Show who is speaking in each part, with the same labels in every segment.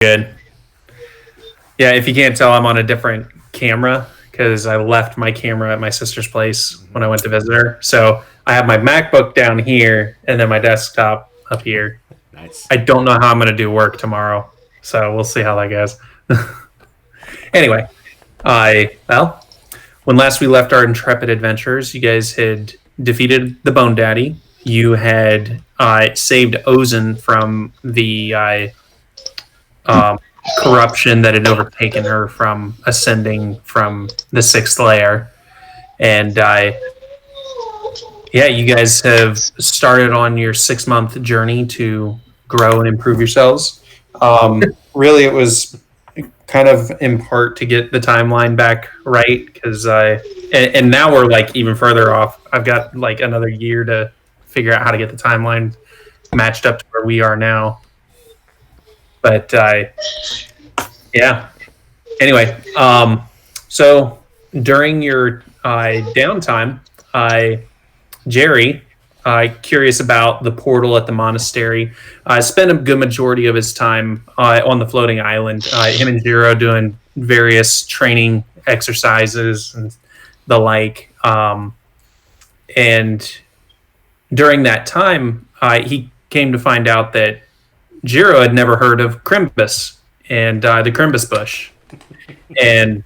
Speaker 1: Good. Yeah, if you can't tell, I'm on a different camera because I left my camera at my sister's place when I went to visit her. So I have my MacBook down here and then my desktop up here.
Speaker 2: Nice.
Speaker 1: I don't know how I'm going to do work tomorrow, so we'll see how that goes. Anyway, when last we left our intrepid adventurers, you guys had defeated the Bone Daddy. You had saved Ozen from the corruption that had overtaken her from ascending from the 6th layer. And you guys have started on your 6-month journey to grow and improve yourselves. Really, it was kind of in part to get the timeline back right, because and now we're like even further off. I've got like another year to figure out how to get the timeline matched up to where we are now. But anyway, so during your downtime, Jerry, curious about the portal at the monastery, spent a good majority of his time on the floating island. Him and Zero doing various training exercises and the like. And during that time, he came to find out that Jiro had never heard of Crimbus and the Crimbus bush. And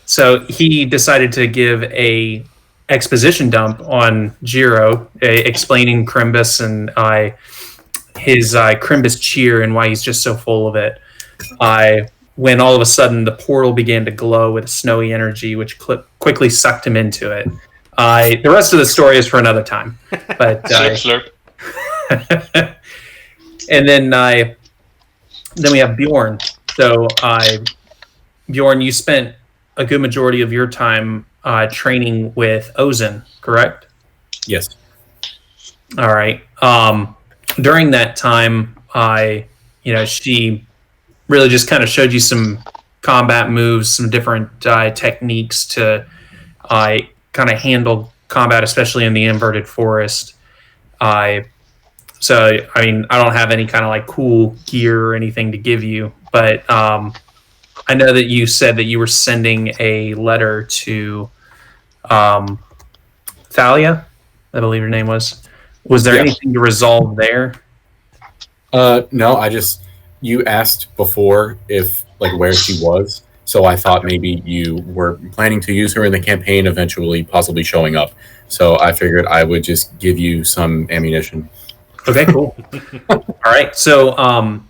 Speaker 1: so he decided to give a exposition dump on Jiro, explaining Crimbus and his Crimbus cheer and why he's just so full of it. When all of a sudden the portal began to glow with snowy energy, which quickly sucked him into it. The rest of the story is for another time. But
Speaker 3: slurp.
Speaker 1: And then we have Bjorn. So, Bjorn, you spent a good majority of your time training with Ozen, correct?
Speaker 2: Yes.
Speaker 1: All right. During that time, she really just kind of showed you some combat moves, some different techniques to kind of handle combat, especially in the inverted forest. So, I mean, I don't have any kind of like cool gear or anything to give you, but I know that you said that you were sending a letter to Thalia, I believe your name was. Was there anything to resolve there?
Speaker 2: No, you asked before where she was, so I thought maybe you were planning to use her in the campaign, eventually possibly showing up. So I figured I would just give you some ammunition.
Speaker 1: Okay, cool. All right. So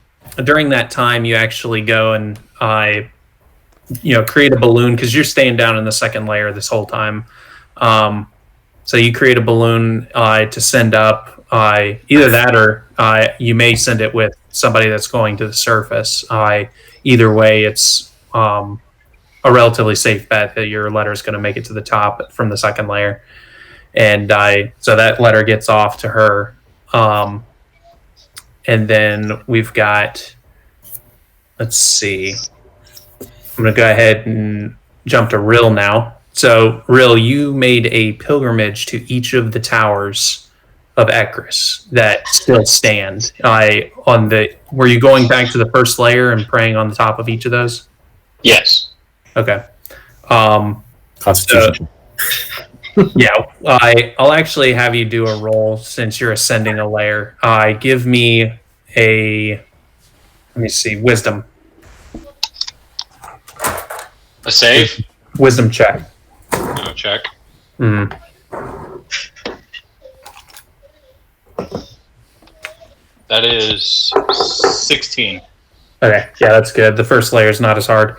Speaker 1: during that time, you actually go and create a balloon, because you're staying down in the 2nd layer this whole time. So you create a balloon to send up. Either that or you may send it with somebody that's going to the surface. Either way, it's a relatively safe bet that your letter is going to make it to the top from the 2nd layer. And so that letter gets off to her. And then we've got, let's see, I'm going to go ahead and jump to Rill now. So, Rill, you made a pilgrimage to each of the towers of Ekris that still stand. Were you going back to the 1st layer and praying on the top of each of those?
Speaker 3: Yes.
Speaker 1: Okay.
Speaker 2: Constitution.
Speaker 1: I'll actually have you do a roll since you're ascending a layer. Give me wisdom.
Speaker 3: A save?
Speaker 1: Wisdom check.
Speaker 3: No check.
Speaker 1: Mm.
Speaker 3: That is 16.
Speaker 1: Okay, yeah, that's good. The 1st layer is not as hard.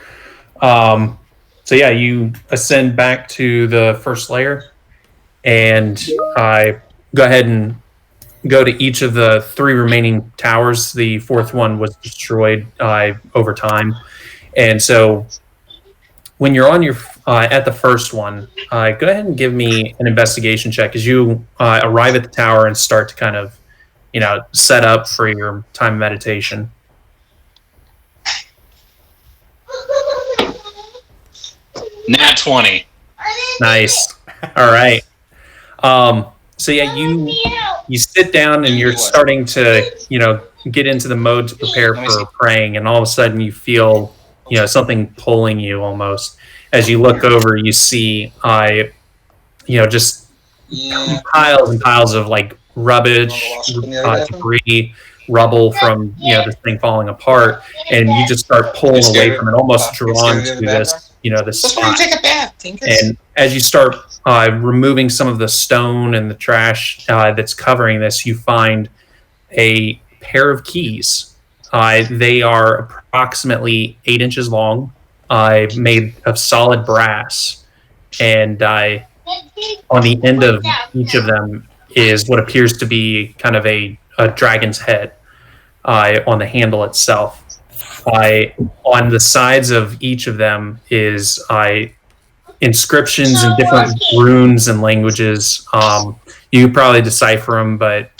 Speaker 1: So you ascend back to the 1st layer, and go ahead and go to each of the 3 remaining towers. The 4th one was destroyed over time, and so when you're on your at the 1st one, go ahead and give me an investigation check as you arrive at the tower and start to kind of set up for your time of meditation.
Speaker 3: Nat 20.
Speaker 1: Nice. All right. So you sit down and you're starting to get into the mode to prepare for praying, and all of a sudden you feel, something pulling you almost. As you look over, you see, just piles and piles of like rubbish, debris, rubble from this thing falling apart, and you just start pulling away from it, almost drawn to this this spot. And as you start removing some of the stone and the trash that's covering this, you find a pair of keys. They are approximately 8 inches long, made of solid brass, and on the end of each of them is what appears to be kind of a dragon's head on the handle itself. On the sides of each of them is inscriptions and different runes and languages. You could probably decipher them, but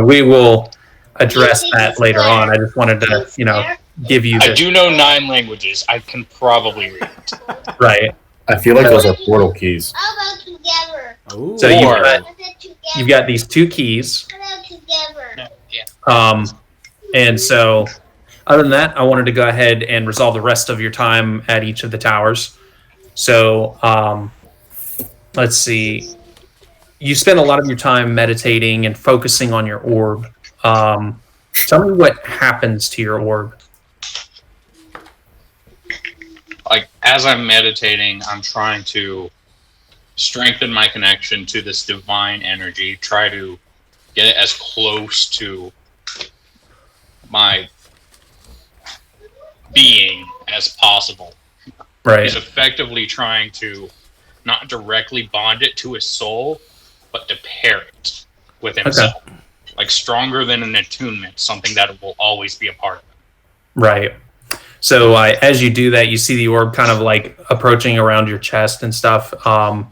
Speaker 1: we will address that later on. I just wanted to, give you this.
Speaker 3: I do know 9 languages. I can probably read it.
Speaker 1: Right.
Speaker 2: I feel like those are portal keys.
Speaker 1: So you've got these 2 keys. And so other than that, I wanted to go ahead and resolve the rest of your time at each of the towers. So let's see. You spend a lot of your time meditating and focusing on your orb. Tell me what happens to your orb.
Speaker 3: Like, as I'm meditating, I'm trying to strengthen my connection to this divine energy, try to get it as close to my being as possible.
Speaker 1: Right.
Speaker 3: He's effectively trying to not directly bond it to his soul, but to pair it with himself. Okay. Like stronger than an attunement, something that will always be a part of him.
Speaker 1: Right. So as you do that, you see the orb kind of like approaching around your chest and stuff. And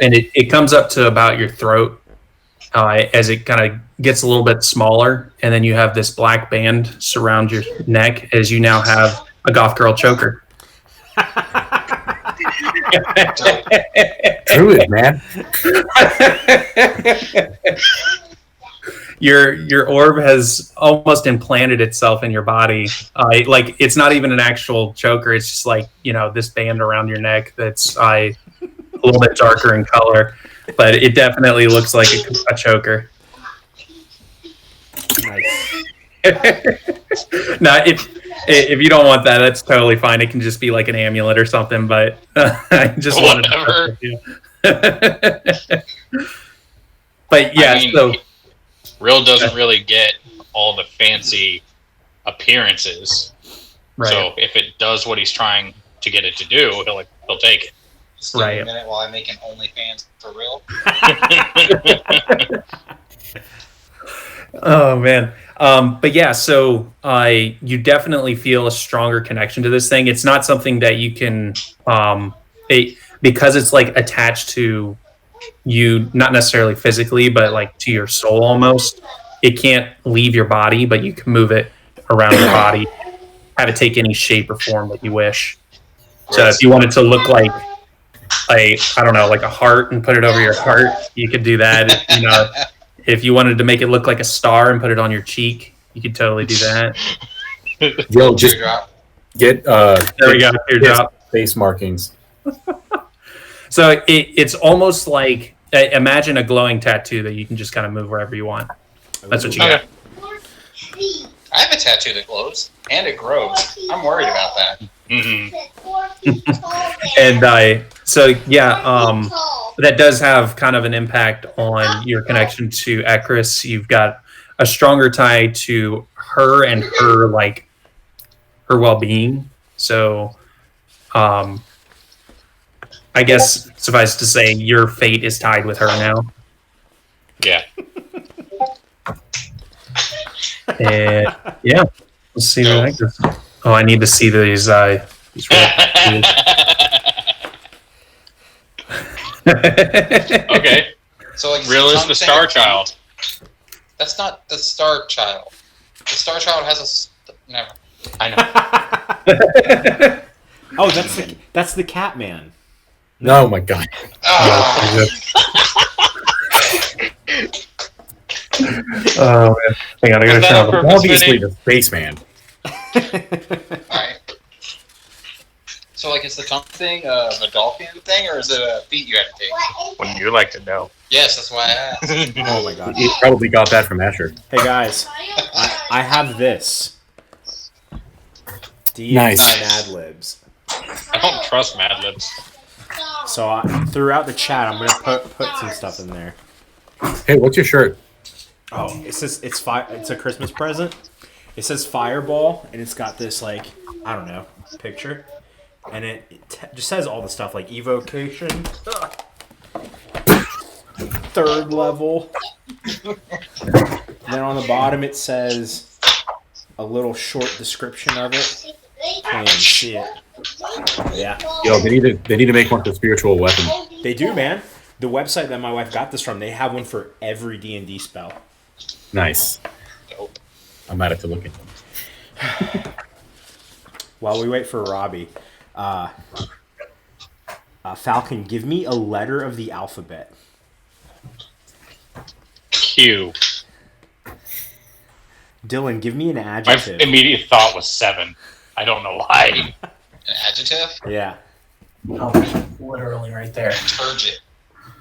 Speaker 1: it comes up to about your throat as it kind of gets a little bit smaller. And then you have this black band surround your neck as you now have a goth girl choker.
Speaker 2: Druid, man.
Speaker 1: Your orb has almost implanted itself in your body. Like it's not even an actual choker. It's just like, this band around your neck that's a little bit darker in color, but it definitely looks like a choker.
Speaker 4: Nice.
Speaker 1: No, if you don't want that, that's totally fine. It can just be like an amulet or something, but I just wanted to. But yeah, so
Speaker 3: Rill doesn't really get all the fancy appearances. Right. So if it does what he's trying to get it to do, he'll take it.
Speaker 5: Just give me a minute while I make an OnlyFans for Rill.
Speaker 1: Oh man. But yeah, so you definitely feel a stronger connection to this thing. It's not something that you can because it's like attached to you, not necessarily physically, but like to your soul almost. It can't leave your body, but you can move it around your body, have it take any shape or form that you wish. So if you wanted to look like a heart and put it over your heart, you could do that. If you wanted to make it look like a star and put it on your cheek, you could totally do that.
Speaker 2: Yo, just get
Speaker 1: there we go, teardrop.
Speaker 2: Face markings.
Speaker 1: So it's almost like, imagine a glowing tattoo that you can just kind of move wherever you want. That's what you got.
Speaker 5: I have a tattoo that glows and it grows. I'm worried about that.
Speaker 3: Mm-hmm.
Speaker 1: And that does have kind of an impact on your connection to Ekris. You've got a stronger tie to her and her well-being. So I guess suffice to say your fate is tied with her now.
Speaker 3: Yeah.
Speaker 1: And yeah, let's see what that goes. Oh, I need to see these.
Speaker 3: Okay.
Speaker 5: So
Speaker 3: Rill is the Star Child.
Speaker 5: That's not the Star Child. The Star Child has never.
Speaker 3: I
Speaker 4: know. Oh, that's the Cat Man.
Speaker 2: No, my God.
Speaker 1: Oh man, hang on, I gotta
Speaker 3: Was that
Speaker 1: turn
Speaker 3: on
Speaker 1: on the.
Speaker 3: purpose?
Speaker 2: Obviously,
Speaker 3: Vinny?
Speaker 2: the spaceman.
Speaker 5: Alright. So, like, is the tongue thing a Vedalken thing, or is it a feat you have to take?
Speaker 3: Wouldn't you like to know?
Speaker 5: Yes, that's why I asked.
Speaker 4: Oh my god.
Speaker 2: He probably got that from Asher.
Speaker 4: Hey guys, I have this. D&D
Speaker 2: Nice.
Speaker 4: Mad Libs.
Speaker 3: I don't trust Mad Libs.
Speaker 4: So throughout the chat, I'm gonna put some stuff in there.
Speaker 2: Hey, what's your shirt?
Speaker 4: Oh, it says it's a Christmas present. It says Fireball, and it's got this like I don't know picture, and it just says all the stuff like evocation, 3rd level. Then on the bottom it says a little short description of it. Can't even see it. Yeah,
Speaker 2: Yo, they need to make one for spiritual weapon.
Speaker 4: they do, man. The website that my wife got this from, they have one for every D&D spell.
Speaker 2: Nice.
Speaker 5: Dope.
Speaker 2: I'm at it to look at.
Speaker 4: While we wait for Robbie, Falcon, give me a letter of the alphabet.
Speaker 3: Q.
Speaker 4: Dylan, give me an
Speaker 3: My
Speaker 4: adjective.
Speaker 3: immediate thought was 7. I don't know why.
Speaker 5: An adjective?
Speaker 4: Yeah.
Speaker 1: Oh, literally right there.
Speaker 5: Turgid.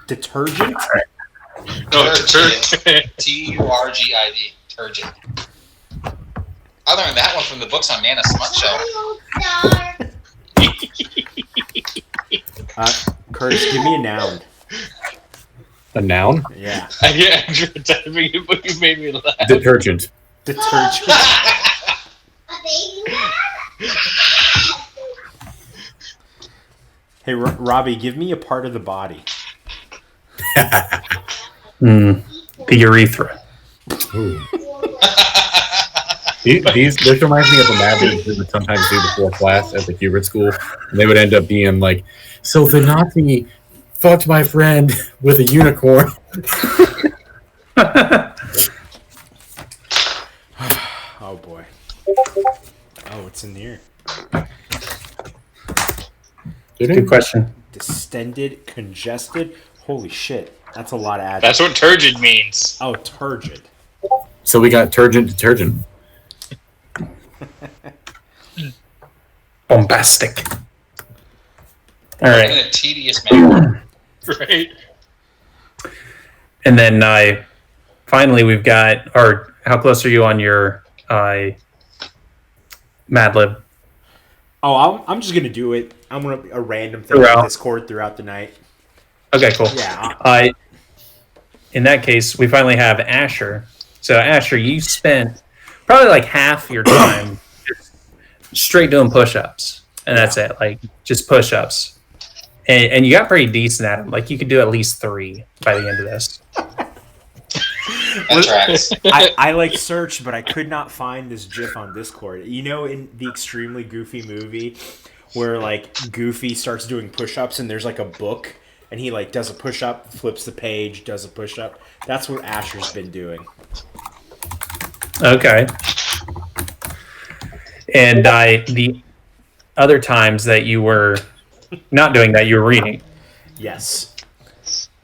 Speaker 4: Detergent?
Speaker 3: No,
Speaker 5: Turgid. Turgid. Turgid. I learned that one from the books on Nana Smut Show.
Speaker 4: Curtis, give me a noun.
Speaker 2: A noun?
Speaker 4: Yeah.
Speaker 3: I get Andrew typing it, but you made me laugh.
Speaker 2: Detergent.
Speaker 4: Detergent. Hey, Robbie, give me a part of the body.
Speaker 1: The urethra.
Speaker 2: Ooh. This reminds me of the Mad Libs we would sometimes do before class at the Hubert School. And they would end up being like, so the Nazi fucked my friend with a unicorn.
Speaker 4: Oh, boy. Oh, it's in here.
Speaker 1: Good question.
Speaker 4: Distended, congested. Holy shit. That's a lot of adjectives.
Speaker 3: That's what turgid means.
Speaker 4: Oh, turgid.
Speaker 2: So we got turgent detergent.
Speaker 1: Bombastic. All
Speaker 5: In
Speaker 1: right,
Speaker 5: a tedious manner.
Speaker 3: Right?
Speaker 1: and then finally we've got. Or how close are you on your Mad Lib?
Speaker 4: Oh, I'm just going to do it. I'm going to a random thing
Speaker 1: Throughout.
Speaker 4: on Discord throughout the night.
Speaker 1: Okay, cool.
Speaker 4: Yeah.
Speaker 1: In that case, we finally have Asher. So Asher, you spent probably like half your time just straight doing push-ups, and that's it. Like just push-ups, and you got pretty decent at them. Like you could do at least 3 by the end of this.
Speaker 5: That tracks.
Speaker 4: I like searched, but I could not find this GIF on Discord. You know, in the extremely Goofy movie, where like Goofy starts doing push-ups, and there's like a book, and he like does a push-up, flips the page, does a push-up. That's what Asher's been doing.
Speaker 1: Okay. And the other times that you were not doing that, you were reading.
Speaker 4: Yes.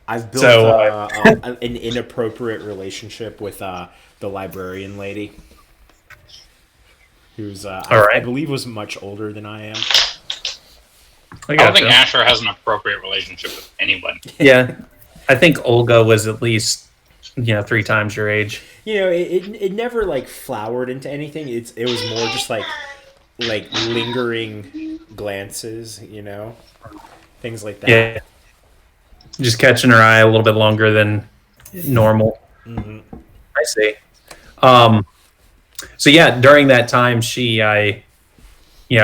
Speaker 4: I've built
Speaker 1: So,
Speaker 4: an inappropriate relationship with the librarian lady, who's
Speaker 1: All
Speaker 4: I
Speaker 1: right.
Speaker 4: believe was much older than I am.
Speaker 1: I
Speaker 3: I don't think
Speaker 1: gotcha.
Speaker 3: Asher has an appropriate relationship with anyone.
Speaker 1: Yeah, I think Olga was at least 3 times your age.
Speaker 4: You know, it never like flowered into anything. It was more just like lingering glances, you know, things like that.
Speaker 1: Yeah, just catching her eye a little bit longer than normal.
Speaker 4: Mhm.
Speaker 1: I see. So yeah, during that time, she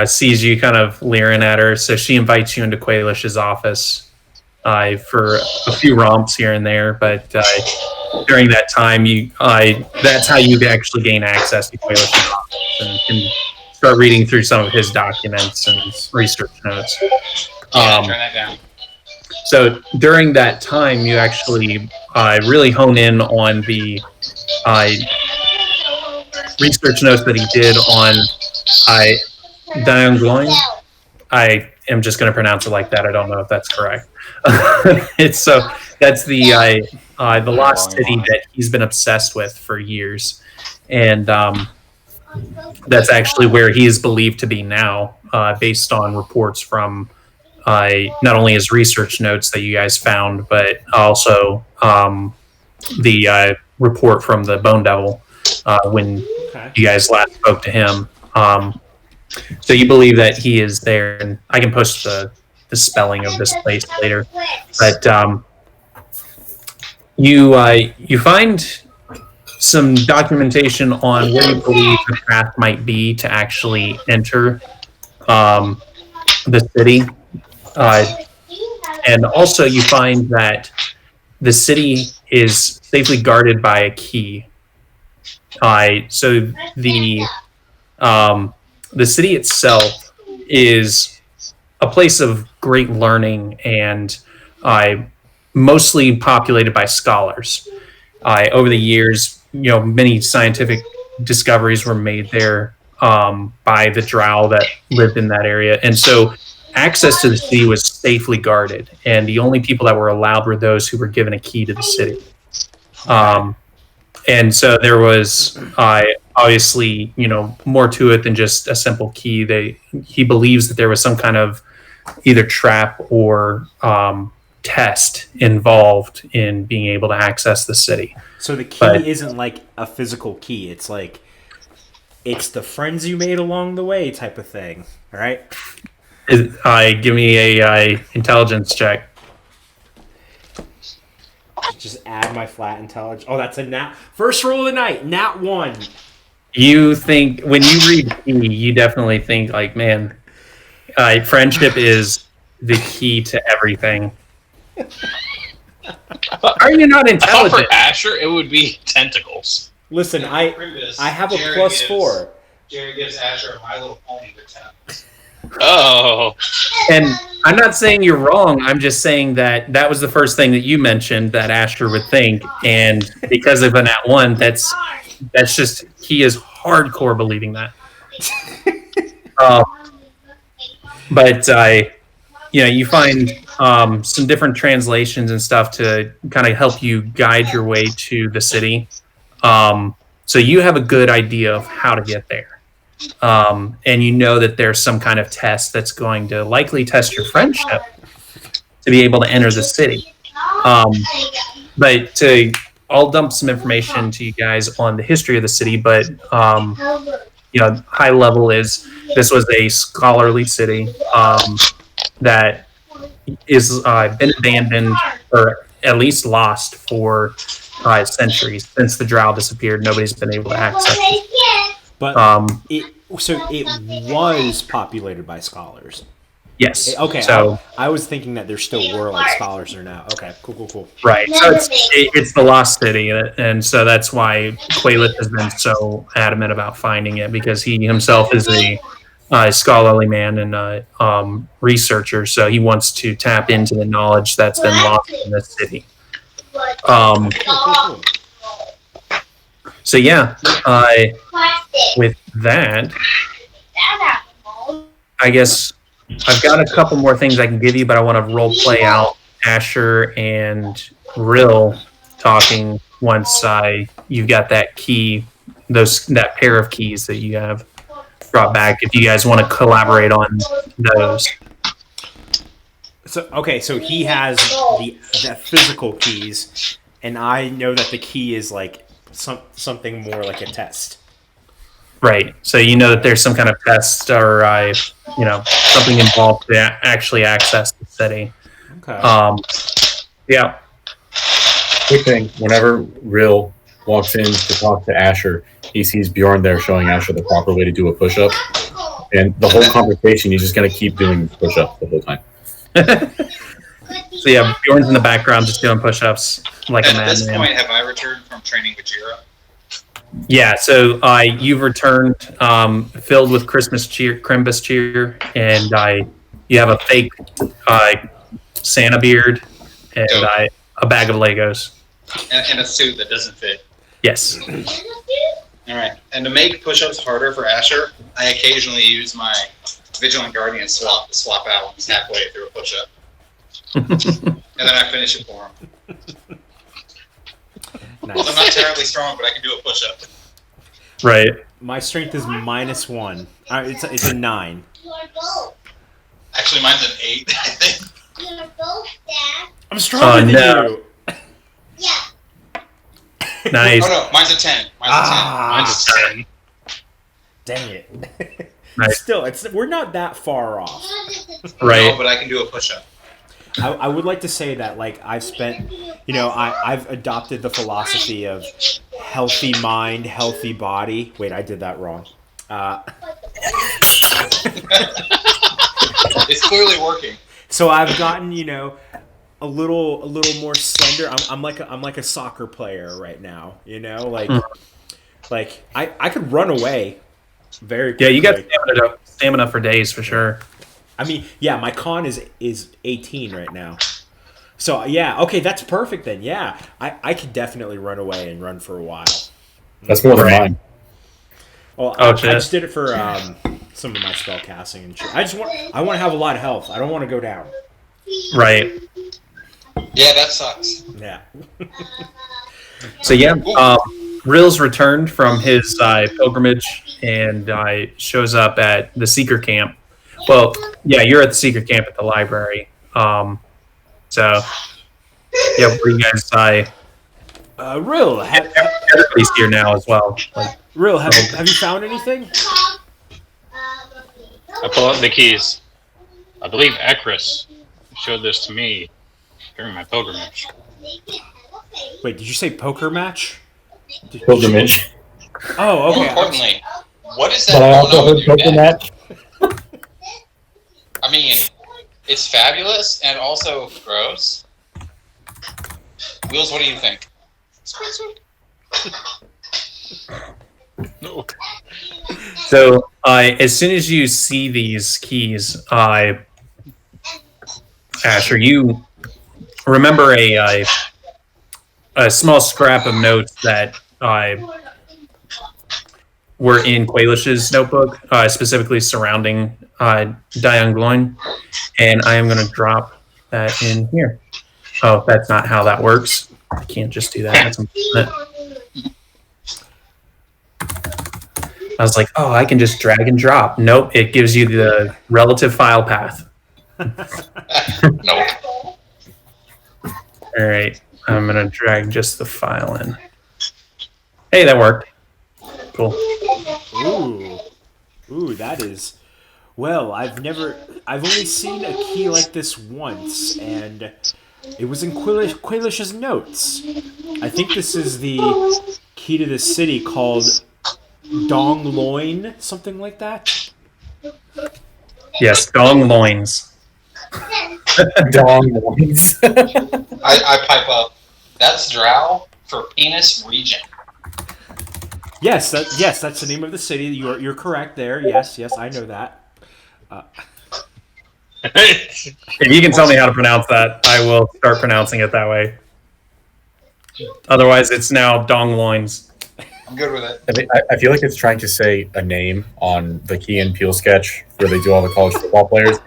Speaker 1: sees you kind of leering at her, so she invites you into Quailish's office for a few romps here and there. But during that time, that's how you actually gain access to Quailish's office and can start reading through some of his documents and research notes.
Speaker 5: Yeah, turn that down.
Speaker 1: So during that time, you actually really hone in on the research notes that he did on Diangloin. I am just going to pronounce it like that. I don't know if that's correct. That's the the lost city that he's been obsessed with for years. And that's actually where he is believed to be now, based on reports from not only his research notes that you guys found, but also the report from the Bone Devil when you guys last spoke to him. So you believe that he is there, and I can post the spelling of this place later. But you find some documentation on where you believe the path might be to actually enter the city. And also you find that the city is safely guarded by a key. So the city itself is a place of great learning and mostly populated by scholars. Over the years, many scientific discoveries were made there by the drow that lived in that area. And so access to the city was safely guarded, and the only people that were allowed were those who were given a key to the city. And so there was obviously, more to it than just a simple key. He believes that there was some kind of either trap or test involved in being able to access the city.
Speaker 4: So the key isn't like a physical key. It's like it's the friends you made along the way type of thing, right?
Speaker 1: Give me a intelligence check.
Speaker 4: Just add my flat intelligence. Oh, that's a nat. First roll of the night, nat 1.
Speaker 1: You think, when you read key, you definitely think like, man, friendship is the key to everything. Are you not
Speaker 3: I thought
Speaker 1: intelligent?
Speaker 3: for Asher it would be tentacles.
Speaker 4: Listen, I have a +4.
Speaker 5: Jerry gives Asher a My Little Pony with 10.
Speaker 3: Oh.
Speaker 1: And I'm not saying you're wrong. I'm just saying that was the first thing that you mentioned that Asher would think, and because of a nat 1, that's just, he is hardcore believing that. But you find some different translations and stuff to kind of help you guide your way to the city. So you have a good idea of how to get there. And you know that there's some kind of test that's going to likely test your friendship to be able to enter the city. But I'll dump some information to you guys on the history of the city, but high level is this was a scholarly city that is been abandoned or at least lost for centuries. Since the drow disappeared, nobody's been able to access it.
Speaker 4: But it was populated by scholars.
Speaker 1: Yes.
Speaker 4: Okay.
Speaker 1: So
Speaker 4: I was thinking that there still were like scholars there now. Okay. Cool.
Speaker 1: Right. So it's the lost city, and so that's why Quaylith has been so adamant about finding it, because he himself is a scholarly man and a researcher. So he wants to tap into the knowledge that's been lost in this city.
Speaker 4: Cool.
Speaker 1: So yeah, with that, I guess I've got a couple more things I can give you, but I want to role play out Asher and Rill talking once you've got that key, that pair of keys that you have brought back. If you guys want to collaborate on those.
Speaker 4: So he has the physical keys, and I know that the key is like something more like a test.
Speaker 1: Right. So you know that there's some kind of test or something involved to actually access the city.
Speaker 4: Okay.
Speaker 1: Yeah.
Speaker 2: Quick thing: whenever Rill walks in to talk to Asher, he sees Bjorn there showing Asher the proper way to do a push-up, and the whole conversation he's just gonna keep doing push-ups the whole time.
Speaker 1: So yeah, Bjorn's in the background just doing push-ups like a madman.
Speaker 5: At this point, have I returned from training with Jira?
Speaker 1: Yeah, so you've returned filled with Christmas cheer, Crimbus cheer, and you have a fake Santa beard and a bag of Legos.
Speaker 5: And a suit that doesn't fit.
Speaker 1: Yes.
Speaker 5: All right. And to make push-ups harder for Asher, I occasionally use my Vigilant Guardian swap out when he's halfway through a push-up. And then I finish it for him. I'm not terribly strong, but I can do a push-up.
Speaker 1: Right.
Speaker 4: My strength is -1. It's a 9.
Speaker 5: Actually, mine's an 8, I think.
Speaker 4: I'm stronger than you.
Speaker 1: Nice.
Speaker 5: Oh no, mine's a 10.
Speaker 3: Mine's a 10.
Speaker 4: Dang it.
Speaker 1: Nice.
Speaker 4: Still, we're not that far off.
Speaker 1: Right.
Speaker 5: No, but I can do a push-up.
Speaker 4: I would like to say that, like, I've spent, I've adopted the philosophy of healthy mind, healthy body. Wait, I did that wrong.
Speaker 5: It's clearly working.
Speaker 4: So I've gotten, a little more slender. I'm like a soccer player right now. Like I could run away very quickly.
Speaker 1: Yeah, you got stamina for days for sure.
Speaker 4: I mean, yeah, my con is 18 right now. So yeah, okay, that's perfect then. Yeah, I could definitely run away and run for a while.
Speaker 2: That's more than mine.
Speaker 4: Well,
Speaker 1: Oh,
Speaker 4: I
Speaker 1: shit.
Speaker 4: just did it for some of my spell casting and shit. I want to have a lot of health. I don't want to go down.
Speaker 1: Right.
Speaker 5: Yeah, that sucks.
Speaker 4: Yeah.
Speaker 1: So yeah, Rill's returned from his pilgrimage and shows up at the Seeker camp. Well, yeah, you're at the Seeker camp at the library. So yeah, where you guys?
Speaker 4: Rill,
Speaker 1: Everybody's here now as well. Like,
Speaker 4: Rill, have you found anything?
Speaker 3: I pull out the keys. I believe Ekris showed this to me during my pilgrimage.
Speaker 4: Wait, did you say poker match?
Speaker 2: Pilgrimage.
Speaker 4: Oh,
Speaker 5: More
Speaker 4: okay.
Speaker 5: importantly, what is that
Speaker 2: But I
Speaker 5: going
Speaker 2: also
Speaker 5: on
Speaker 2: heard
Speaker 5: with your
Speaker 2: poker
Speaker 5: neck?
Speaker 2: match.
Speaker 5: I mean, it's fabulous and also gross. Wheels, what do you think?
Speaker 3: No.
Speaker 1: so as soon as you see these keys, Asher, you remember a small scrap of notes that were in Quailish's notebook, specifically surrounding Diane Gloin, and I am going to drop that in here. Oh, that's not how that works. I can't just do that. That's unfortunate. I was like, oh, I can just drag and drop. Nope, it gives you the relative file path.
Speaker 5: Nope.
Speaker 1: All right, I'm going to drag just the file in. Hey, that worked. Cool.
Speaker 4: Ooh, that is. Well, I've only seen a key like this once, and it was in Quailish's notes. I think this is the key to the city called Dong Loin, something like that.
Speaker 1: Yes, dong loins.
Speaker 2: Dong loins.
Speaker 5: I pipe up. That's Drow for penis region.
Speaker 4: Yes, that's the name of the city. You're correct there. Yes, I know that.
Speaker 1: If you can tell me how to pronounce that, I will start pronouncing it that way. Otherwise, it's now dong loins.
Speaker 5: I'm good with it.
Speaker 2: I feel like it's trying to say a name on the Key and Peele sketch where they do all the college football players.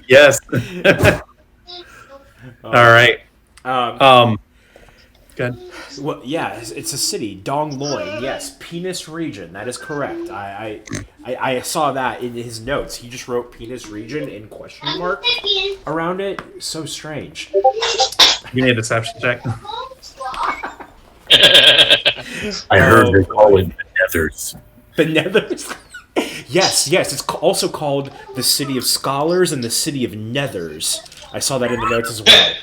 Speaker 1: Yes. All right. Good.
Speaker 4: Well, yeah, it's a city, Dong Loin. Yes, penis region. That is correct. I saw that in his notes. He just wrote penis region in question mark around it. So strange.
Speaker 1: Give me a deception check.
Speaker 2: I heard they call it the Nethers.
Speaker 4: The Nethers. Yes. It's also called the City of Scholars and the City of Nethers. I saw that in the notes as well.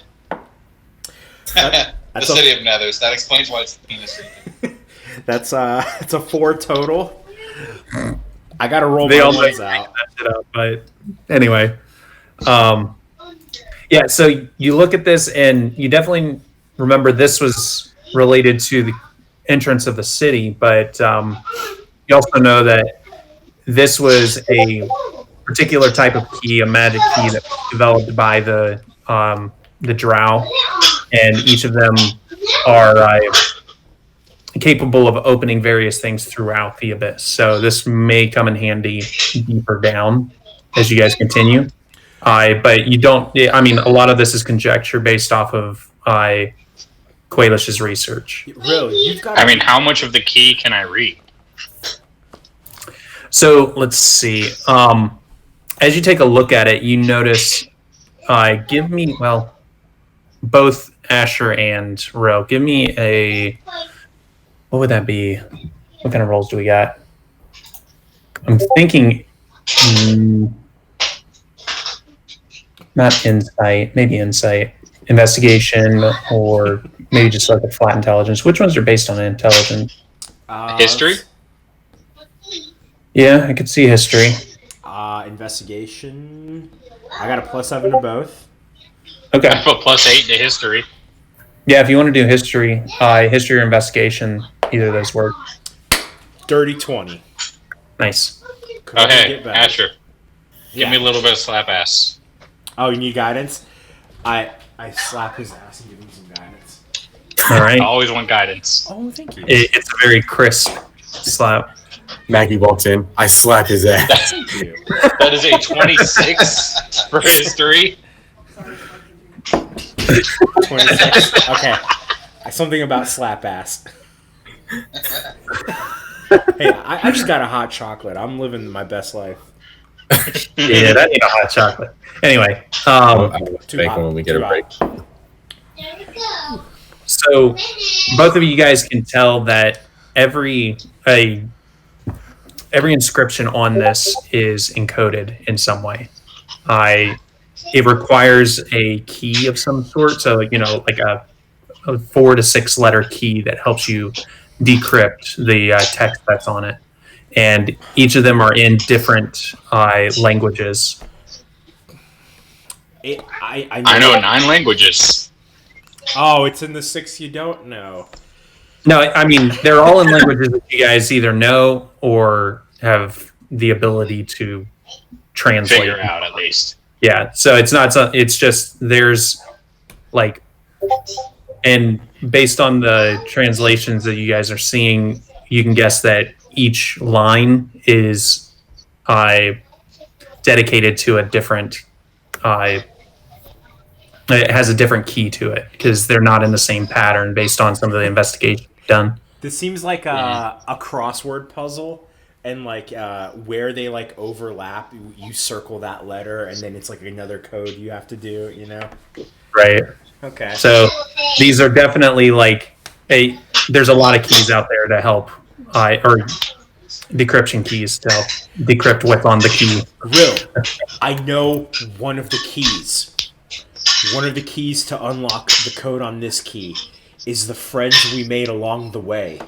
Speaker 5: The city of Nethers. That explains why it's the penis region.
Speaker 4: It's a 4 total. I gotta roll
Speaker 1: They
Speaker 4: my
Speaker 1: all
Speaker 4: ones
Speaker 1: make
Speaker 4: out.
Speaker 1: that shit up, but anyway. Yeah, so you look at this and you definitely remember this was related to the entrance of the city, but you also know that this was a particular type of key, a magic key that was developed by the Drow, and each of them are capable of opening various things throughout the abyss. So this may come in handy deeper down as you guys continue. But you don't. I mean, a lot of this is conjecture based off of Quailish's research.
Speaker 4: Rill, you've got.
Speaker 3: I mean, how much of the key can I read?
Speaker 1: So let's see. As you take a look at it, you notice. Give me both Asher and Rill. Give me a. What would that be? What kind of rolls do we got? I'm thinking. Not insight, maybe insight, investigation, or maybe just like a flat intelligence. Which ones are based on intelligence?
Speaker 3: History?
Speaker 1: Yeah, I could see history.
Speaker 4: Investigation. I got a +7 to both.
Speaker 1: Okay.
Speaker 3: I put +8 to history.
Speaker 1: Yeah, if you want to do history, history or investigation, either of those work.
Speaker 4: Dirty 20.
Speaker 1: Nice.
Speaker 3: Oh, hey, Asher. Give me a little bit of slap ass.
Speaker 4: Oh, you need guidance? I slap his ass and give him some guidance.
Speaker 1: All right.
Speaker 3: I always want guidance.
Speaker 4: Oh, thank you.
Speaker 1: It's a very crisp slap.
Speaker 2: Maggie walks in. I slap his ass.
Speaker 4: Thank you.
Speaker 3: That is a 26 for history.
Speaker 4: 26. Okay. Something about slap ass. Hey, I just got a hot chocolate. I'm living my best life.
Speaker 1: Yeah, that need a hot chocolate. Anyway,
Speaker 2: I will make one when we get a break.
Speaker 1: so both of you guys can tell that every inscription on this is encoded in some way. It requires a key of some sort, so like a 4 to 6 letter key that helps you decrypt the text that's on it, and each of them are in different languages.
Speaker 3: I know 9 languages.
Speaker 4: Oh, it's in the 6 you don't know.
Speaker 1: No, I mean they're all in languages that you guys either know or have the ability to translate.
Speaker 3: Figure out at least.
Speaker 1: Yeah, so it's not. It's just there's like, and based on the translations that you guys are seeing, you can guess that each line is dedicated to a different. It has a different key to it because they're not in the same pattern based on some of the investigation done.
Speaker 4: This seems like a crossword puzzle, and like where they like overlap, you circle that letter, and then it's like another code you have to do. You know?
Speaker 1: Right.
Speaker 4: Okay.
Speaker 1: So these are definitely like there's a lot of keys out there to help, or decryption keys to help decrypt what's on the key.
Speaker 4: Rill, I know one of the keys. One of the keys to unlock the code on this key is the friends we made along the way.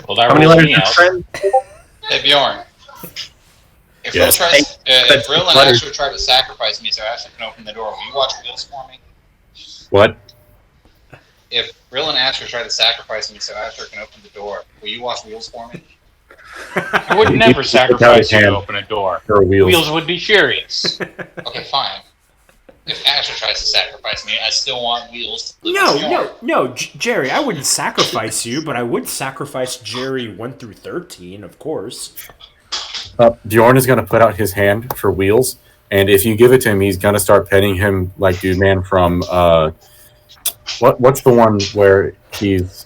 Speaker 3: Well, that
Speaker 1: How many
Speaker 3: rules
Speaker 1: letters
Speaker 3: me
Speaker 1: is
Speaker 3: out.
Speaker 1: friend?
Speaker 5: Hey Bjorn, if
Speaker 2: Yes.
Speaker 5: Rill and Asher try to sacrifice me so Asher can open the door, will you watch Wheels for me?
Speaker 2: What?
Speaker 5: If Rill and Asher try to sacrifice me so Asher can open the door, will you watch Wheels for me?
Speaker 3: I would never sacrifice you to open a door.
Speaker 2: There are wheels.
Speaker 3: Wheels would be furious.
Speaker 5: Okay, fine. If Asher tries to sacrifice me, I still want Wheels to live with Bjorn.
Speaker 4: No, Jerry, I wouldn't sacrifice you, but I would sacrifice Jerry 1 through 13, of course.
Speaker 2: Bjorn is going to put out his hand for Wheels, and if you give it to him, he's going to start petting him like Dude Man from what's the one where he's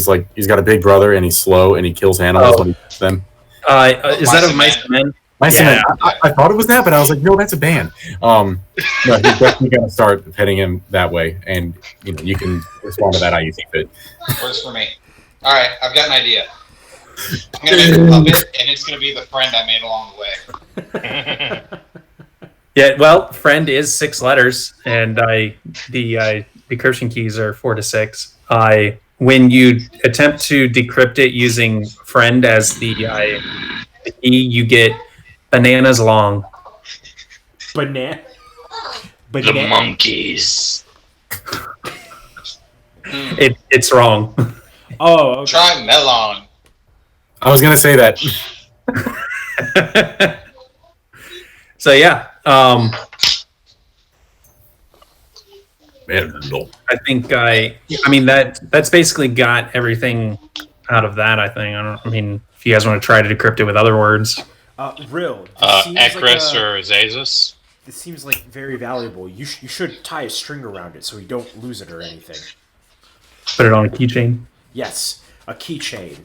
Speaker 2: like he's got a big brother and he's slow and he kills animals when he kills them.
Speaker 1: Is that a Mice and Men?
Speaker 2: Mice and Men. I thought it was that, but I was like, no, that's a band. No, he's definitely going to start petting him that way, and you can respond to that how you think fit.
Speaker 5: Works for me. All right, I've got an idea. I'm gonna make a puppet, and it's gonna be the friend I made along the way.
Speaker 1: Yeah, well, friend is 6 letters, and the decryption keys are 4 to 6. When you attempt to decrypt it using friend as the key, you get bananas long.
Speaker 4: Banana.
Speaker 3: The monkeys.
Speaker 1: It's wrong.
Speaker 4: Oh, okay.
Speaker 5: Try melon.
Speaker 2: I was going to say that.
Speaker 1: So yeah, I think I mean that's basically got everything out of that. I think. I mean, if you guys want to try to decrypt it with other words,
Speaker 4: Rill. This seems
Speaker 3: Ekris
Speaker 4: like
Speaker 3: or Azazus?
Speaker 4: this seems like very valuable. You should tie a string around it so you don't lose it or anything.
Speaker 1: Put it on a keychain.
Speaker 4: Yes, a keychain.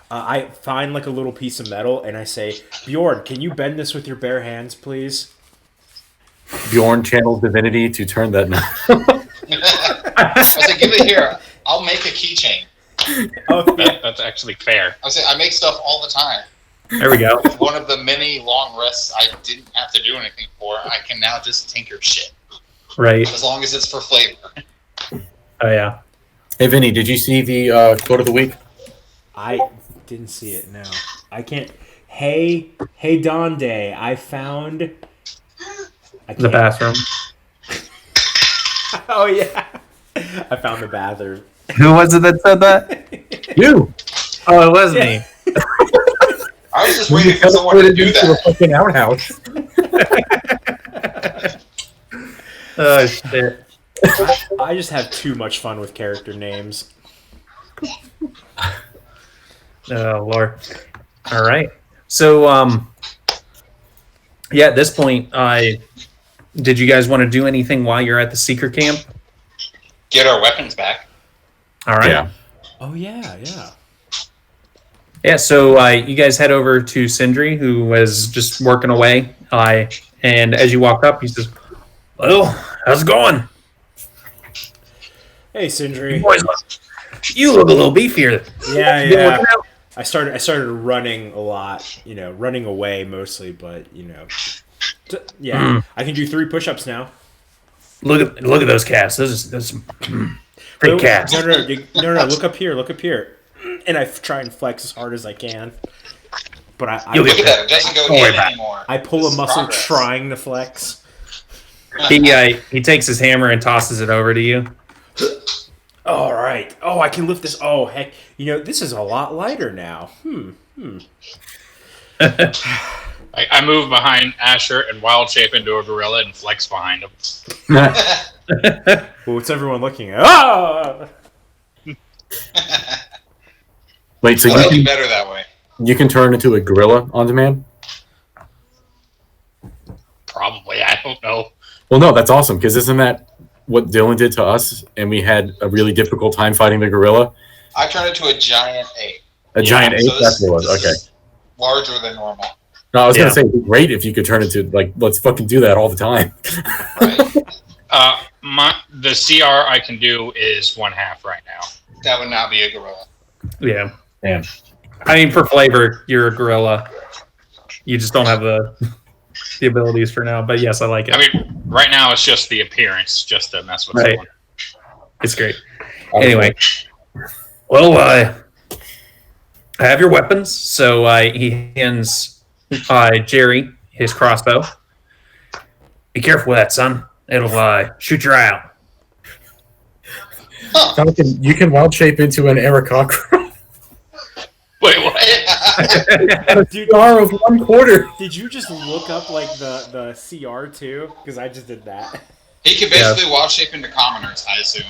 Speaker 4: I find like a little piece of metal and I say, Bjorn, can you bend this with your bare hands, please?
Speaker 2: Bjorn channels divinity to turn that.
Speaker 5: I said, give it here. I'll make a keychain.
Speaker 4: Oh, yeah.
Speaker 3: That's actually fair.
Speaker 5: I say I make stuff all the time.
Speaker 1: There we go.
Speaker 5: One of the many long rests I didn't have to do anything for. I can now just tinker shit
Speaker 1: Right.
Speaker 5: as long as it's for flavor.
Speaker 1: Oh yeah.
Speaker 2: Hey, Vinny, did you see the quote of the week?
Speaker 4: I didn't see it. No, I can't. Hey, Don Day, I found
Speaker 1: The bathroom.
Speaker 4: Oh yeah, I found the bathroom.
Speaker 1: Who was it that said that?
Speaker 2: You.
Speaker 1: Oh, it was me.
Speaker 5: I was just waiting for someone to do
Speaker 2: A
Speaker 5: that.
Speaker 2: fucking outhouse.
Speaker 1: Oh shit.
Speaker 4: I just have too much fun with character names.
Speaker 1: Oh Lord. All right. So yeah, at this point, did you guys want to do anything while you're at the seeker camp?
Speaker 5: Get our weapons back.
Speaker 1: All right.
Speaker 2: Yeah.
Speaker 4: Oh yeah.
Speaker 1: Yeah, so you guys head over to Sindri, who was just working away. And as you walk up, he says, "Well, how's it going?
Speaker 4: Hey, Sindri.
Speaker 1: You look a little beefier.
Speaker 4: Yeah. I started running a lot. Running away mostly, but I can do 3 push-ups now.
Speaker 1: Look at those casts. Those are some great casts.
Speaker 4: No. Look up here. And I try and flex as hard as I can. But I
Speaker 5: Look at that. It doesn't go in anymore.
Speaker 4: I pull
Speaker 5: This
Speaker 4: a muscle
Speaker 5: progress.
Speaker 4: trying to flex.
Speaker 1: He takes his hammer and tosses it over to you.
Speaker 4: All right. Oh, I can lift this. Oh, heck. This is a lot lighter now.
Speaker 3: I move behind Asher and wild shape into a gorilla and flex behind him.
Speaker 4: Well, what's everyone looking at? Ah!
Speaker 2: Wait, so
Speaker 5: It'll be
Speaker 2: you
Speaker 5: better that way.
Speaker 2: can turn into a gorilla on demand?
Speaker 3: Probably, I don't know.
Speaker 2: Well, no, that's awesome, because isn't that what Dylan did to us, and we had a really difficult time fighting the gorilla?
Speaker 5: I turned into a giant ape.
Speaker 2: A giant ape?
Speaker 5: So
Speaker 2: That's what it was.
Speaker 5: this
Speaker 2: Okay.
Speaker 5: is larger than normal.
Speaker 2: No, I was going to say, it'd be great if you could turn into, let's fucking do that all the time.
Speaker 5: Right?
Speaker 3: The CR I can do is 1/2 right now.
Speaker 5: That would not be a gorilla.
Speaker 1: Yeah.
Speaker 2: Damn.
Speaker 1: I mean, for flavor, you're a gorilla. You just don't have the abilities for now. But yes, I like it.
Speaker 3: I mean, right now it's just the appearance, just to mess with
Speaker 1: Right.
Speaker 3: someone.
Speaker 1: It's great. Anyway, well, I have your weapons. So he hands Jerry his crossbow. Be careful with that, son. It'll shoot your eye out.
Speaker 2: Falcon, you can wild shape into an Aarakocra.
Speaker 3: Wait, what?
Speaker 2: A CR of 1/4.
Speaker 4: Did you just look up the CR too? Because I just did that.
Speaker 5: He can basically wild shape into commoners, I assume.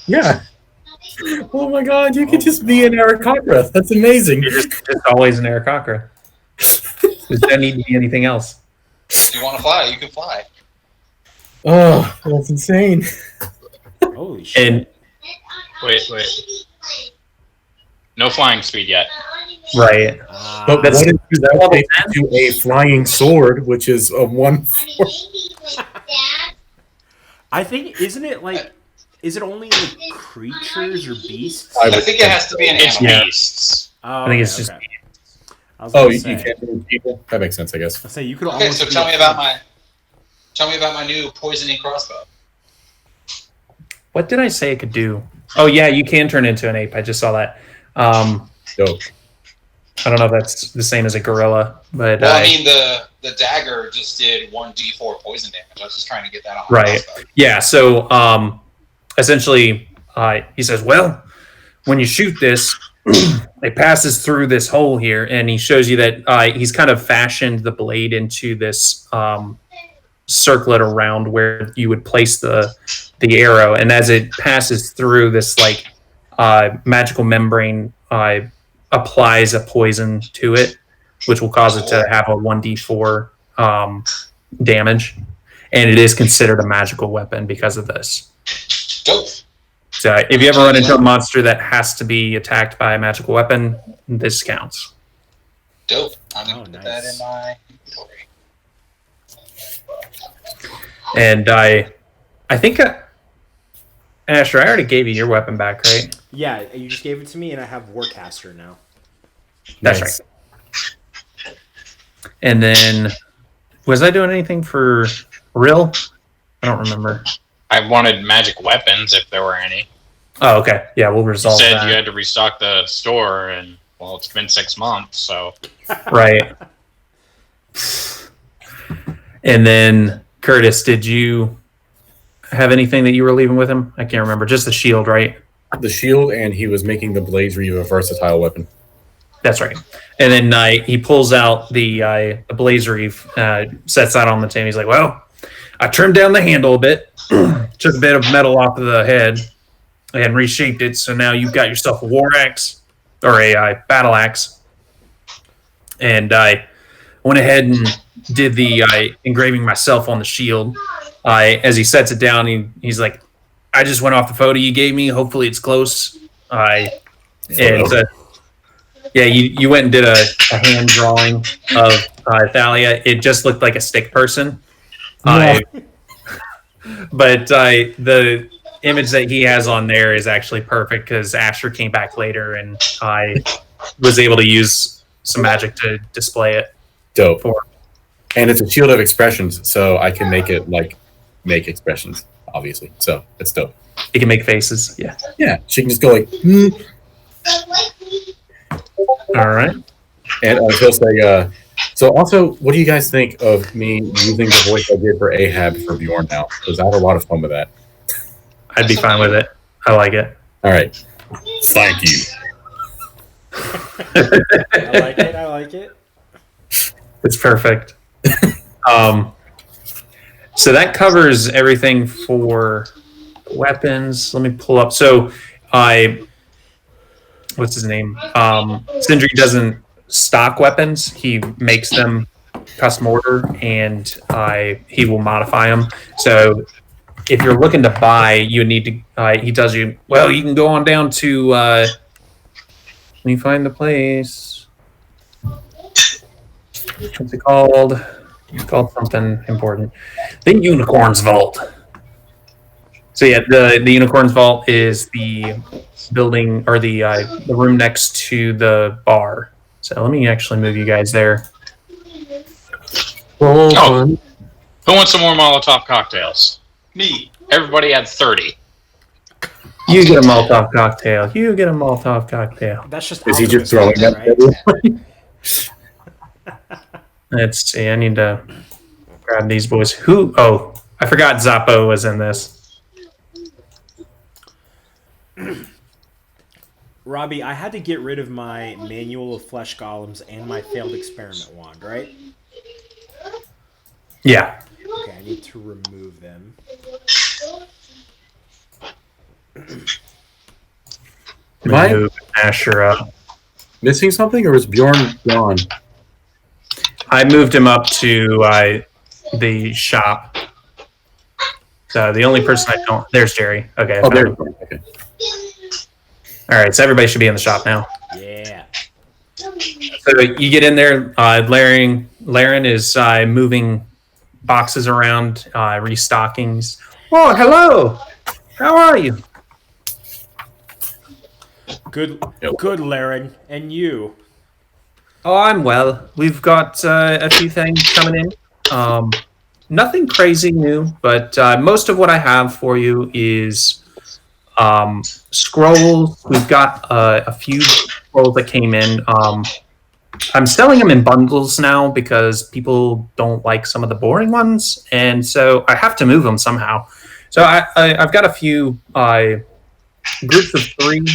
Speaker 2: Yeah. Oh my god, you could just be an Aarakocra. That's amazing.
Speaker 1: You're just always an Aarakocra. Does that need to be anything else?
Speaker 5: If you want to fly, you can fly.
Speaker 2: Oh, that's insane.
Speaker 4: Holy shit!
Speaker 1: And
Speaker 3: Wait. No flying speed yet.
Speaker 1: right.
Speaker 2: But
Speaker 1: That's-
Speaker 2: what if you wild shape into a flying sword, which is a 1/4?
Speaker 4: I think is it only creatures or beasts?
Speaker 5: I think it has to be an
Speaker 3: It's
Speaker 5: animal.
Speaker 3: beasts.
Speaker 4: Oh,
Speaker 1: I think it's just.
Speaker 4: okay. I was
Speaker 2: Oh,
Speaker 4: gonna
Speaker 2: you
Speaker 4: say,
Speaker 2: can't do people? That makes sense, I guess.
Speaker 4: I say you could
Speaker 5: Okay,
Speaker 4: almost
Speaker 5: so
Speaker 4: be
Speaker 5: tell
Speaker 4: a
Speaker 5: me about
Speaker 4: freak.
Speaker 5: my new poisoning crossbow.
Speaker 1: What did I say it could do? Oh yeah, you can turn into an ape. I just saw that.
Speaker 2: Dope.
Speaker 1: I don't know if that's the same as a gorilla, but
Speaker 5: Well, I mean, the dagger just did 1d4 poison damage. I was just trying to get that on.
Speaker 1: Right.
Speaker 5: crossbow.
Speaker 1: yeah. So essentially, he says, "Well, when you shoot this, it passes through this hole here," and he shows you that he's kind of fashioned the blade into this circlet around where you would place the arrow, and as it passes through this magical membrane, applies a poison to it, which will cause it to have a 1d4 damage. and it is considered a magical weapon because of this.
Speaker 5: Dope.
Speaker 1: So if you ever run into a monster that has to be attacked by a magical weapon, this counts.
Speaker 5: Dope. I'm gonna put
Speaker 4: nice.
Speaker 5: that in my inventory.
Speaker 1: And I think, Asher, I already gave you your weapon back, right?
Speaker 4: Yeah, you just gave it to me, and I have Warcaster now.
Speaker 1: That's
Speaker 2: Nice.
Speaker 1: right. And then, was I doing anything for Rill? I don't remember.
Speaker 3: I wanted magic weapons if there were any.
Speaker 1: Oh, okay. Yeah, we'll
Speaker 3: You
Speaker 1: resolve
Speaker 3: said
Speaker 1: that.
Speaker 3: you had to restock the store, and well, it's been 6 months, so
Speaker 1: Right. And then, Curtis, did you have anything that you were leaving with him? I can't remember. Just the shield, right?
Speaker 2: The shield, and he was making the Blaze Reeve a versatile weapon.
Speaker 1: That's right. And then he pulls out the Blaze Reef, sets that on the table. He's like, well, I trimmed down the handle a bit, took a bit of metal off of the head, and reshaped it. So now you've got yourself a war axe, or a battle axe. And I went ahead and did the engraving myself on the shield. As he sets it down, he's like, I just went off the photo you gave me. Yeah, you went and did a hand drawing of Thalia. It just looked like a stick person. But the image that he has on there is actually perfect because Asher came back later and I was able to use some magic to display it.
Speaker 2: Dope. And it's a shield of expressions, so I can make it make expressions, obviously. So it's dope.
Speaker 1: You can make faces. Yeah.
Speaker 2: Yeah, she can just go like,
Speaker 1: All right.
Speaker 2: And I was going to say, so also, what do you guys think of me using the voice I did for Ahab for Bjorn now? Because I had a lot of fun with that.
Speaker 1: I'd be fine with it. I like it.
Speaker 2: All right. Thank you.
Speaker 4: I like it.
Speaker 1: It's perfect. So that covers everything for weapons. Let me pull up. So what's his name? Sindri doesn't stock weapons. He makes them custom order, and he will modify them. So if you're looking to buy, you need to. He tells you, well, you can go on down to. Let me find the place. What's it called? It's called something important. The Unicorn's Vault. So yeah, the Unicorn's Vault is the building or the room next to the bar. So let me actually move you guys there.
Speaker 3: Oh, who wants some more Molotov cocktails? Me. Everybody had 30.
Speaker 1: You get a Molotov cocktail. You get a Molotov cocktail.
Speaker 4: That's just
Speaker 2: Is he just
Speaker 4: alchemist
Speaker 2: throwing
Speaker 4: weapon,
Speaker 2: that?
Speaker 4: right?
Speaker 1: Let's see. I need to grab these boys. Oh, I forgot Zappo was in this.
Speaker 4: Robbie, I had to get rid of my Manual of Flesh Golems and my failed experiment wand, right?
Speaker 1: Yeah.
Speaker 4: Okay, I need to remove them.
Speaker 2: Am I
Speaker 1: Move Asher up.
Speaker 2: missing something, or is Bjorn gone?
Speaker 1: I moved him up to the shop. So the only person I don't... There's Jerry. Okay.
Speaker 2: Oh, there.
Speaker 1: him.
Speaker 2: Okay.
Speaker 1: All right, so everybody should be in the shop now.
Speaker 4: Yeah.
Speaker 1: So you get in there. Laren is moving boxes around, restockings. Oh, hello. How are you?
Speaker 4: Good, Laren. And you?
Speaker 1: Oh, I'm well. We've got a few things coming in. Nothing crazy new, but most of what I have for you is scrolls. We've got a few scrolls that came in. I'm selling them in bundles now because people don't like some of the boring ones, and so I have to move them somehow. So I've got a few groups of 3,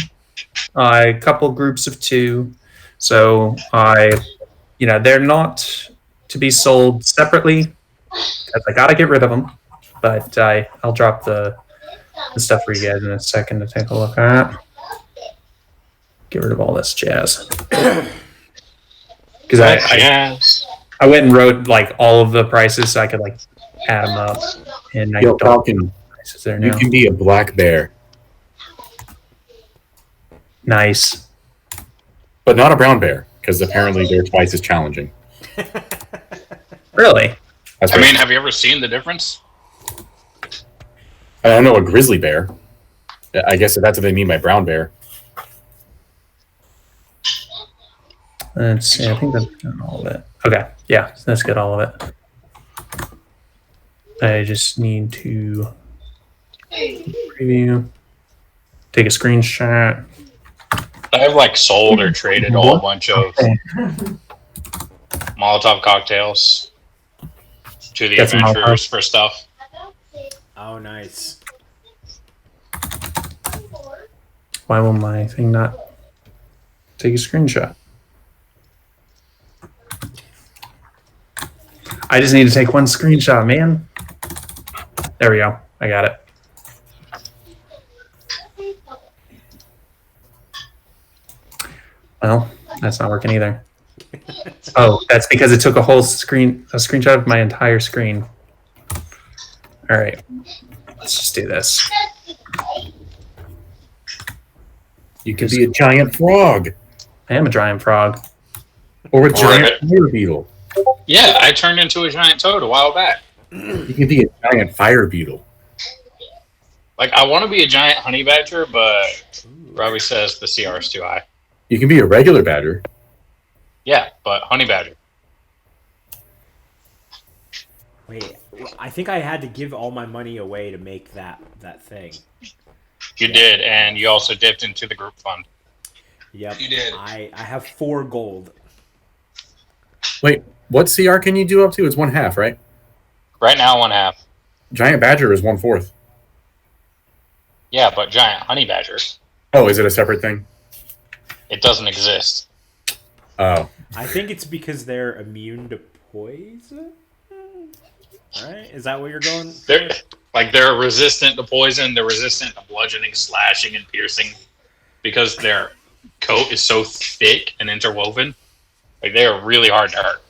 Speaker 1: a couple groups of 2. So they're not to be sold separately because I gotta get rid of them. But I'll drop the stuff for you guys in a second to take a look at. Get rid of all this jazz. Because I went and wrote like all of the prices so I could like add them up. And I
Speaker 2: Yo,
Speaker 1: don't
Speaker 2: Falcon,
Speaker 1: is there
Speaker 2: you
Speaker 1: now.
Speaker 2: can be a black bear,
Speaker 1: Nice.
Speaker 2: but not a brown bear, because apparently they're twice as challenging.
Speaker 1: Really?
Speaker 2: That's
Speaker 3: I
Speaker 2: right.
Speaker 3: mean, have you ever seen the difference?
Speaker 2: I don't know a grizzly bear. I guess that's what they mean by brown bear.
Speaker 1: Let's see. I think that's got all of it. Okay. Yeah, that's got all of it. I just need to preview, take a screenshot.
Speaker 3: I've like sold or traded a whole bunch of Molotov cocktails to the
Speaker 1: Got some
Speaker 3: adventurers for stuff.
Speaker 4: Oh, nice.
Speaker 1: Why will my thing not take a screenshot? I just need to take one screenshot, man. There we go. I got it. Well, that's not working either. Oh, that's because it took a screenshot of my entire screen. All right, let's just do this.
Speaker 2: You could be a giant frog
Speaker 1: I am a giant frog.
Speaker 2: or a giant fire beetle.
Speaker 3: Yeah, I turned into a giant toad a while back.
Speaker 2: You could be a giant fire beetle.
Speaker 3: Like, I want to be a giant honey badger, but Robbie says the CR is too high.
Speaker 2: You can be a regular badger.
Speaker 3: Yeah, but honey badger.
Speaker 4: Wait, I think I had to give all my money away to make that thing.
Speaker 3: You did, and you also dipped into the group fund.
Speaker 4: Yep.
Speaker 5: You did.
Speaker 4: I have 4 gold.
Speaker 2: Wait, what CR can you do up to? It's 1/2, right?
Speaker 3: Right now, 1/2.
Speaker 2: Giant badger is 1/4.
Speaker 3: Yeah, but giant honey badger,
Speaker 2: Oh, is it a separate thing?
Speaker 3: it doesn't exist.
Speaker 2: Oh,
Speaker 4: I think it's because they're immune to poison. Right? Is that what you're going?
Speaker 3: They're resistant to poison. They're resistant to bludgeoning, slashing, and piercing because their coat is so thick and interwoven. Like, they are really hard to hurt.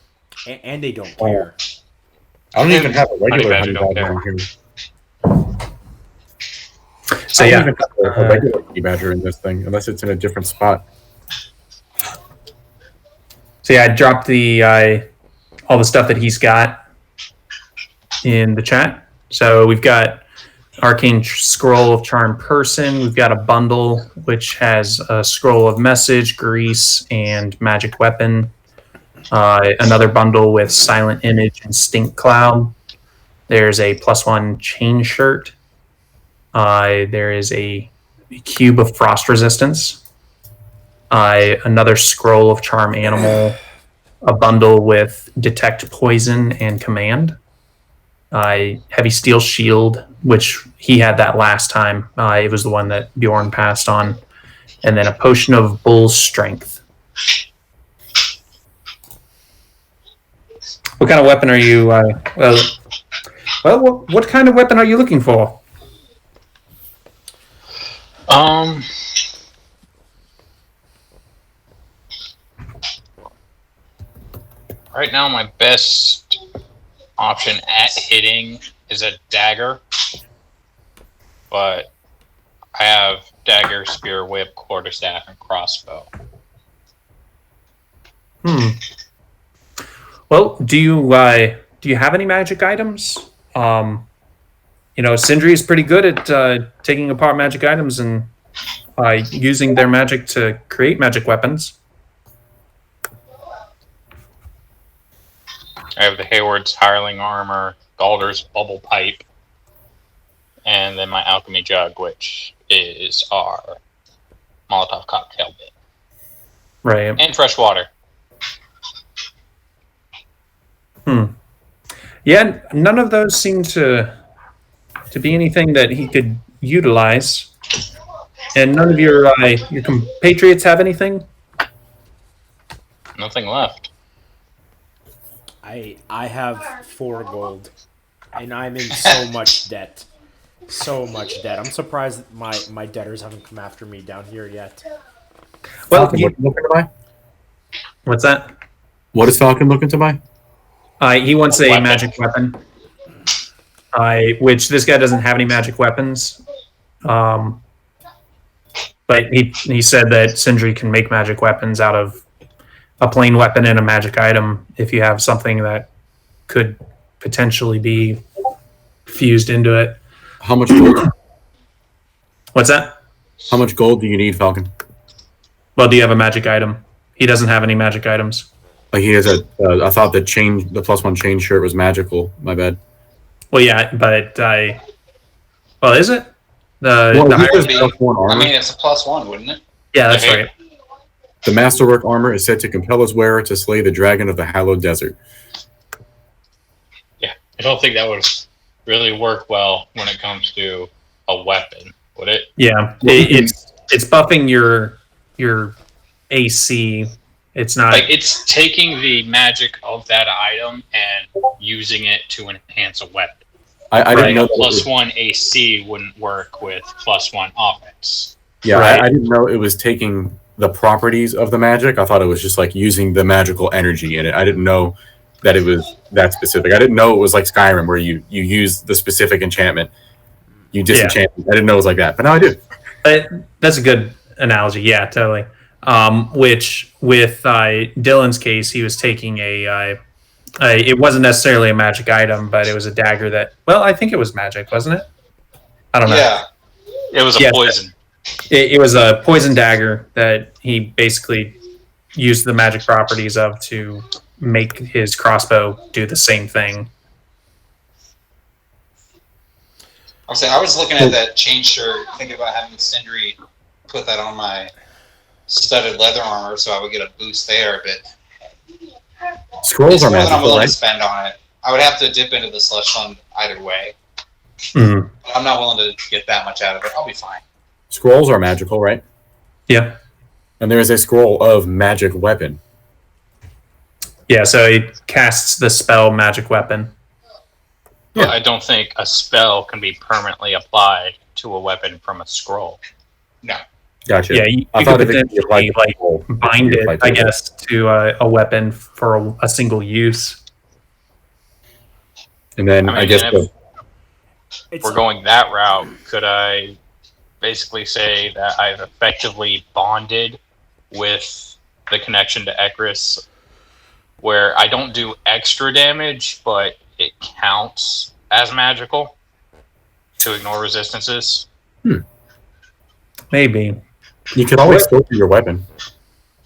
Speaker 4: And they don't care.
Speaker 2: I don't even have a regular
Speaker 3: Honey
Speaker 2: honey
Speaker 3: badger
Speaker 2: badger
Speaker 3: don't
Speaker 2: on here.
Speaker 1: So
Speaker 2: I don't
Speaker 1: yeah,
Speaker 2: even have a regular honey badger in this thing, unless it's in a different spot.
Speaker 1: so yeah, I dropped the all the stuff that he's got in the chat. So we've got Arcane Scroll of Charm Person. We've got a bundle which has a Scroll of Message, Grease, and Magic Weapon. Another bundle with Silent Image and Stink Cloud. There's a +1 chain shirt. There is a cube of Frost Resistance. Another Scroll of Charm Animal. A bundle with Detect Poison and Command. Heavy Steel Shield, which he had that last time. It was the one that Bjorn passed on. And then a Potion of Bull Strength. What kind of weapon are you? What kind of weapon are you looking for?
Speaker 3: Right now, my best option at hitting is a dagger, but I have dagger, spear, whip, quarterstaff, and crossbow.
Speaker 1: Well, do you have any magic items? Sindri is pretty good at taking apart magic items and using their magic to create magic weapons.
Speaker 3: I have the Hayward's Hireling Armor, Galder's Bubble Pipe, and then my Alchemy Jug, which is our Molotov cocktail bit.
Speaker 1: Right.
Speaker 3: And fresh water.
Speaker 1: Yeah, none of those seem to be anything that he could utilize. And none of your compatriots have anything?
Speaker 3: Nothing left.
Speaker 4: I have 4 gold, and I'm in so much debt. So much debt. I'm surprised my debtors haven't come after me down here yet.
Speaker 1: Well,
Speaker 2: Falcon, what are you looking to buy?
Speaker 1: what's that?
Speaker 2: What is Falcon looking to buy?
Speaker 1: He wants
Speaker 3: A
Speaker 1: a
Speaker 3: weapon.
Speaker 1: magic weapon. which this guy doesn't have any magic weapons. But he said that Sindri can make magic weapons out of a plain weapon and a magic item if you have something that could potentially be fused into it.
Speaker 2: How much gold?
Speaker 1: What's that?
Speaker 2: How much gold do you need, Falcon?
Speaker 1: Well, do you have a magic item? He doesn't have any magic items.
Speaker 2: Like he has a. I thought the +1 chain shirt was magical. My bad.
Speaker 1: Well, yeah, but well, is it?
Speaker 2: Well,
Speaker 1: The
Speaker 2: he
Speaker 1: higher-
Speaker 2: says +1 armor.
Speaker 5: I mean, it's a +1, wouldn't it?
Speaker 1: yeah, that's
Speaker 3: Okay.
Speaker 1: right.
Speaker 2: The masterwork armor is said to compel its wearer to slay the dragon of the hallowed desert.
Speaker 3: I don't think that would really work well when it comes to a weapon, would it?
Speaker 1: Yeah, it's buffing your AC. It's not.
Speaker 3: Like, it's taking the magic of that item and using it to enhance a weapon.
Speaker 2: I didn't know that. It was,
Speaker 3: +1 AC wouldn't work with +1 offense.
Speaker 2: yeah,
Speaker 1: Right.
Speaker 2: I didn't know it was taking the properties of the magic. I thought it was just like using the magical energy in it. I didn't know that it was that specific. I didn't know it was like Skyrim where you use the specific enchantment, you disenchant. I didn't know it was like that, but now I do.
Speaker 1: That's a good analogy. Yeah, totally. Which with Dylan's case, he was taking it wasn't necessarily a magic item, but it was a dagger that. Well, I think it was magic, wasn't it? I don't know.
Speaker 5: Yeah.
Speaker 3: It was a
Speaker 1: Yes.
Speaker 3: poison.
Speaker 1: It was a poison dagger that he basically used the magic properties of to make his crossbow do the same thing.
Speaker 5: I was looking at that chain shirt, thinking about having Sindri put that on my studded leather armor so I would get a boost there, but
Speaker 2: Scrolls
Speaker 5: it's
Speaker 2: are
Speaker 5: more than I'm
Speaker 2: magical,
Speaker 5: willing
Speaker 2: right?
Speaker 5: to spend on it. I would have to dip into the slush fund either way.
Speaker 1: Mhm.
Speaker 5: But I'm not willing to get that much out of it. I'll be fine.
Speaker 2: Scrolls are magical, right?
Speaker 1: Yeah.
Speaker 2: And there is a scroll of magic weapon.
Speaker 1: Yeah, so he casts the spell magic weapon.
Speaker 2: Yeah.
Speaker 3: But I don't think a spell can be permanently applied to a weapon from a scroll.
Speaker 2: Gotcha.
Speaker 1: Yeah, you
Speaker 2: I
Speaker 1: could
Speaker 2: thought if it could be
Speaker 1: potentially
Speaker 2: applied to scroll,
Speaker 1: bind
Speaker 2: could be
Speaker 1: it,
Speaker 2: applied to
Speaker 1: I
Speaker 2: a
Speaker 1: guess, to a weapon for a single use.
Speaker 2: And then
Speaker 3: I mean,
Speaker 2: I guess
Speaker 3: if
Speaker 4: It's,
Speaker 3: we're going that route, could I basically say that I've effectively bonded with the connection to Ekris, where I don't do extra damage, but it counts as magical to ignore resistances?
Speaker 1: Maybe.
Speaker 2: you could always silver your weapon.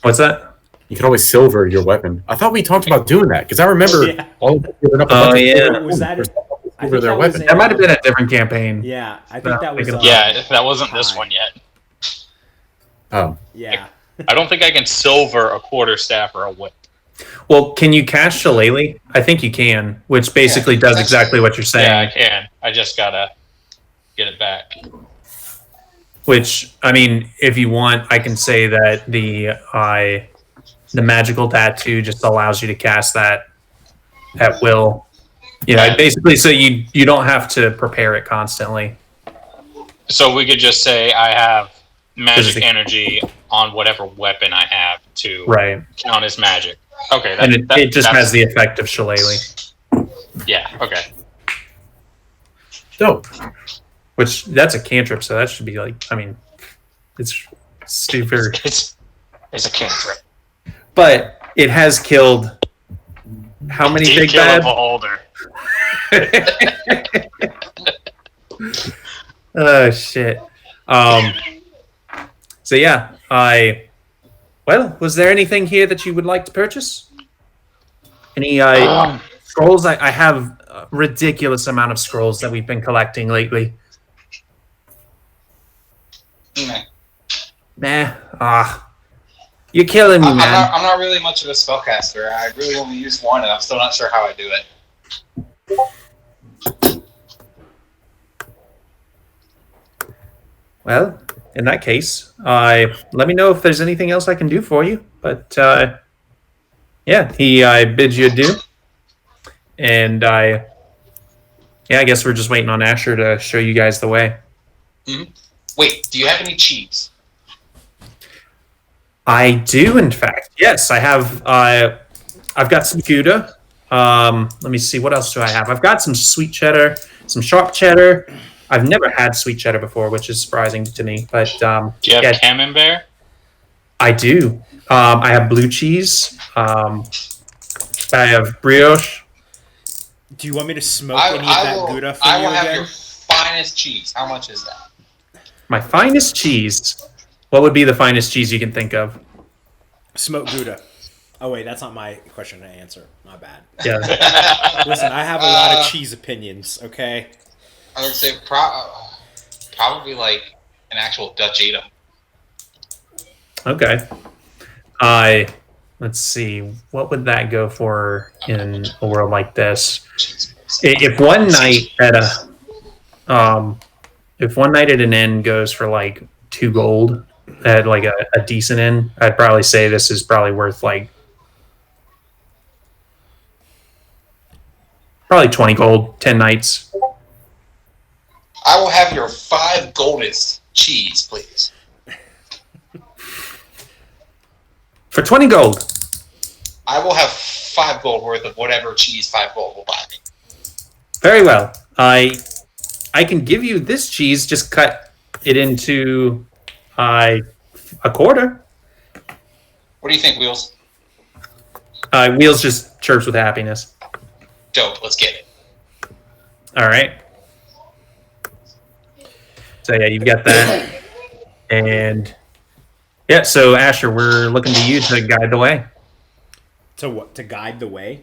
Speaker 1: What's that?
Speaker 2: You could always silver your weapon. I thought we talked about doing that because I remember
Speaker 4: Yeah.
Speaker 2: all of them giving up a
Speaker 1: Oh,
Speaker 2: bunch of
Speaker 1: yeah.
Speaker 2: silver
Speaker 4: Was that
Speaker 2: for
Speaker 4: it?
Speaker 2: someone to
Speaker 4: I
Speaker 2: silver
Speaker 4: think
Speaker 2: their
Speaker 4: that was
Speaker 2: weapon.
Speaker 1: That might have been a different campaign.
Speaker 4: Yeah, I think
Speaker 1: No,
Speaker 4: that was.
Speaker 3: Yeah, that wasn't this
Speaker 4: Hi.
Speaker 3: one yet.
Speaker 2: Oh,
Speaker 4: Yeah.
Speaker 3: I don't think I can silver a quarterstaff or a whip.
Speaker 1: Well, can you cast Shillelagh? I think you can, which basically does exactly what you're
Speaker 3: Yeah, I
Speaker 1: saying.
Speaker 3: can. I just gotta get it back.
Speaker 1: Which, I mean, if you want, I can say that the magical tattoo just allows you to cast that at will. You know,
Speaker 3: Right.
Speaker 1: basically, so you don't have to prepare it constantly.
Speaker 3: So we could just say I have magic
Speaker 1: Physics.
Speaker 3: energy on whatever weapon I have to
Speaker 1: Right.
Speaker 3: count as magic. Okay,
Speaker 1: And it just has the effect of Shillelagh,
Speaker 3: yeah. Okay,
Speaker 2: dope.
Speaker 1: which that's a cantrip, so that should be like, I mean, it's super.
Speaker 3: it's a cantrip.
Speaker 1: But it has killed how many
Speaker 3: Deep
Speaker 1: big
Speaker 3: kill a
Speaker 1: bad?
Speaker 3: beholder.
Speaker 1: Oh shit. So yeah, well, was there anything here that you would like to purchase? Any scrolls? I have a ridiculous amount of scrolls that we've been collecting lately.
Speaker 5: Meh.
Speaker 1: Nah, you're killing me,
Speaker 5: I'm
Speaker 1: man.
Speaker 5: not really much of a spellcaster. I really only use one, and I'm still not sure how I do it.
Speaker 1: Well, in that case, let me know if there's anything else I can do for you. But yeah, he bids you adieu, and I guess we're just waiting on Asher to show you guys the way.
Speaker 5: Wait, do you have any cheese?
Speaker 1: I do, in fact. Yes, I have. I've got some Gouda. Let me see. What else do I have? I've got some sweet cheddar, some sharp cheddar. I've never had sweet cheddar before, which is surprising to me. But
Speaker 3: Do you have camembert?
Speaker 1: I do. I have blue cheese. I have brioche.
Speaker 4: Do you want me to smoke any of that Gouda for
Speaker 5: I
Speaker 4: you
Speaker 5: will have
Speaker 4: again?
Speaker 5: your finest cheese. How much is that?
Speaker 1: My finest cheese. What would be the finest cheese you can think of?
Speaker 4: Smoked Gouda. Oh wait, that's not my question to answer. My bad.
Speaker 1: Yeah.
Speaker 4: Listen, I have a lot of cheese opinions. Okay.
Speaker 5: I would say probably like an actual Dutch Ada.
Speaker 1: Okay. Let's see. What would that go for in a world like this? If one night at an inn goes for like 2 gold at like a decent inn, I'd probably say this is probably worth like probably 20 gold, 10 nights.
Speaker 5: I will have your 5 goldest cheese, please.
Speaker 1: For 20 gold.
Speaker 5: I will have 5 gold worth of whatever cheese 5 gold will buy me.
Speaker 1: Very well. I can give you this cheese, just cut it into a quarter.
Speaker 5: What do you think, Wheels?
Speaker 1: Wheels just chirps with happiness.
Speaker 5: Dope. Let's get it.
Speaker 1: All right. So yeah, you've got that, and yeah. So Asher, we're looking to you to guide the way.
Speaker 4: To what? To guide the way?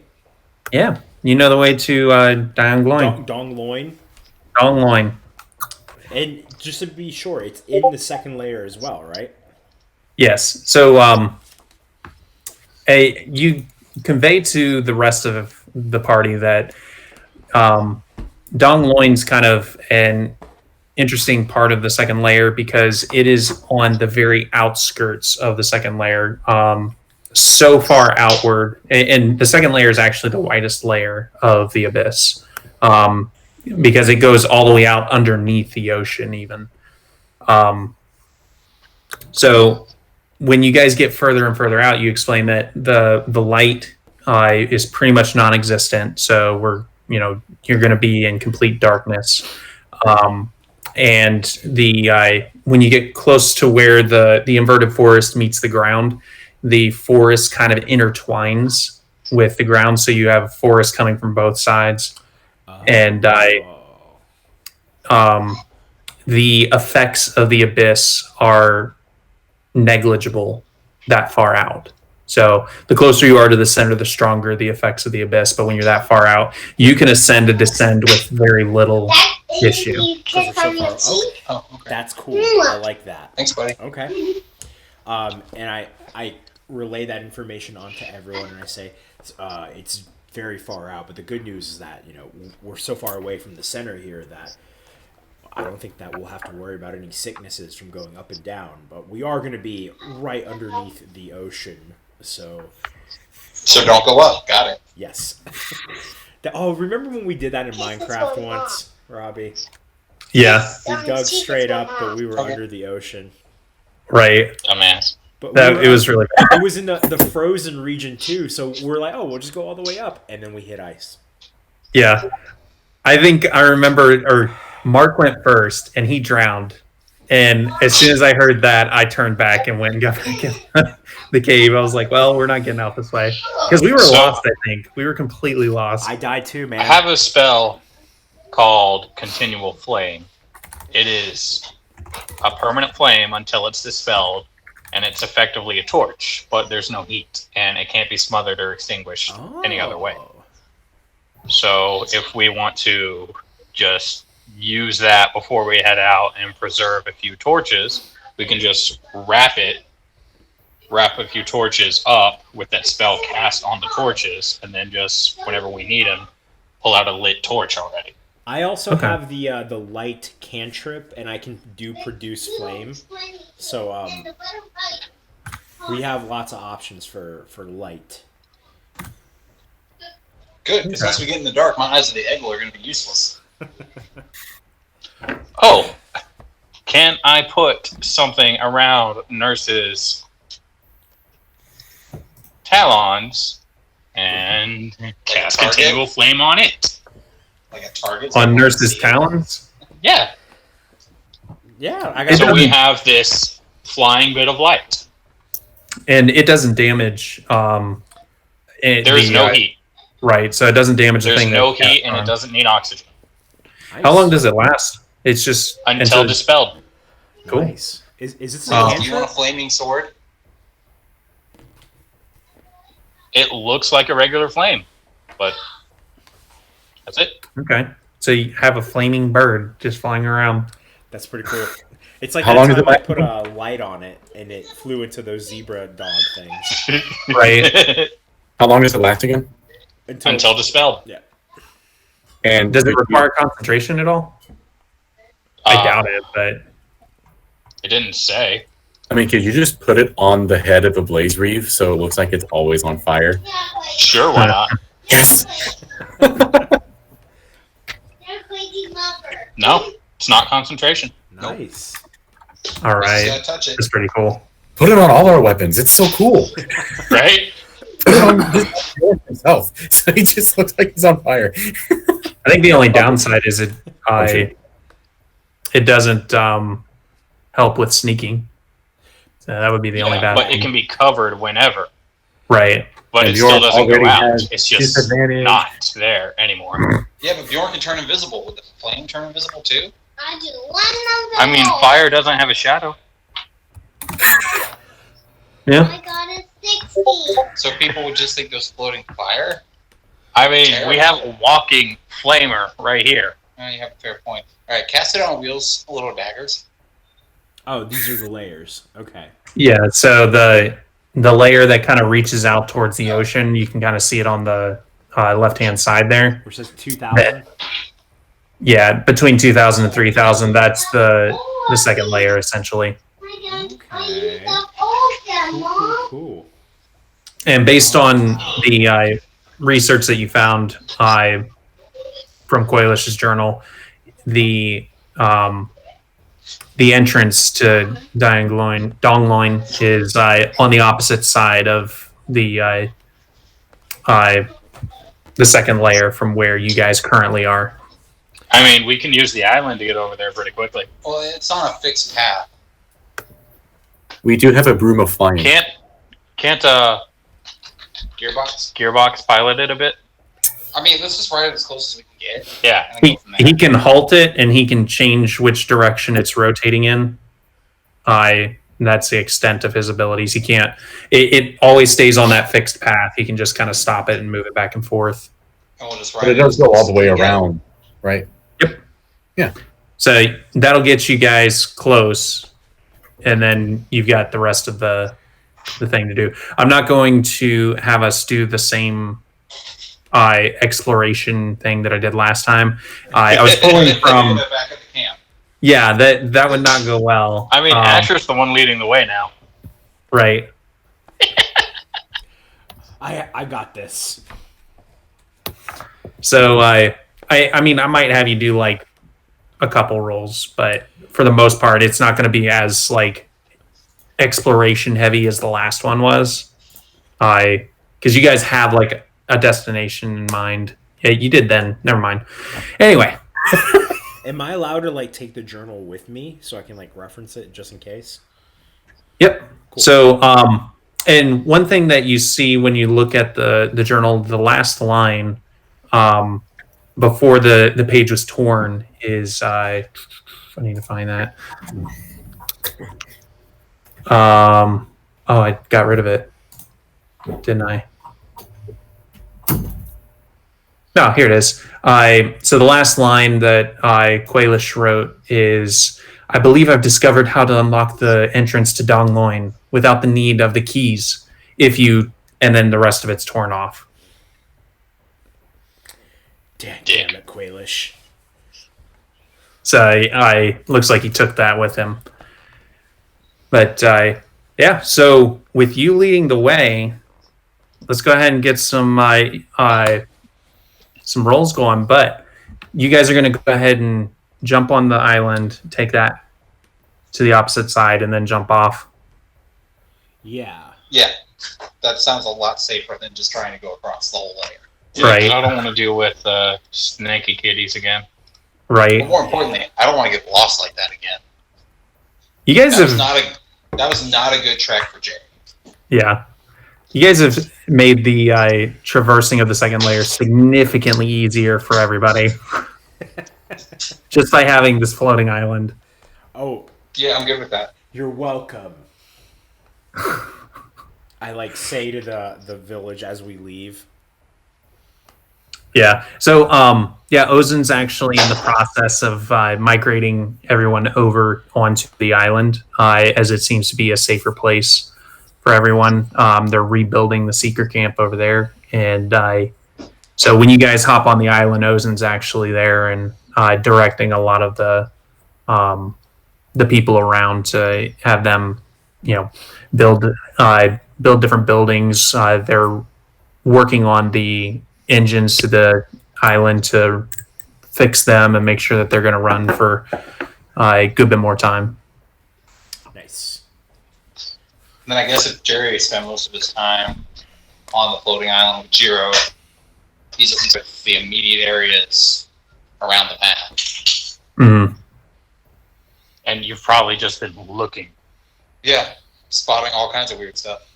Speaker 1: Yeah, you know the way to Dong Loin.
Speaker 4: Dong Loin.
Speaker 1: Dong Loin.
Speaker 4: And just to be sure, it's in the second layer as well, right?
Speaker 1: Yes. So you convey to the rest of the party that Dong Loin's kind of an interesting part of the second layer because it is on the very outskirts of the second layer, so far outward, and the second layer is actually the widest layer of the abyss, because it goes all the way out underneath the ocean even. So when you guys get further and further out, you explain that the light is pretty much non-existent, so you're going to be in complete darkness. And when you get close to where the inverted forest meets the ground, the forest kind of intertwines with the ground, so you have forest coming from both sides. And the effects of the abyss are negligible that far out. So the closer you are to the center, the stronger the effects of the abyss. But when you're that far out, you can ascend and descend with very little issue.
Speaker 4: Oh, okay. That's cool. I like that.
Speaker 5: Thanks, buddy.
Speaker 4: Okay. And I relay that information onto everyone, and I say it's very far out. But the good news is that we're so far away from the center here that I don't think that we'll have to worry about any sicknesses from going up and down. But we are going to be right underneath the ocean, so
Speaker 5: don't go up. Got it.
Speaker 4: Yes. Remember when we did that in Minecraft once, Robbie?
Speaker 1: Yeah.
Speaker 4: We dug straight up, but we were under the ocean.
Speaker 1: Right.
Speaker 3: Dumbass.
Speaker 4: But
Speaker 1: it was really bad.
Speaker 4: It was in the frozen region too, so we're like, we'll just go all the way up, and then we hit ice.
Speaker 1: Yeah. I think I remember, or Mark went first, and he drowned. And as soon as I heard that, I turned back and went and got back in the cave. I was like, well, we're not getting out this way. Because we were lost, I think. We were completely lost.
Speaker 4: I died too, man.
Speaker 3: I have a spell called Continual Flame. It is a permanent flame until it's dispelled, and it's effectively a torch, but there's no heat, and it can't be smothered or extinguished any other way. So if we want to just use that before we head out and preserve a few torches, we can just wrap a few torches up with that spell cast on the torches, and then just whenever we need them, pull out a lit torch already.
Speaker 4: I also have the light cantrip, and I can produce flame. So we have lots of options for light.
Speaker 5: Good, because once we get in the dark, my eyes of the eagle are going to be useless.
Speaker 3: Oh, can I put something around Nurse's talons and cast Continual Flame on it?
Speaker 5: like a target. So
Speaker 1: On
Speaker 5: I can
Speaker 1: Nurse's
Speaker 5: see it.
Speaker 1: talons?
Speaker 3: Yeah.
Speaker 4: Yeah, I got
Speaker 3: So
Speaker 1: doesn't-
Speaker 3: we have this flying bit of light.
Speaker 1: And it doesn't damage.
Speaker 3: There is no heat.
Speaker 1: Right, so it doesn't damage the
Speaker 3: There's
Speaker 1: thing.
Speaker 3: no
Speaker 1: that's cast
Speaker 3: heat, and
Speaker 1: on.
Speaker 3: it doesn't need oxygen
Speaker 1: How long does it last? It's just
Speaker 3: until dispelled.
Speaker 1: Cool.
Speaker 4: Nice. Is it
Speaker 5: So, do you want a
Speaker 4: cantrip?
Speaker 5: flaming sword?
Speaker 3: It looks like a regular flame, but that's it.
Speaker 1: Okay. So you have a flaming bird just flying around.
Speaker 4: That's pretty cool. It's like
Speaker 2: How
Speaker 4: that
Speaker 2: long does
Speaker 4: time
Speaker 2: it
Speaker 4: I
Speaker 2: last?
Speaker 4: put a light on it and it flew into those zebra dog things.
Speaker 1: Right.
Speaker 2: How long does it last again?
Speaker 3: Until dispelled.
Speaker 4: Yeah.
Speaker 2: And
Speaker 1: Does it require concentration at all? I doubt it, but
Speaker 3: It didn't say.
Speaker 2: I mean, could you just put it on the head of the blaze reeve so it looks like it's always on fire?
Speaker 3: Sure, why not?
Speaker 2: Yes.
Speaker 3: No, it's not concentration.
Speaker 4: Nice.
Speaker 1: all
Speaker 5: You just
Speaker 1: right.
Speaker 5: gotta touch it.
Speaker 1: That's pretty cool.
Speaker 2: Put it on all our weapons. It's so cool.
Speaker 3: Right?
Speaker 2: Put it on himself, so he just looks like he's on fire.
Speaker 1: I think the only downside is it doesn't help with sneaking. So that would be the only
Speaker 5: Yeah,
Speaker 1: bad
Speaker 3: But
Speaker 1: thing.
Speaker 3: it can be covered whenever.
Speaker 1: Right.
Speaker 3: But
Speaker 2: And
Speaker 3: it still
Speaker 2: Bjorn
Speaker 3: doesn't go
Speaker 2: already
Speaker 3: out.
Speaker 2: has
Speaker 3: It's just
Speaker 2: disadvantage.
Speaker 3: not there anymore.
Speaker 5: Yeah, but Bjorn can turn invisible. Would the flame turn invisible too?
Speaker 6: I do one of
Speaker 3: I mean, fire doesn't have a shadow.
Speaker 1: Yeah.
Speaker 6: I got a 60.
Speaker 5: So people would just think there's floating fire?
Speaker 3: I mean, we have a walking flamer right here.
Speaker 5: Oh, you have a fair point. Alright, cast it on wheels, little daggers.
Speaker 4: Oh, these are the layers. Okay.
Speaker 1: Yeah. So the layer that kind of reaches out towards the ocean, you can kind of see it on the left hand side there.
Speaker 4: Which says 2,000.
Speaker 1: Yeah, between 2,000 and 3,000. That's the second layer essentially.
Speaker 6: I got all them, Mom.
Speaker 4: Cool.
Speaker 1: And based on the research that you found from Coilish's journal, the entrance to Dongloin is on the opposite side of the second layer from where you guys currently are.
Speaker 3: I mean, we can use the island to get over there pretty quickly.
Speaker 5: Well, it's on a fixed path.
Speaker 2: We do have a broom of flying.
Speaker 3: Can't
Speaker 5: Gearbox?
Speaker 3: Gearbox pilot it a bit?
Speaker 5: I mean, let's just ride it as close as we can get.
Speaker 3: Yeah.
Speaker 5: And then go from there.
Speaker 1: He can halt it and he can change which direction it's rotating in. That's the extent of his abilities. He can't. It always stays on that fixed path. He can just kind of stop it and move it back and forth.
Speaker 5: And we'll just ride
Speaker 2: But it does go all the way
Speaker 5: as close as we can
Speaker 2: around, right?
Speaker 1: So that'll get you guys close, and then you've got the rest of the thing to do. I'm not going to have us do the same exploration thing that I did last time. I was pulling from.
Speaker 5: Back at the camp.
Speaker 1: Yeah, that would not go well.
Speaker 3: I mean, Asher's the one leading the way now.
Speaker 1: Right.
Speaker 4: I got this.
Speaker 1: So I mean, I might have you do like a couple rolls, but for the most part, it's not going to be as like exploration heavy as the last one was. Because you guys have like a destination in mind. Yeah, you did then. Never mind. Anyway,
Speaker 4: Am I allowed to like take the journal with me so I can like reference it just in case?
Speaker 1: yep.
Speaker 4: Cool.
Speaker 1: So and one thing that you see when you look at the journal, the last line before the page was torn is I need to find that. Oh, I got rid of it, didn't I? No, here it is. So the last line that Quailish wrote is, I believe I've discovered how to unlock the entrance to Dongloin without the need of the keys. And then the rest of it's torn off.
Speaker 4: Damn
Speaker 3: Dick.
Speaker 4: it, Quailish.
Speaker 1: So I looks like he took that with him. But yeah, so with you leading the way, let's go ahead and get some rolls going. But you guys are going to go ahead and jump on the island, take that to the opposite side, and then jump off.
Speaker 4: Yeah.
Speaker 5: Yeah, that sounds a lot safer than just trying to go across the whole layer.
Speaker 3: Yeah,
Speaker 1: Right.
Speaker 3: I don't want to deal with snaky kitties again.
Speaker 1: Right.
Speaker 5: But more importantly, I don't want to get lost like that again.
Speaker 1: You guys
Speaker 5: That was
Speaker 1: have,
Speaker 5: not a good trek for Jerry.
Speaker 1: yeah. You guys have made the traversing of the second layer significantly easier for everybody. Just by having this floating island.
Speaker 4: Oh,
Speaker 5: Yeah, I'm good with that.
Speaker 4: you're welcome. I like say to the village as we leave.
Speaker 1: Yeah. So, Ozen's actually in the process of migrating everyone over onto the island, as it seems to be a safer place for everyone. They're rebuilding the seeker camp over there, and so when you guys hop on the island, Ozen's actually there and directing a lot of the people around to have them, build different buildings. They're working on the engines to the island to fix them and make sure that they're going to run for a good bit more time.
Speaker 4: Nice.
Speaker 5: And then I guess if Jerry spent most of his time on the floating island with Jiro, he's at least with the immediate areas around the path.
Speaker 1: Mm-hmm.
Speaker 3: And you've probably just been looking.
Speaker 5: Yeah, spotting all kinds of weird stuff.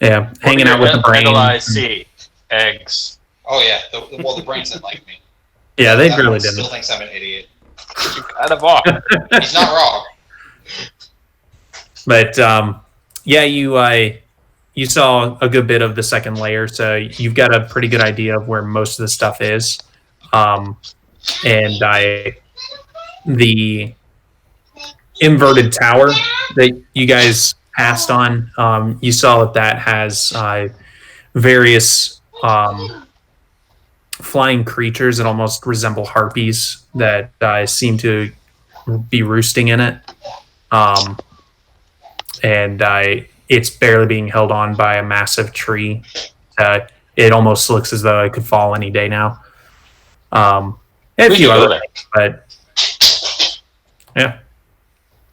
Speaker 1: Yeah, hanging out with the brain.
Speaker 3: I see. Eggs.
Speaker 5: Oh yeah, the brains didn't like me.
Speaker 1: Yeah, they
Speaker 5: That
Speaker 1: really
Speaker 5: one
Speaker 1: didn't.
Speaker 5: Still thinks I'm an idiot.
Speaker 3: You kind of are.
Speaker 5: He's not wrong.
Speaker 1: But you saw a good bit of the second layer, so you've got a pretty good idea of where most of the stuff is. The inverted tower that you guys passed on, you saw that has various flying creatures that almost resemble harpies that seem to be roosting in it. And it's barely being held on by a massive tree. It almost looks as though it could fall any day now. And a few other things, but yeah.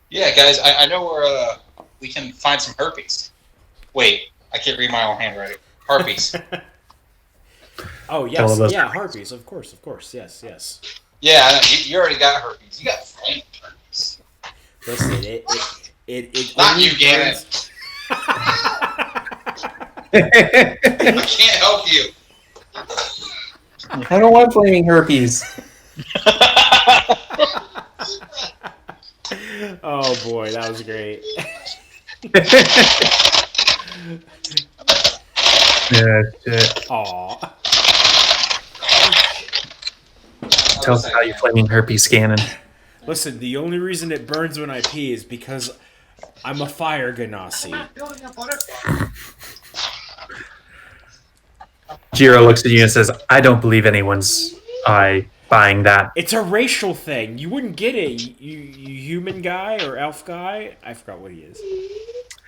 Speaker 5: Yeah, guys, I know where we can find some herpes. Wait, I can't read my own handwriting. Harpies.
Speaker 4: Oh yes, yeah, harpies. Of course, yes.
Speaker 5: Yeah, I know. You already got herpes. You got flamed herpes.
Speaker 4: Listen, it
Speaker 5: Not
Speaker 4: only
Speaker 5: you, Gannon.
Speaker 4: burns-
Speaker 5: I can't help you.
Speaker 1: I don't want flaming herpes.
Speaker 4: Oh boy, that was great.
Speaker 1: Yeah, shit.
Speaker 4: Aw.
Speaker 1: Tell us how you flaming herpes scanning.
Speaker 4: Listen, the only reason it burns when I pee is because I'm a fire Genasi.
Speaker 1: Jiro looks at you and says, "I don't believe anyone's buying that."
Speaker 4: It's a racial thing. You wouldn't get it, you human guy or elf guy. I forgot what he is.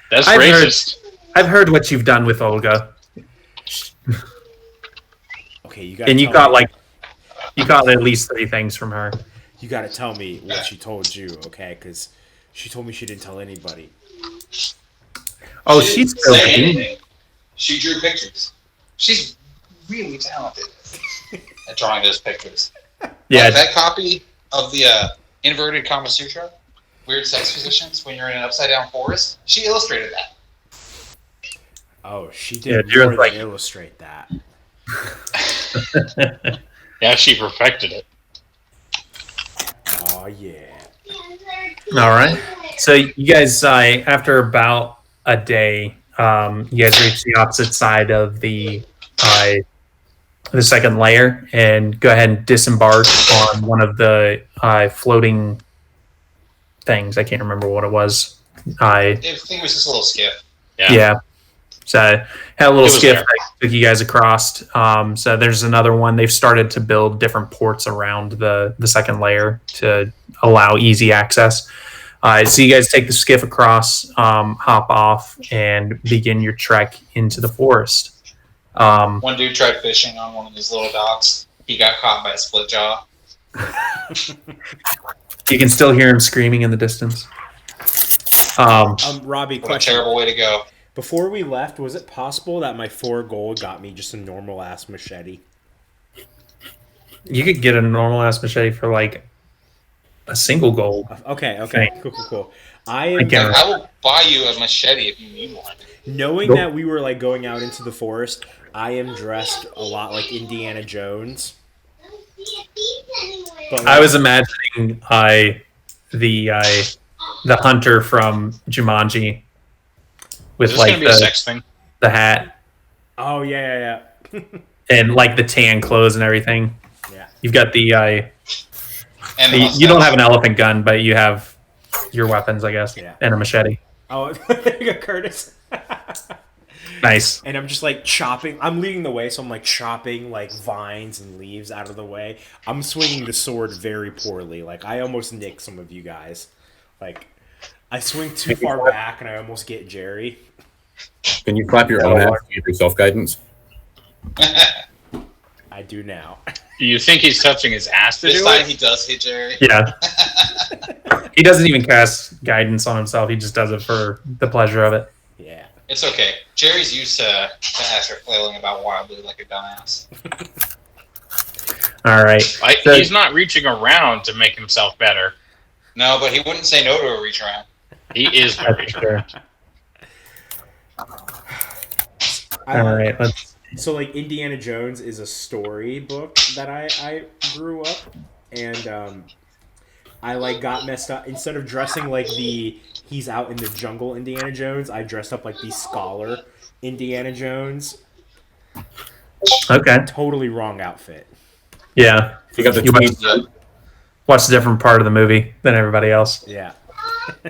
Speaker 3: That's
Speaker 1: I've
Speaker 3: racist.
Speaker 1: I've heard what you've done with Olga,
Speaker 4: Okay, you got.
Speaker 1: and you got at least 3 things from her.
Speaker 4: You got to tell me what she told you, okay? Because she told me she didn't tell anybody.
Speaker 1: Oh,
Speaker 5: She
Speaker 1: she's
Speaker 5: didn't
Speaker 1: still
Speaker 5: say
Speaker 1: clean.
Speaker 5: anything. She drew pictures. She's really talented at drawing those pictures.
Speaker 1: Yeah,
Speaker 5: Like that copy of the inverted Kama Sutra, weird sex positions when you're in an upside down forest, she illustrated that.
Speaker 4: Oh, she
Speaker 1: Yeah,
Speaker 4: did
Speaker 1: Jiro's
Speaker 4: more
Speaker 1: like-
Speaker 4: than illustrate that.
Speaker 3: Yeah, she perfected it.
Speaker 4: Oh yeah.
Speaker 1: all right. So you guys, after about a day, you guys reach the opposite side of the second layer and go ahead and disembark on one of the floating things. I can't remember what it was.
Speaker 5: I think it was just a little skiff.
Speaker 1: Yeah. So had a little
Speaker 3: It was
Speaker 1: skiff
Speaker 3: there.
Speaker 1: that took you guys across. So there's another one. They've started to build different ports around the second layer to allow easy access. So you guys take the skiff across, hop off, and begin your trek into the forest.
Speaker 5: One dude tried fishing on one of these little docks. He got caught by a split jaw.
Speaker 1: You can still hear him screaming in the distance.
Speaker 4: Robbie,
Speaker 5: What a
Speaker 4: question.
Speaker 5: terrible way to go.
Speaker 4: Before we left, was it possible that my 4 gold got me just a normal ass machete?
Speaker 1: You could get a normal ass machete for like a single gold.
Speaker 4: Okay, cool. I am
Speaker 1: can't-
Speaker 5: I will buy you a machete if you need one.
Speaker 4: knowing
Speaker 1: Nope.
Speaker 4: that we were like going out into the forest. I am dressed a lot like Indiana Jones. But
Speaker 1: I was imagining the hunter from Jumanji with
Speaker 3: Is this
Speaker 1: like
Speaker 3: gonna be a sex thing?
Speaker 1: the hat
Speaker 4: Oh yeah.
Speaker 1: and like the tan clothes and everything.
Speaker 4: Yeah.
Speaker 1: You've got the
Speaker 5: And the
Speaker 1: you don't
Speaker 5: mustache.
Speaker 1: have an elephant gun, but you have your weapons, I guess,
Speaker 4: Yeah.
Speaker 1: and a machete.
Speaker 4: Oh, there you go, Curtis.
Speaker 1: Nice.
Speaker 4: And I'm just like chopping. I'm leading the way, so I'm like chopping like vines and leaves out of the way. I'm swinging the sword very poorly. Like I almost nick some of you guys. Like I swing too far back and I almost get Jerry.
Speaker 2: Can you clap your own ass to give yourself guidance?
Speaker 4: I do now.
Speaker 3: Do you think he's touching his ass to
Speaker 5: This
Speaker 3: do
Speaker 5: time
Speaker 3: it?
Speaker 5: he does hit Jerry.
Speaker 1: Yeah. He doesn't even cast guidance on himself. He just does it for the pleasure of it.
Speaker 4: Yeah.
Speaker 5: It's okay. Jerry's used to Asher flailing about wildly like a dumbass.
Speaker 1: All right. So-
Speaker 3: He's not reaching around to make himself better.
Speaker 5: No, but he wouldn't say no to a reach around.
Speaker 3: He is
Speaker 1: That's
Speaker 3: very
Speaker 1: sure. All right. Let's.
Speaker 4: So like Indiana Jones is a story book that I grew up, and I like got messed up. Instead of dressing like the he's out in the jungle Indiana Jones, I dressed up like the scholar Indiana Jones.
Speaker 1: Okay.
Speaker 4: Totally wrong outfit.
Speaker 1: Yeah.
Speaker 2: You got the
Speaker 1: You
Speaker 2: tweed.
Speaker 1: Watch a different part of the movie than everybody else.
Speaker 4: Yeah.
Speaker 2: He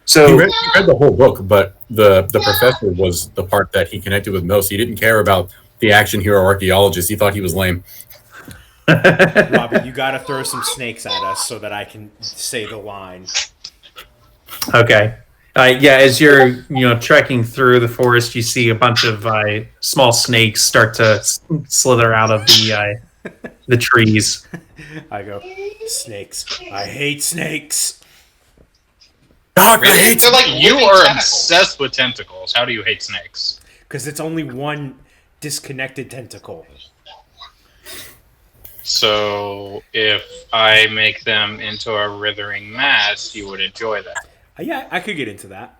Speaker 1: So
Speaker 2: read the whole book, but the professor was the part that he connected with most. He didn't care about the action hero archaeologist. He thought he was lame.
Speaker 4: Robbie, you gotta throw some snakes at us so that I can say the line.
Speaker 1: okay. Yeah, as you're trekking through the forest, you see a bunch of small snakes start to slither out of the trees.
Speaker 4: I go, snakes. I hate snakes.
Speaker 2: Doc, I hate
Speaker 5: They're like
Speaker 3: You
Speaker 5: living
Speaker 3: are
Speaker 5: tentacles.
Speaker 3: obsessed with tentacles. How do you hate snakes?
Speaker 4: Because it's only one disconnected tentacle.
Speaker 3: So if I make them into a withering mass, you would enjoy that.
Speaker 4: Yeah, I could get into that.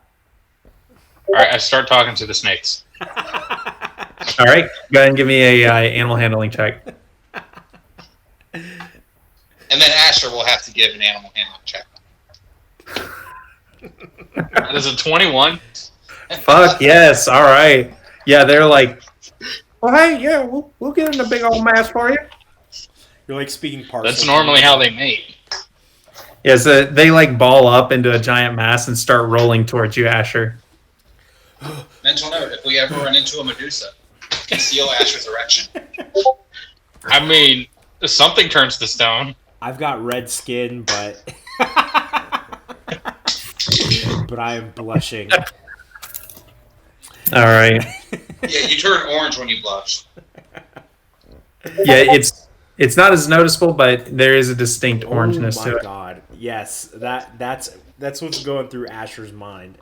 Speaker 3: All right, I start talking to the snakes.
Speaker 1: All right. Go ahead and give me a animal handling check.
Speaker 5: And then Asher will have to give an animal handling check.
Speaker 3: That is a 21.
Speaker 1: Fuck yes. All right. Yeah, they're like, well, hey, yeah, we'll get in a big old mass for you.
Speaker 4: You're like speaking parcel.
Speaker 3: That's normally how they mate.
Speaker 1: Yeah, so they like ball up into a giant mass and start rolling towards you, Asher.
Speaker 5: Mental note, if we ever run into a Medusa, conceal Asher's erection.
Speaker 3: I mean, something turns to stone.
Speaker 4: I've got red skin, but but I am blushing.
Speaker 1: All right.
Speaker 5: Yeah, you turn orange when you blush.
Speaker 1: Yeah, it's not as noticeable, but there is a distinct orangeness
Speaker 4: oh
Speaker 1: to
Speaker 4: my
Speaker 1: it.
Speaker 4: god! Yes, that's what's going through Asher's mind.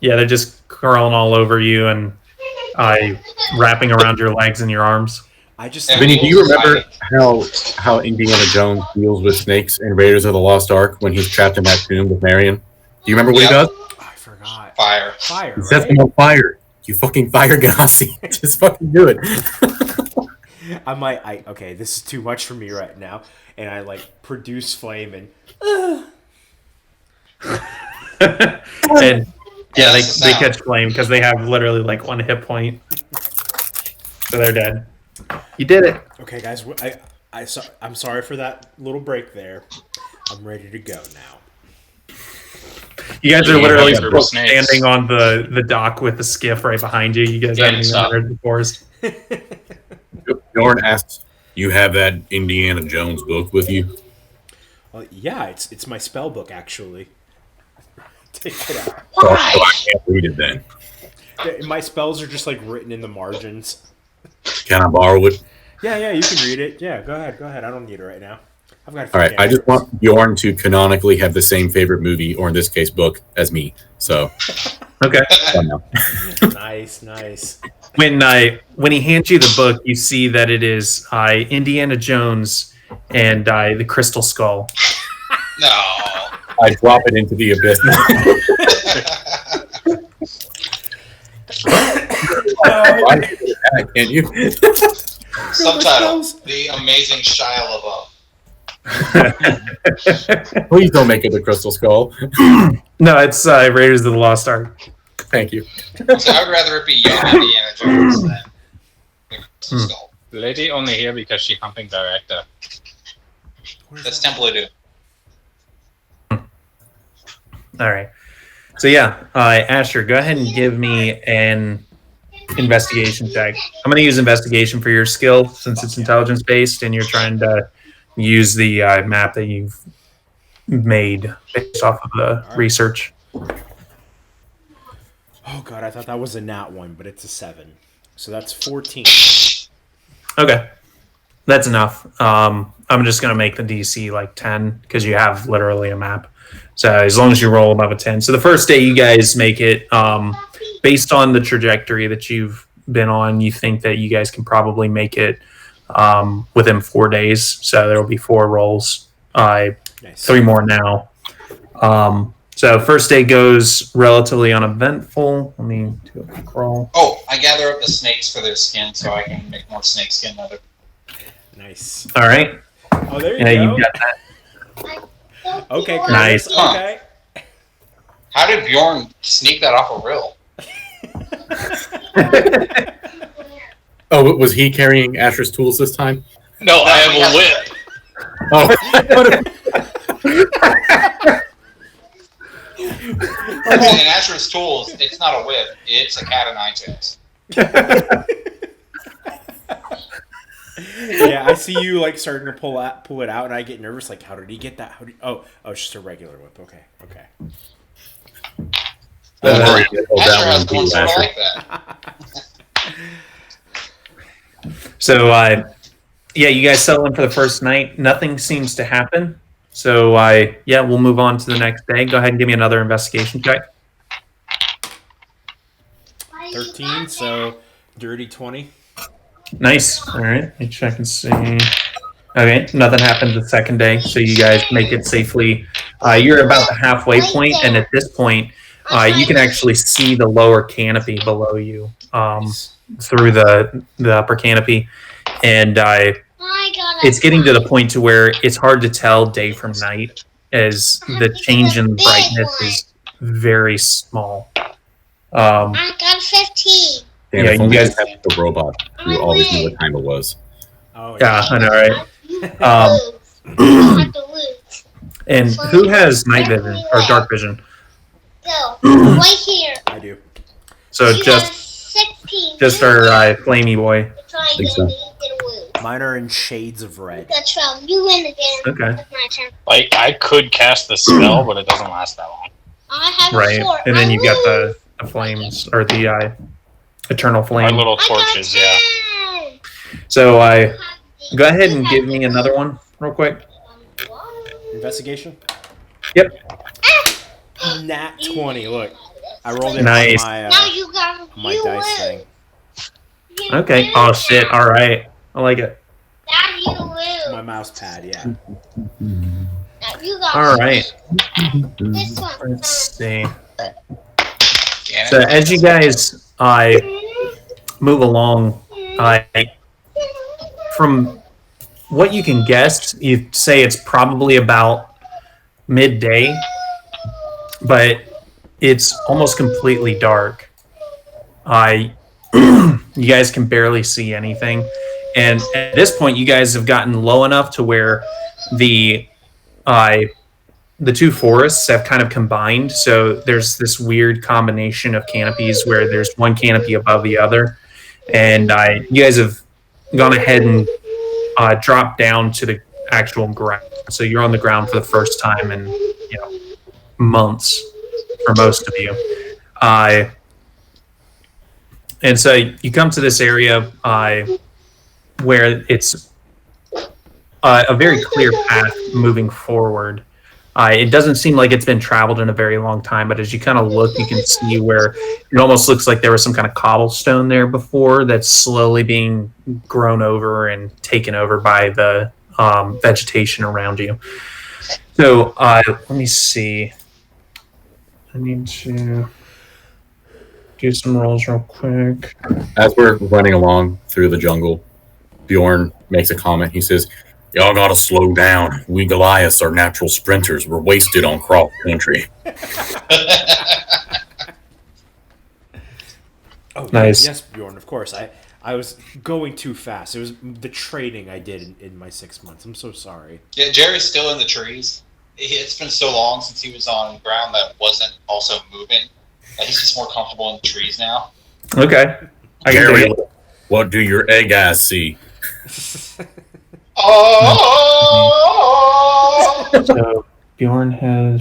Speaker 1: Yeah, they're just curling all over you and wrapping around your legs and your arms.
Speaker 4: I just
Speaker 2: Vinny, do you remember how Indiana Jones deals with snakes in Raiders of the Lost Ark when he's trapped in that tomb with Marion? Do you remember what he
Speaker 5: Yep.
Speaker 2: does?
Speaker 4: I forgot.
Speaker 5: Fire.
Speaker 4: Fire.
Speaker 2: He sets
Speaker 4: Right?
Speaker 2: them on fire. You fucking fire Genasi. Just fucking do it.
Speaker 4: I'm like, okay, this is too much for me right now, and I like produce flame and
Speaker 1: And yeah,
Speaker 5: that's the
Speaker 1: they
Speaker 5: sound.
Speaker 1: catch flame because they have literally like 1 hit point, so they're dead. You did it.
Speaker 4: okay, guys, I'm sorry for that little break there. I'm ready to go now.
Speaker 1: You guys are
Speaker 3: Yeah,
Speaker 1: literally
Speaker 3: those are
Speaker 1: still
Speaker 3: snakes.
Speaker 1: standing on the dock with the skiff right behind you. You guys
Speaker 3: Yeah,
Speaker 1: haven't even
Speaker 3: stop.
Speaker 1: entered the forest.
Speaker 2: Bjorn asks, "You have that Indiana Jones book with you?"
Speaker 4: Well, yeah, it's my spell book actually. Take it out.
Speaker 2: So I can't read it then.
Speaker 4: My spells are just like written in the margins.
Speaker 2: Can I borrow it?
Speaker 4: Yeah, you can read it. Yeah, go ahead. I don't need it right now. I've got.
Speaker 2: All right, I just want Bjorn to canonically have the same favorite movie, or in this case, book, as me. So,
Speaker 1: Okay.
Speaker 4: Nice.
Speaker 1: When he hands you the book, you see that it is Indiana Jones and the Crystal Skull.
Speaker 5: No.
Speaker 2: I drop it into the abyss. Can't you?
Speaker 5: Subtitle: The Amazing Shia LaBeouf.
Speaker 2: Please don't make it the Crystal Skull.
Speaker 1: No, it's Raiders of the Lost Ark.
Speaker 2: Thank you.
Speaker 5: So I would rather it be young Indiana Jones than the Crystal Skull.
Speaker 3: Lady only here because she humping director.
Speaker 5: That's Temple of Doom.
Speaker 1: All right. So yeah, Asher, go ahead and give me an investigation check. I'm going to use investigation for your skill since it's intelligence based, and you're trying to use the map that you've made based off of the research.
Speaker 4: Oh god, I thought that was a nat 1, but it's a 7. So that's 14.
Speaker 1: Okay, that's enough. I'm just going to make the DC like 10 because you have literally a map. So as long as you roll above a 10. So the first day you guys make it, based on the trajectory that you've been on, you think that you guys can probably make it within 4 days. So there will be 4 rolls,
Speaker 4: Nice.
Speaker 1: 3 more now. So first day goes relatively uneventful. Let me do a quick roll.
Speaker 5: Oh, I gather up the snakes for their skin so I can make more snake skin leather.
Speaker 4: Nice.
Speaker 1: All right.
Speaker 4: Oh, there you
Speaker 1: Yeah,
Speaker 4: go.
Speaker 1: you got that.
Speaker 4: Okay, Chris.
Speaker 1: Nice.
Speaker 4: Okay.
Speaker 5: How did Bjorn sneak that off of Rill?
Speaker 2: Oh, was he carrying Asher's tools this time?
Speaker 3: No, I have a whip.
Speaker 2: Oh,
Speaker 5: In Asher's tools, it's not a whip, it's a cat of nine tails.
Speaker 4: Yeah, I see you like starting to pull it out, and I get nervous. Like, how did he get that? Oh, it's just a regular whip. Okay.
Speaker 2: don't worry, I'll hold
Speaker 5: Asher
Speaker 2: that
Speaker 5: has
Speaker 2: one
Speaker 5: one
Speaker 2: to
Speaker 5: sort of
Speaker 2: Asher.
Speaker 5: like that.
Speaker 1: So yeah, you guys settle in for the first night. Nothing seems to happen. So yeah, we'll move on to the next day. Go ahead and give me another investigation check.
Speaker 4: 13, so dirty 20.
Speaker 1: Nice. All right. Let me check and see. Okay, nothing happened the second day, so you guys make it safely. You're about the halfway point, and at this point, you can actually see the lower canopy below you through the upper canopy, and it's getting to the point to where it's hard to tell day from night, as the change in brightness is very small.
Speaker 6: I got 15.
Speaker 2: Damn,
Speaker 1: Yeah,
Speaker 2: if
Speaker 1: you
Speaker 2: only
Speaker 1: guys-
Speaker 2: we had the robot who always knew what time it was.
Speaker 4: Oh,
Speaker 1: Yeah, I know, right?
Speaker 6: You have to lose.
Speaker 1: And who has night vision or dark vision?
Speaker 6: Go. Right here.
Speaker 4: I do.
Speaker 1: So
Speaker 6: You
Speaker 1: just
Speaker 6: have 16.
Speaker 1: our flamey boy.
Speaker 6: Try
Speaker 2: think so.
Speaker 6: again, you can lose.
Speaker 4: Mine are in shades of red.
Speaker 6: That's wrong. You win again.
Speaker 1: Okay.
Speaker 6: It's my turn.
Speaker 3: Like, I could cast the spell, but it doesn't last that long.
Speaker 6: I have
Speaker 1: Right,
Speaker 6: a sword.
Speaker 1: and then
Speaker 6: I
Speaker 1: you've got
Speaker 6: lose.
Speaker 1: the flames or the eternal
Speaker 3: Our
Speaker 1: flame.
Speaker 3: little
Speaker 6: I got
Speaker 3: torches, yeah.
Speaker 6: 10.
Speaker 1: So go ahead and give me another one real quick.
Speaker 4: Investigation?
Speaker 1: Yep.
Speaker 4: Nat 20. Look, I rolled it
Speaker 1: Nice.
Speaker 4: on
Speaker 6: Now you got
Speaker 4: my
Speaker 6: you
Speaker 4: dice
Speaker 6: lose.
Speaker 4: thing.
Speaker 6: You
Speaker 1: Okay.
Speaker 6: lose.
Speaker 1: Oh shit. All right. I like it.
Speaker 6: Now you lose.
Speaker 4: My mouse pad, yeah.
Speaker 6: Now you got
Speaker 1: All right.
Speaker 6: this one.
Speaker 1: Let's see.
Speaker 5: Damn
Speaker 1: So
Speaker 5: it.
Speaker 1: as you guys move along, from what you can guess, you say it's probably about midday, but it's almost completely dark. You guys can barely see anything, and at this point, you guys have gotten low enough to where the two forests have kind of combined. So there's this weird combination of canopies where there's one canopy above the other, and you guys have gone ahead and dropped down to the actual ground. So you're on the ground for the first time in months for most of you. And so you come to this area where it's a very clear path moving forward. It doesn't seem like it's been traveled in a very long time, but as you kind of look, you can see where it almost looks like there was some kind of cobblestone there before that's slowly being grown over and taken over by the vegetation around you. So let me see. I need to do some rolls real quick.
Speaker 2: As we're running along through the jungle, Bjorn makes a comment. He says, "Y'all gotta slow down. We Goliaths are natural sprinters. We're wasted on cross country."
Speaker 4: Oh,
Speaker 1: Nice.
Speaker 4: Yes, Bjorn, of course. I was going too fast. It was the training I did in my 6 months. I'm so sorry.
Speaker 5: Yeah, Jerry's still in the trees. It's been so long since he was on ground that wasn't also moving. He's just more comfortable in the trees now.
Speaker 1: Okay. I can
Speaker 2: Jerry,
Speaker 1: dig it.
Speaker 2: what do your egg eyes see?
Speaker 5: Oh!
Speaker 1: So Bjorn has.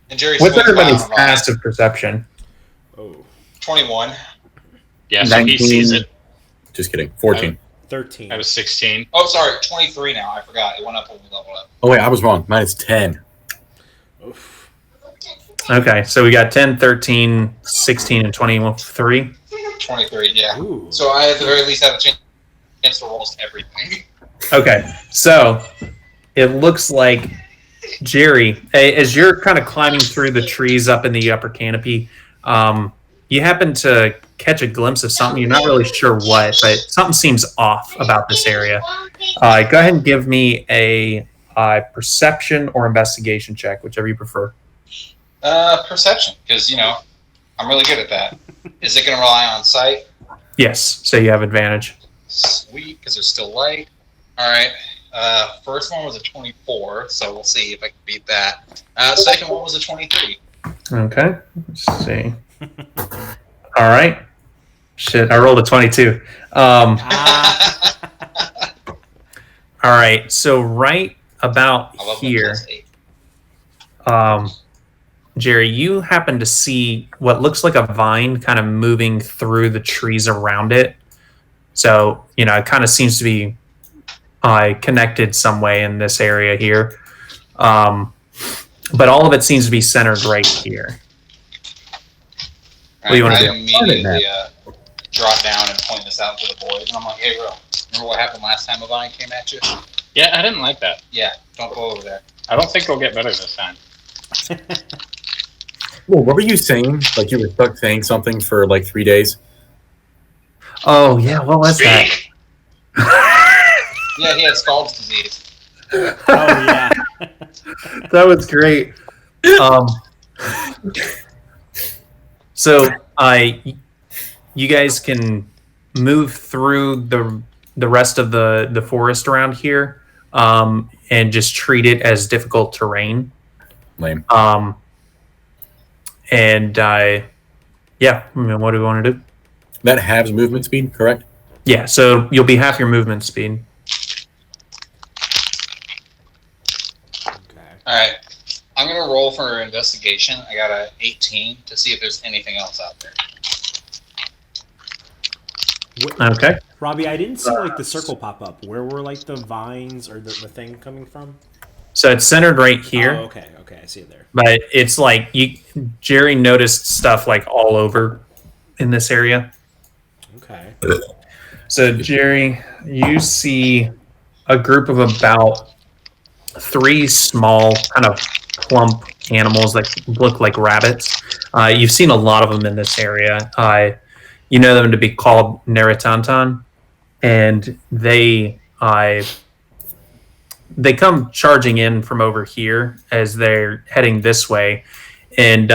Speaker 5: And Jerry's
Speaker 1: What's
Speaker 5: swings
Speaker 1: everybody's
Speaker 5: around on
Speaker 1: passive perception?
Speaker 4: Oh,
Speaker 5: 21.
Speaker 3: Yeah, so
Speaker 2: 19.
Speaker 3: he sees it.
Speaker 2: Just kidding. 14.
Speaker 4: 13.
Speaker 3: I was 16.
Speaker 5: Oh, sorry, 23 now. I forgot. It went up when we leveled up.
Speaker 2: Oh, wait, I was wrong. Mine is 10.
Speaker 4: Oof.
Speaker 1: Okay, so we got 10, 13, 16, and 23.
Speaker 5: 23, yeah.
Speaker 4: Ooh.
Speaker 5: So I at the very least have a chance to roll almost everything.
Speaker 1: Okay, so it looks like Jerry, as you're kind of climbing through the trees up in the upper canopy, you happen to catch a glimpse of something. You're not really sure what, but something seems off about this area. Go ahead and give me a perception or investigation check, whichever you prefer.
Speaker 5: Perception, because, I'm really good at that. Is it going to rely on sight?
Speaker 1: Yes, so you have advantage.
Speaker 5: Sweet, because there's still light. All right. First one was a 24, so we'll see if I can beat that. Second one was a 23.
Speaker 1: Okay, let's see. All right. Shit, I rolled a 22. All right, so right about
Speaker 5: I love
Speaker 1: here,
Speaker 5: that plus 8.
Speaker 1: Jerry, you happen to see what looks like a vine kind of moving through the trees around it. So, it kind of seems to be connected some way in this area here. But all of it seems to be centered right here. What do you want to do?
Speaker 5: I immediately drop down and point this out to the boys. And I'm like, hey, Rill, remember what happened last time a vine came at you?
Speaker 3: Yeah, I didn't like that.
Speaker 5: Yeah, don't go over there.
Speaker 3: I don't think it'll get better this time.
Speaker 2: Well, what were you saying? Like you were stuck saying something for like 3 days?
Speaker 1: Oh, yeah, what was that?
Speaker 3: Speak!
Speaker 5: Yeah, he had Scald's disease.
Speaker 4: Oh, yeah.
Speaker 1: That was great. So you guys can move through the rest of the forest around here, and just treat it as difficult terrain.
Speaker 2: Lame.
Speaker 1: Yeah, what do we want to do?
Speaker 2: That halves movement speed, correct?
Speaker 1: Yeah, so you'll be half your movement speed.
Speaker 4: Okay.
Speaker 5: All right. I'm going to roll for investigation. I got a 18 to see if there's anything else out there.
Speaker 1: Okay.
Speaker 4: Robbie, I didn't see the circle pop up. Where were the vines or the thing coming from?
Speaker 1: So it's centered right here.
Speaker 4: Oh, okay, I see it there.
Speaker 1: But it's Jerry noticed stuff all over in this area.
Speaker 4: Okay.
Speaker 1: So Jerry, you see a group of about 3 small kind of plump animals that look like rabbits. You've seen a lot of them in this area. You know them to be called Neritantan, and they come charging in from over here as they're heading this way. And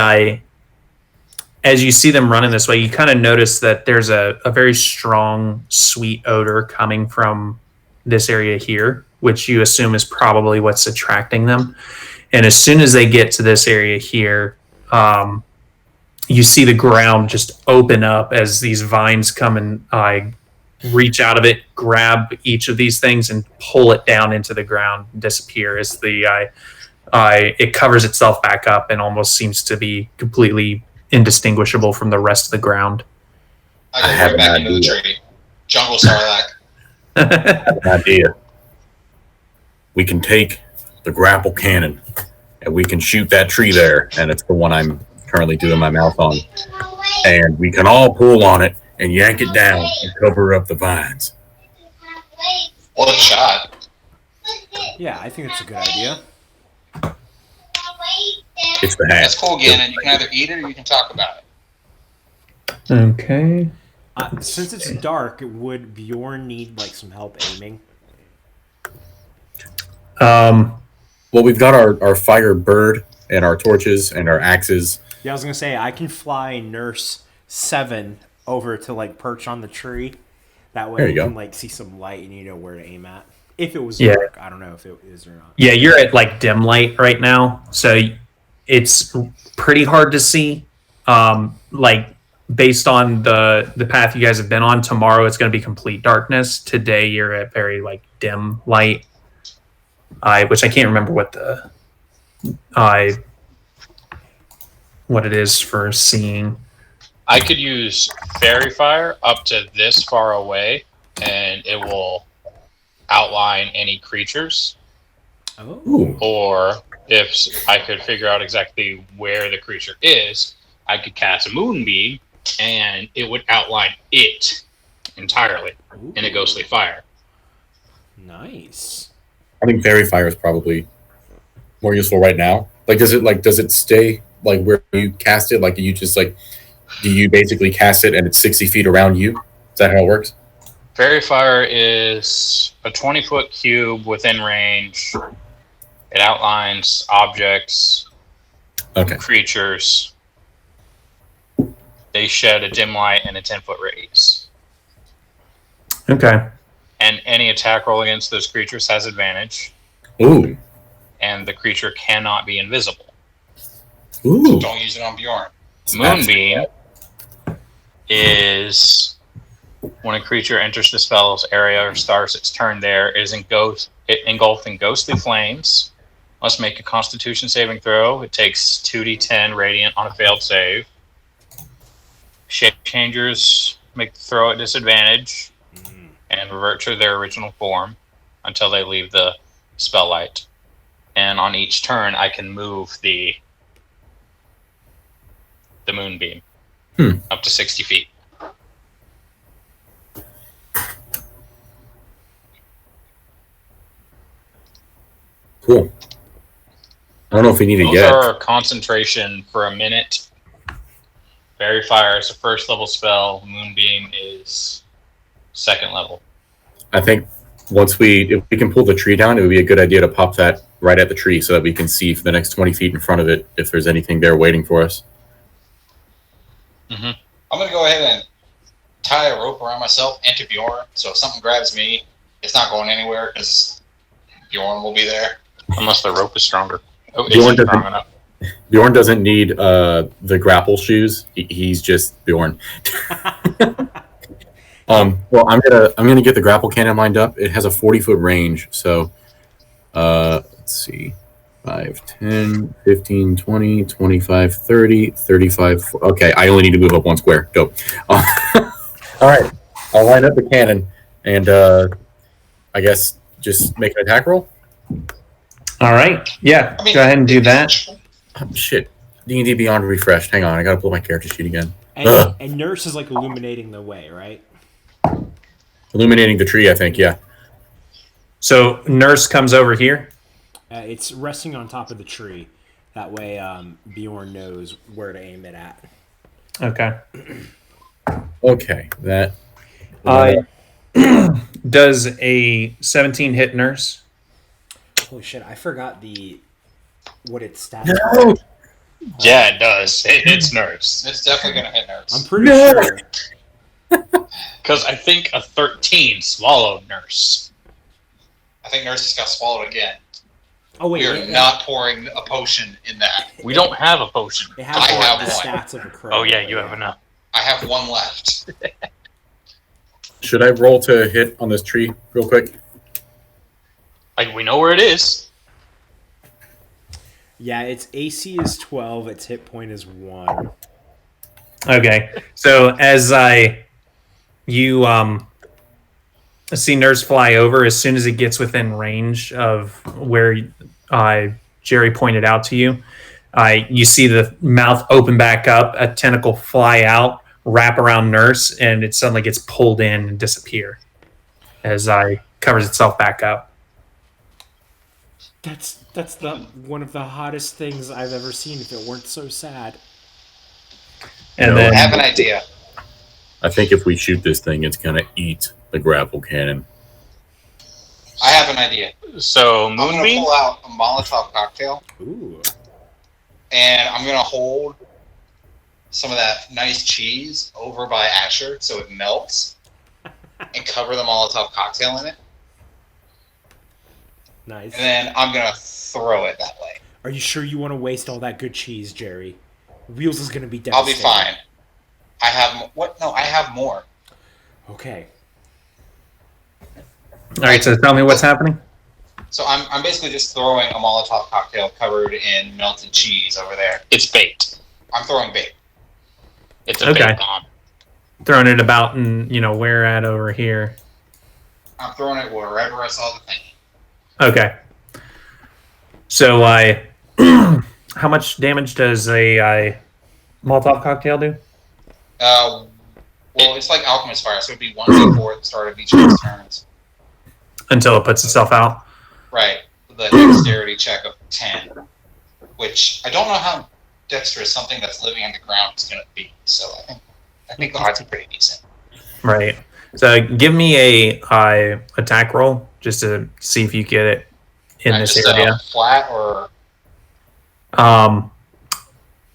Speaker 1: as you see them running this way, you kind of notice that there's a very strong, sweet odor coming from this area here, which you assume is probably what's attracting them. And as soon as they get to this area here, you see the ground just open up as these vines come and reach out of it, grab each of these things, and pull it down into the ground, disappear as it covers itself back up and almost seems to be completely indistinguishable from the rest of the ground.
Speaker 5: I go
Speaker 2: have
Speaker 5: right back
Speaker 2: an
Speaker 5: into the
Speaker 2: idea.
Speaker 5: tree. Jungle Sarlacc.
Speaker 2: I have an idea. we can take the grapple cannon and we can shoot that tree there, and it's the one I'm currently doing my mouth on. And we can all pull on it and yank it down and cover up the vines.
Speaker 5: Well, a shot.
Speaker 4: Yeah, I think it's a good idea.
Speaker 2: It's the hat.
Speaker 5: That's cool, Gannon. You can either eat it or you can talk about it.
Speaker 1: Okay.
Speaker 4: Since it's dark, would Bjorn need like some help aiming?
Speaker 2: Well, we've got our fire bird and our torches and our axes.
Speaker 4: Yeah, I was gonna say I can fly Nurse 7 over to like perch on the tree. That way
Speaker 2: There you
Speaker 4: you
Speaker 2: go.
Speaker 4: can like see some light and you know where to aim at. If it was
Speaker 1: Yeah.
Speaker 4: dark, I don't know if it is or not.
Speaker 1: Yeah, you're at like dim light right now, so it's pretty hard to see. Like based on the path you guys have been on, tomorrow it's going to be complete darkness. Today you're at very like dim light. Which I can't remember what what it is for seeing.
Speaker 3: I could use fairy fire up to this far away, and it will outline any creatures.
Speaker 4: Oh.
Speaker 2: Ooh.
Speaker 3: Or if I could figure out exactly where the creature is, I could cast a moonbeam, and it would outline it entirely in a ghostly fire.
Speaker 4: Nice.
Speaker 2: I think fairy fire is probably more useful right now. Like, does it stay like where you cast it? Like, do you basically cast it and it's 60 feet around you? Is that how it works?
Speaker 3: Fairy fire is a 20-foot cube within range. It outlines objects,
Speaker 2: Okay.
Speaker 3: creatures. They shed a dim light and a 10-foot radius.
Speaker 1: Okay.
Speaker 3: And any attack roll against those creatures has advantage,
Speaker 2: Ooh.
Speaker 3: and the creature cannot be invisible.
Speaker 2: Ooh.
Speaker 5: Don't use it on Bjorn.
Speaker 3: Moonbeam is when a creature enters the spell's area or starts its turn there, it is engulfed in ghostly flames. Must make a Constitution saving throw. It takes 2d10 radiant on a failed save. Shape changers make the throw at disadvantage and revert to their original form until they leave the spell light. And on each turn, I can move the moonbeam up to 60 feet.
Speaker 2: Cool. I don't know if we need it
Speaker 3: Those
Speaker 2: yet.
Speaker 3: are concentration for a minute. Fairy Fire is a first level spell. Moonbeam is second level.
Speaker 2: I think if we can pull the tree down, it would be a good idea to pop that right at the tree so that we can see for the next 20 feet in front of it if there's anything there waiting for us.
Speaker 5: I'm going to go ahead and tie a rope around myself and to Bjorn, so if something grabs me, it's not going anywhere because Bjorn will be there.
Speaker 3: Unless the rope is stronger. Oh,
Speaker 2: Bjorn
Speaker 3: it's strong enough.
Speaker 2: Bjorn doesn't need the grapple shoes. He's just Bjorn. Well, I'm gonna get the grapple cannon lined up. It has a 40-foot range, so let's see. 5, 10, 15, 20, 25, 30, 35. Okay, I only need to move up one square. Dope. All right, I'll line up the cannon and I guess just make an attack roll.
Speaker 1: All right. Yeah.
Speaker 5: I mean,
Speaker 1: Go ahead and do that.
Speaker 2: Oh, shit. D&D Beyond refreshed. Hang on, I gotta pull my character sheet again. Ugh.
Speaker 4: And Nurse is like illuminating the way, right?
Speaker 2: Illuminating the tree, I think. Yeah.
Speaker 1: So Nurse comes over here.
Speaker 4: It's resting on top of the tree. That way, Bjorn knows where to aim it at.
Speaker 1: Okay.
Speaker 2: Okay. That.
Speaker 1: Does a 17 hit Nurse?
Speaker 4: Holy shit! I forgot what its stats.
Speaker 2: No.
Speaker 3: Yeah, it does. It's Nurse.
Speaker 5: It's definitely going to hit Nurse.
Speaker 4: I'm pretty
Speaker 2: No.
Speaker 4: sure.
Speaker 3: Because I think a 13 swallowed Nurse.
Speaker 5: I think Nurse just got swallowed again.
Speaker 4: Oh wait,
Speaker 5: We are not pouring a potion in that.
Speaker 3: We don't have a potion.
Speaker 4: It has
Speaker 5: I have
Speaker 4: the
Speaker 5: one.
Speaker 4: stats of a crow.
Speaker 3: Oh, yeah, you have enough.
Speaker 5: I have one left.
Speaker 2: Should I roll to hit on this tree real quick?
Speaker 3: Like, we know where it is.
Speaker 4: Yeah, its AC is 12. Its hit point is 1.
Speaker 1: Okay. So as you see Nurse fly over. As soon as it gets within range of where Jerry pointed out to you, you see the mouth open back up, a tentacle fly out, wrap around Nurse, and it suddenly gets pulled in and disappear as covers itself back up.
Speaker 4: That's one of the hottest things I've ever seen. If it weren't so sad.
Speaker 1: And
Speaker 2: No,
Speaker 1: then
Speaker 5: I have an idea.
Speaker 2: I think if we shoot this thing, it's gonna eat the grapple cannon.
Speaker 5: I have an idea.
Speaker 3: So
Speaker 5: I'm going to
Speaker 3: Moonbeam.
Speaker 5: pull out a Molotov cocktail,
Speaker 4: Ooh.
Speaker 5: and I'm going to hold some of that nice cheese over by Asher so it melts, and cover the Molotov cocktail in it.
Speaker 4: Nice.
Speaker 5: And then I'm going to throw it that way.
Speaker 4: Are you sure you want to waste all that good cheese, Jerry? Wheels is going to be
Speaker 5: I'll be
Speaker 4: devastated.
Speaker 5: fine. I have what? No, I have more.
Speaker 4: Okay.
Speaker 1: all right, so tell me what's happening.
Speaker 5: So I'm basically just throwing a Molotov cocktail covered in melted cheese over there.
Speaker 3: It's bait.
Speaker 5: I'm throwing bait.
Speaker 3: It's a
Speaker 1: Okay.
Speaker 3: bait bomb.
Speaker 1: Throwing it about and where at over here.
Speaker 5: I'm throwing it wherever I saw the thing.
Speaker 1: Okay. So how much damage does a Molotov cocktail do?
Speaker 5: Well, it's like Alchemist Fire, so it'd be 1d4 at the start of each of its turns.
Speaker 1: Until it puts itself out.
Speaker 5: Right. The dexterity check of 10, which I don't know how dexterous something that's living on the ground is going to be. So I think the odds are pretty decent.
Speaker 1: Right. So give me a attack roll just to see if you get it in this
Speaker 5: Just
Speaker 1: area.
Speaker 5: flat or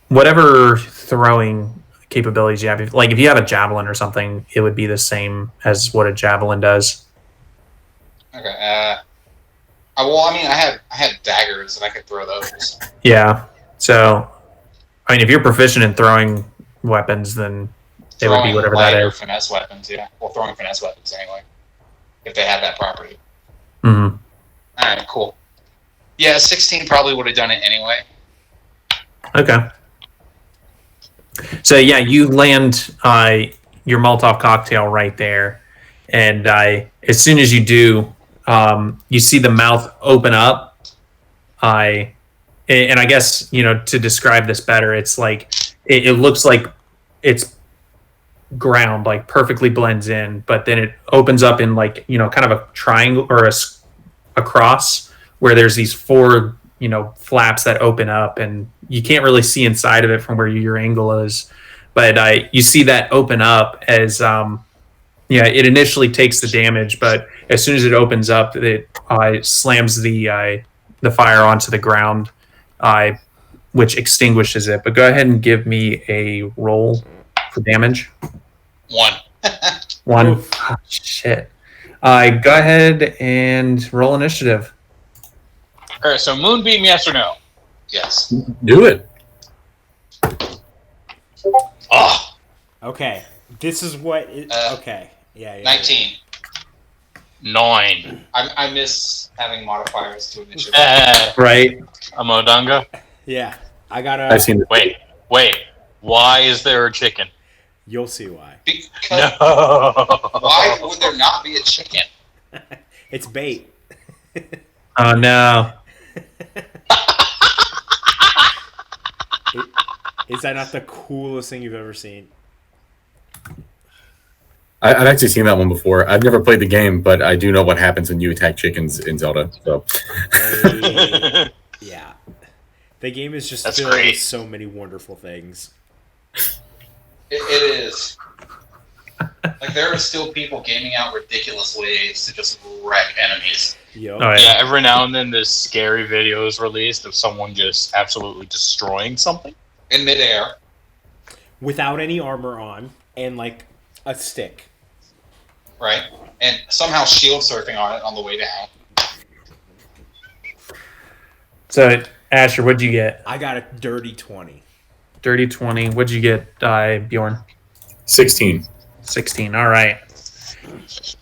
Speaker 1: Whatever throwing capabilities you have. If you have a javelin or something, it would be the same as what a javelin does.
Speaker 5: okay. I had daggers and I could throw those.
Speaker 1: Yeah. So, if you're proficient in throwing weapons, then it would be whatever that
Speaker 5: lighter
Speaker 1: is.
Speaker 5: finesse weapons, yeah. Well, throwing finesse weapons anyway, if they have that property.
Speaker 1: Mm-hmm.
Speaker 5: All right, cool. Yeah, 16 probably would have done it anyway.
Speaker 1: Okay. So yeah, you land your Molotov cocktail right there, and as soon as you do, you see the mouth open up. And I guess to describe this better, it's like it looks like it's ground, like perfectly blends in, but then it opens up in kind of a triangle or a cross where there's these four flaps that open up, and you can't really see inside of it from where your angle is, but you see that open up as it initially takes the damage, but as soon as it opens up, it slams the fire onto the ground, which extinguishes it. But go ahead and give me a roll for damage.
Speaker 5: 1.
Speaker 1: One.
Speaker 4: Oof.
Speaker 1: Oh, shit. Go ahead and roll initiative.
Speaker 3: All right. So Moonbeam, yes or no?
Speaker 5: Yes.
Speaker 2: Do it.
Speaker 5: Oh,
Speaker 4: Okay. This is what. Okay. Yeah.
Speaker 5: 19.
Speaker 3: 9.
Speaker 5: I miss having modifiers to initiative.
Speaker 1: Right.
Speaker 3: A Modanga.
Speaker 4: Yeah. I gotta.
Speaker 2: I've seen it.
Speaker 3: Wait. Why is there a chicken?
Speaker 4: You'll see why.
Speaker 5: Because
Speaker 3: No.
Speaker 5: why would there not be a chicken?
Speaker 4: It's bait.
Speaker 1: Oh no.
Speaker 4: Is that not the coolest thing you've ever seen?
Speaker 2: I've actually seen that one before. I've never played the game, but I do know what happens when you attack chickens in Zelda. So
Speaker 4: Yeah. The game is just
Speaker 3: That's
Speaker 4: filled
Speaker 3: great.
Speaker 4: with so many wonderful things.
Speaker 5: It is. Like, there are still people gaming out ridiculous ways to just wreck enemies.
Speaker 4: Yo.
Speaker 1: Oh,
Speaker 3: Yeah, every now and then this scary video is released of someone just absolutely destroying something.
Speaker 5: In midair.
Speaker 4: Without any armor on and like a stick.
Speaker 5: Right? And somehow shield surfing on it on the way down.
Speaker 1: So Asher, what'd you get?
Speaker 4: I got a dirty 20.
Speaker 1: Dirty 20. What'd you get, Bjorn?
Speaker 2: 16.
Speaker 1: 16. All right.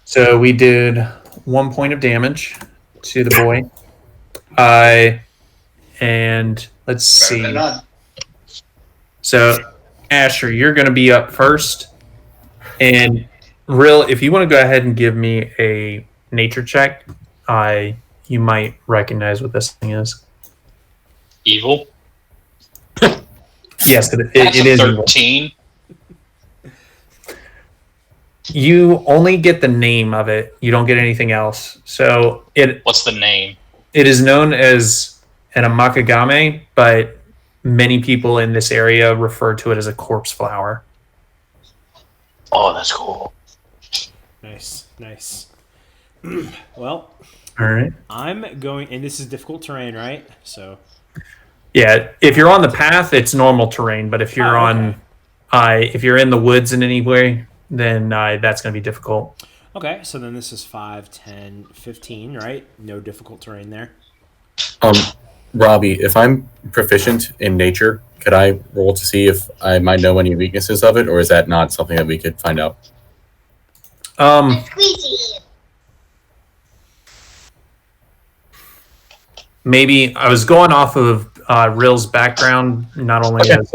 Speaker 1: So we did 1 point of damage to the boy. And let's
Speaker 5: Better
Speaker 1: see.
Speaker 5: than none.
Speaker 1: So Asher, you're going to be up first, and Rill, if you want to go ahead and give me a nature check, you might recognize what this thing is.
Speaker 3: Evil.
Speaker 1: Yes, it
Speaker 3: That's
Speaker 1: is.
Speaker 3: a
Speaker 1: Evil.
Speaker 3: 13.
Speaker 1: You only get the name of it. You don't get anything else. So
Speaker 3: What's the name?
Speaker 1: it is known as an amakagame, but many people in this area refer to it as a corpse flower.
Speaker 3: Oh, that's cool.
Speaker 4: Nice. Well,
Speaker 1: All right.
Speaker 4: I'm going, and this is difficult terrain, right? So.
Speaker 1: Yeah, if you're on the path, it's normal terrain. But if you're if you're in the woods in any way, then that's going to be difficult.
Speaker 4: Okay, so then this is 5, 10, 15, right? No difficult terrain there.
Speaker 2: Robbie, if I'm proficient in nature, could I roll to see if I might know any weaknesses of it, or is that not something that we could find out?
Speaker 1: Maybe I was going off of Rill's background, not only as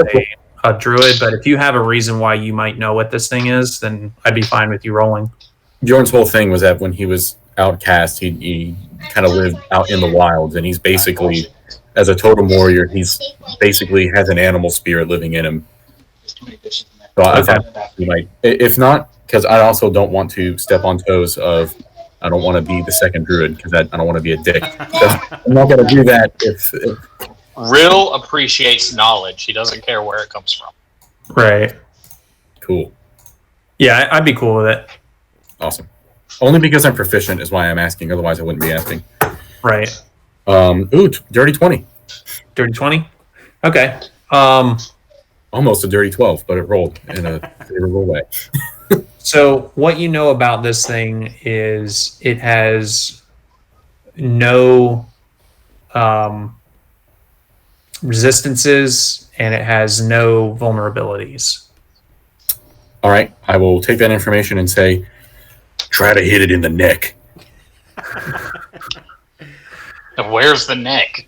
Speaker 1: a druid, but if you have a reason why you might know what this thing is, then I'd be fine with you rolling.
Speaker 2: Bjorn's whole thing was that when he was outcast, he kind of lived out in the wilds, and he's basically, as a totem warrior, he's basically has an animal spirit living in him.
Speaker 5: There's too many dishes in there.
Speaker 2: So I thought he might, if not, because I also don't want to step on toes of, I don't want to be the second druid, because I don't want to be a dick. I'm not going to do that if
Speaker 3: Rill appreciates knowledge. He doesn't care where it comes from.
Speaker 1: Right.
Speaker 2: Cool.
Speaker 1: Yeah, I'd be cool with it.
Speaker 2: Awesome. Only because I'm proficient is why I'm asking. Otherwise, I wouldn't be asking.
Speaker 1: Right.
Speaker 2: Dirty 20.
Speaker 1: Dirty 20? Okay.
Speaker 2: Almost a dirty 12, but it rolled in a favorable way.
Speaker 1: So what you know about this thing is it has no resistances and it has no vulnerabilities.
Speaker 2: All right, I will take that information and say, try to hit it in the neck.
Speaker 3: Where's the neck?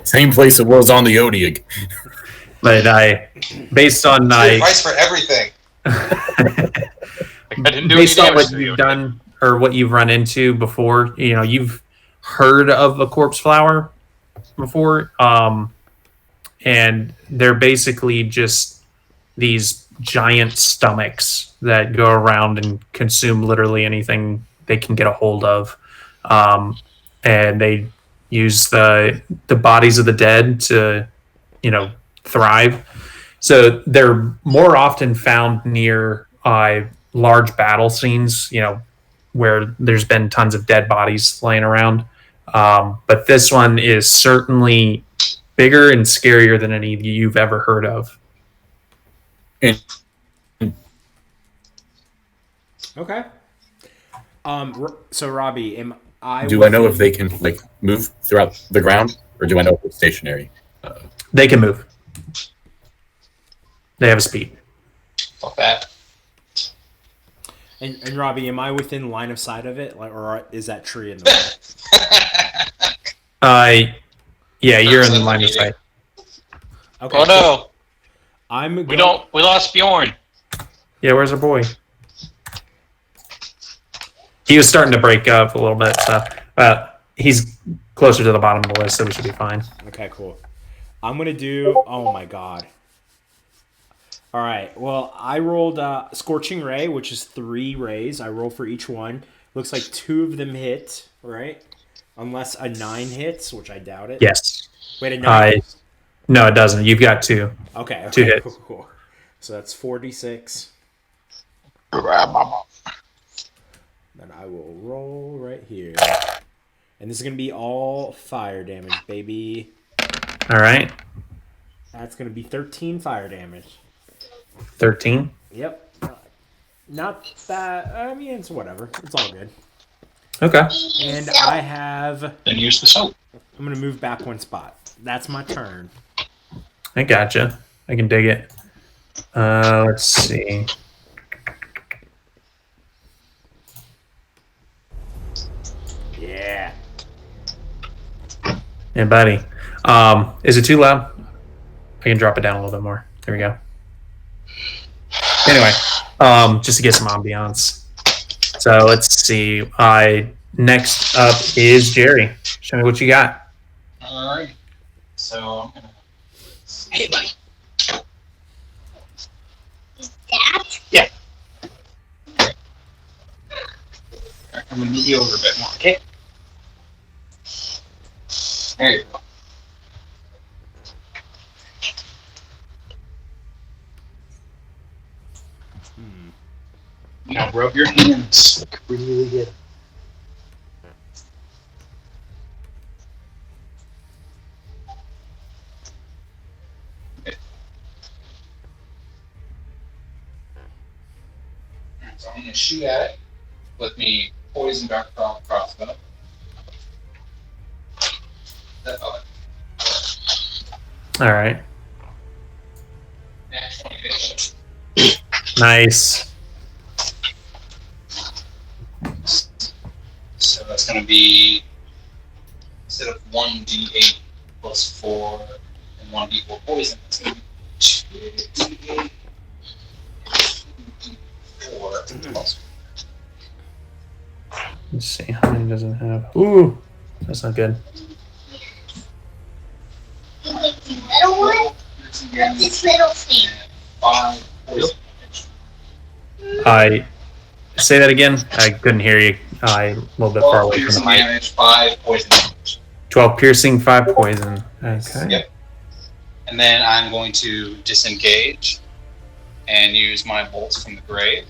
Speaker 2: Same place it was on the Odiag.
Speaker 1: But based on
Speaker 5: Advice for everything.
Speaker 3: I didn't do
Speaker 1: based
Speaker 3: any
Speaker 1: on what
Speaker 3: damage to
Speaker 1: you've
Speaker 3: you.
Speaker 1: done or what you've run into before, you've heard of a corpse flower before, and they're basically just these giant stomachs that go around and consume literally anything they can get a hold of, and they use the bodies of the dead to thrive. So they're more often found near large battle scenes, where there's been tons of dead bodies laying around. But this one is certainly bigger and scarier than any you've ever heard of.
Speaker 4: Okay. So Robbie,
Speaker 2: Do I know if they can move throughout the ground, or do I know if it's stationary?
Speaker 1: They can move. They have a speed.
Speaker 5: Fuck that.
Speaker 4: And Robbie, am I within line of sight of it, or is that tree in the way?
Speaker 1: Yeah, you're in the line of sight.
Speaker 4: Okay.
Speaker 3: Oh no!
Speaker 4: We
Speaker 3: lost Bjorn.
Speaker 1: Yeah, where's our boy? He was starting to break up a little bit, so he's closer to the bottom of the list, so we should be fine.
Speaker 4: Okay, cool. I'm gonna do. Oh my god. All right. Well, I rolled Scorching Ray, which is 3 rays. I roll for each one. Looks like 2 of them hit, right? Unless a 9 hits, which I doubt it.
Speaker 1: Yes.
Speaker 4: Wait, a 9 hits?
Speaker 1: No, it doesn't. You've got 2.
Speaker 4: Okay.
Speaker 1: 2 hits.
Speaker 4: Cool. So that's 4d6. Then I will roll right here. And this is going to be all fire damage, baby.
Speaker 1: All right.
Speaker 4: That's going to be 13 fire damage.
Speaker 1: 13.
Speaker 4: Yep. Not that. I mean, it's whatever. It's all good.
Speaker 1: Okay.
Speaker 4: And I have.
Speaker 3: Then use the soap.
Speaker 4: I'm going to move back 1 spot. That's my turn.
Speaker 1: I gotcha. I can dig it. Let's see.
Speaker 4: Yeah.
Speaker 1: Yeah, buddy. Is it too loud? I can drop it down a little bit more. There we go. Anyway, just to get some ambiance. So let's see. Next up is Jerry. Show me what you got.
Speaker 5: Alright. So I'm gonna. Hey, buddy.
Speaker 6: Is that?
Speaker 5: Yeah. I'm gonna move you over a bit more, okay? There you go. Now rub your hands really good. So I'm going to shoot at it with me poison dart crossbow. That's all.
Speaker 1: All right.
Speaker 5: Natural finish.
Speaker 1: Nice.
Speaker 5: So that's going to be, instead of 1d8 plus 4 and 1d4 poison, it's going to be 2d8 2d4 plus.
Speaker 1: Let's see how many does it have. Ooh, that's not good.
Speaker 6: You like the little one? Or this little thing?
Speaker 5: 5 poison.
Speaker 1: I say that again. I couldn't hear you. A little bit far away from the mic.
Speaker 5: Damage, 5 poison damage.
Speaker 1: 12 piercing, 5 poison. Okay.
Speaker 5: Yep. And then I'm going to disengage and use my bolts from the grave.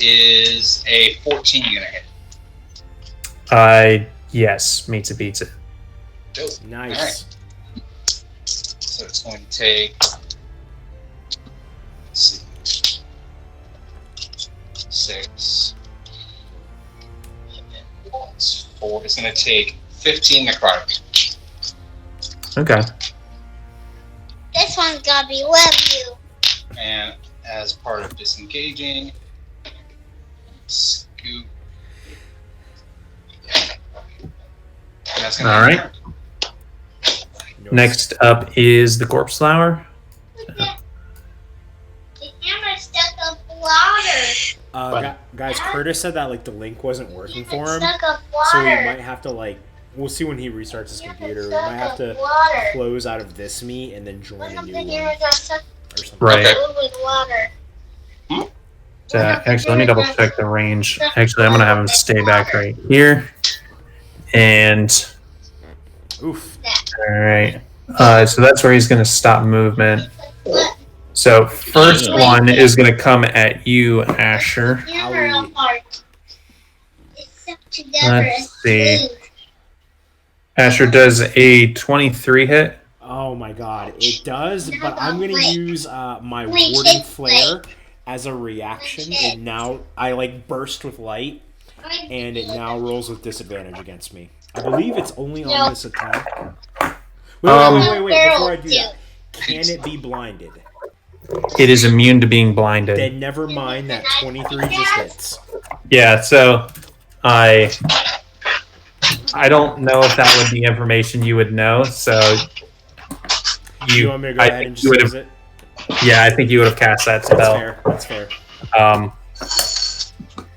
Speaker 5: Is a 14 gonna hit?
Speaker 1: Yes, meets it, beats it.
Speaker 5: Dope.
Speaker 4: Nice.
Speaker 5: Alright. So it's going to take. Let's see. 6. It's 4. It's going to take 15 necrotic.
Speaker 1: Okay.
Speaker 6: This one's gotta be love you.
Speaker 5: And as part of disengaging, scoop. And that's gonna
Speaker 1: All right. Next up is the corpse flower.
Speaker 6: The camera's stuck up water.
Speaker 4: Guys, Curtis said that like the link wasn't working for him,
Speaker 6: Stuck up
Speaker 4: so we
Speaker 6: water.
Speaker 4: might have to like. We'll see when he restarts his computer. We
Speaker 6: Stuck
Speaker 4: might have
Speaker 6: up
Speaker 4: to
Speaker 6: water.
Speaker 4: close out of this meet and then join
Speaker 6: One
Speaker 4: a
Speaker 6: of
Speaker 4: new
Speaker 6: the
Speaker 4: one
Speaker 6: cameras got stuck
Speaker 4: or something.
Speaker 1: Right.
Speaker 6: filled with water.
Speaker 1: Actually, let me double check the range. Actually, I'm going to have him stay back right here. And,
Speaker 4: Oof.
Speaker 1: all right. So that's where he's going to stop movement. So first one is going to come at you, Asher.
Speaker 6: Camera apart. It's stuck together.
Speaker 1: Let's
Speaker 6: as
Speaker 1: see.
Speaker 6: glue.
Speaker 1: Asher does a 23 hit.
Speaker 4: Oh my god, it does, but I'm gonna
Speaker 6: Wait.
Speaker 4: use my
Speaker 6: Wait,
Speaker 4: Warden
Speaker 6: wait,
Speaker 4: Flare as a reaction.
Speaker 6: Wait.
Speaker 4: It now I like burst with light, and it now rolls with disadvantage against me. I believe it's only on
Speaker 6: No.
Speaker 4: this attack. Wait,
Speaker 1: Um,
Speaker 4: before I do that, can it be blinded?
Speaker 1: It is immune to being blinded.
Speaker 4: Then never mind that 23 just hits.
Speaker 1: Yeah, so I don't know if that would be information you would know. So
Speaker 4: You want me to go
Speaker 1: I
Speaker 4: ahead
Speaker 1: think
Speaker 4: and
Speaker 1: you would
Speaker 4: just
Speaker 1: have.
Speaker 4: use it?
Speaker 1: Yeah, I think you would have cast that
Speaker 4: That's
Speaker 1: spell.
Speaker 4: fair. That's fair.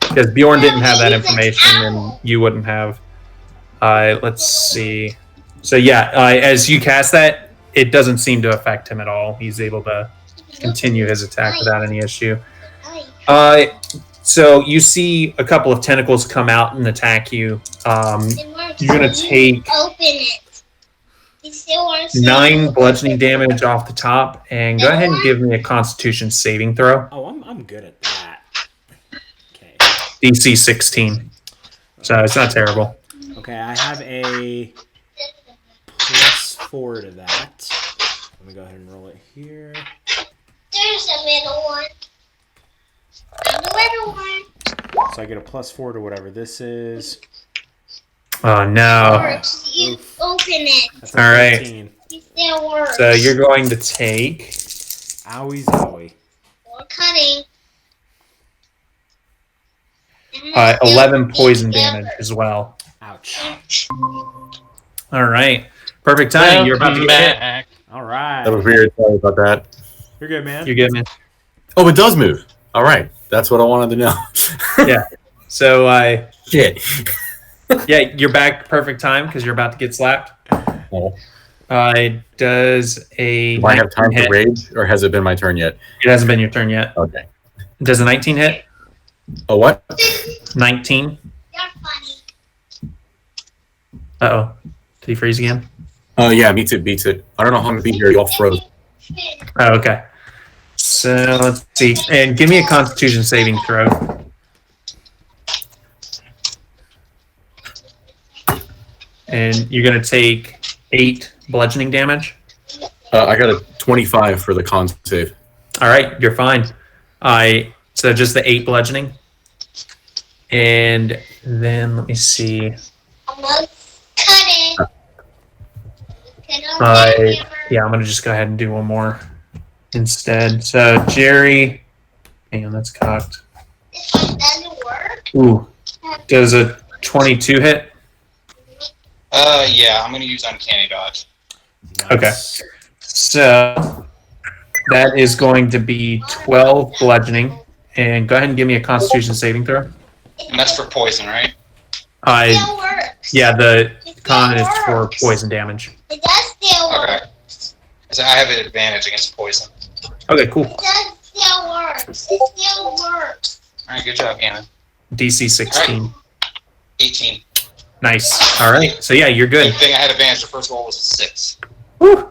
Speaker 1: Because Bjorn didn't have that information, and you wouldn't have. Let's see. So yeah, as you cast that, it doesn't seem to affect him at all. He's able to continue his attack without any issue. So you see a couple of tentacles come out and attack you. You're gonna take
Speaker 6: Open it. You still want to
Speaker 1: 9 bludgeoning damage off the top, and go ahead and give me a Constitution saving throw.
Speaker 4: Oh, I'm good at that. Okay.
Speaker 1: DC 16. So it's not terrible.
Speaker 4: Okay, I have a +4 to that. Let me go ahead and roll it here.
Speaker 6: There's a middle one. And the little one.
Speaker 4: So I get a +4 to whatever this is.
Speaker 1: Oh no.
Speaker 6: Works. You
Speaker 4: Oof.
Speaker 6: open it.
Speaker 4: That's a
Speaker 1: All right.
Speaker 4: 13.
Speaker 6: It still works.
Speaker 1: So you're going to take
Speaker 4: Owie zowie.
Speaker 6: We're cutting.
Speaker 1: 11 poison damage as well.
Speaker 4: Ouch.
Speaker 1: All right. Perfect timing. You're about to get hit.
Speaker 3: back.
Speaker 4: All right.
Speaker 2: That was weird. Sorry about that.
Speaker 4: You're good, man.
Speaker 1: You're good, man.
Speaker 2: Oh, it does move. All right. That's what I wanted to know.
Speaker 1: Yeah. So,
Speaker 2: Shit.
Speaker 1: yeah, you're back perfect time because you're about to get slapped.
Speaker 2: Oh.
Speaker 1: Does a
Speaker 2: Do I have time
Speaker 1: 19
Speaker 2: to
Speaker 1: hit?
Speaker 2: rage, or has it been my turn yet?
Speaker 1: It hasn't been your turn yet.
Speaker 2: Okay.
Speaker 1: Does a 19 hit?
Speaker 2: Oh, what?
Speaker 1: 19.
Speaker 6: You're funny.
Speaker 1: Uh-oh. Did he freeze again?
Speaker 2: Yeah, beats it. I don't know how I'm going to be here. Y'all froze.
Speaker 1: Oh, okay. So, let's see. And give me a Constitution saving throw. And you're going to take 8 bludgeoning damage.
Speaker 2: I got a 25 for the con save.
Speaker 1: All right, you're fine. So just the 8 bludgeoning. And then, let me see.
Speaker 6: Almost cut it.
Speaker 1: Yeah, I'm going to just go ahead and do one more instead. So, Jerry. Hang on, that's cocked.
Speaker 6: This one doesn't work.
Speaker 1: Ooh. Does a 22 hit?
Speaker 5: Yeah, I'm gonna use Uncanny Dodge.
Speaker 1: Okay. So, that is going to be 12 bludgeoning. And go ahead and give me a Constitution saving throw.
Speaker 5: And that's for poison, right?
Speaker 6: Still works.
Speaker 1: Yeah, the
Speaker 6: It
Speaker 1: con is
Speaker 6: still
Speaker 1: for
Speaker 6: works.
Speaker 1: poison damage.
Speaker 6: It does still work.
Speaker 5: Okay. So I have an advantage against poison.
Speaker 1: Okay, cool.
Speaker 6: It does still works. It still works.
Speaker 5: Alright, good job, Gannon.
Speaker 1: DC 16.
Speaker 5: 18.
Speaker 1: Nice. All right. So, yeah, you're good.
Speaker 5: Good thing I had advantage. The first roll was a 6.
Speaker 1: Woo.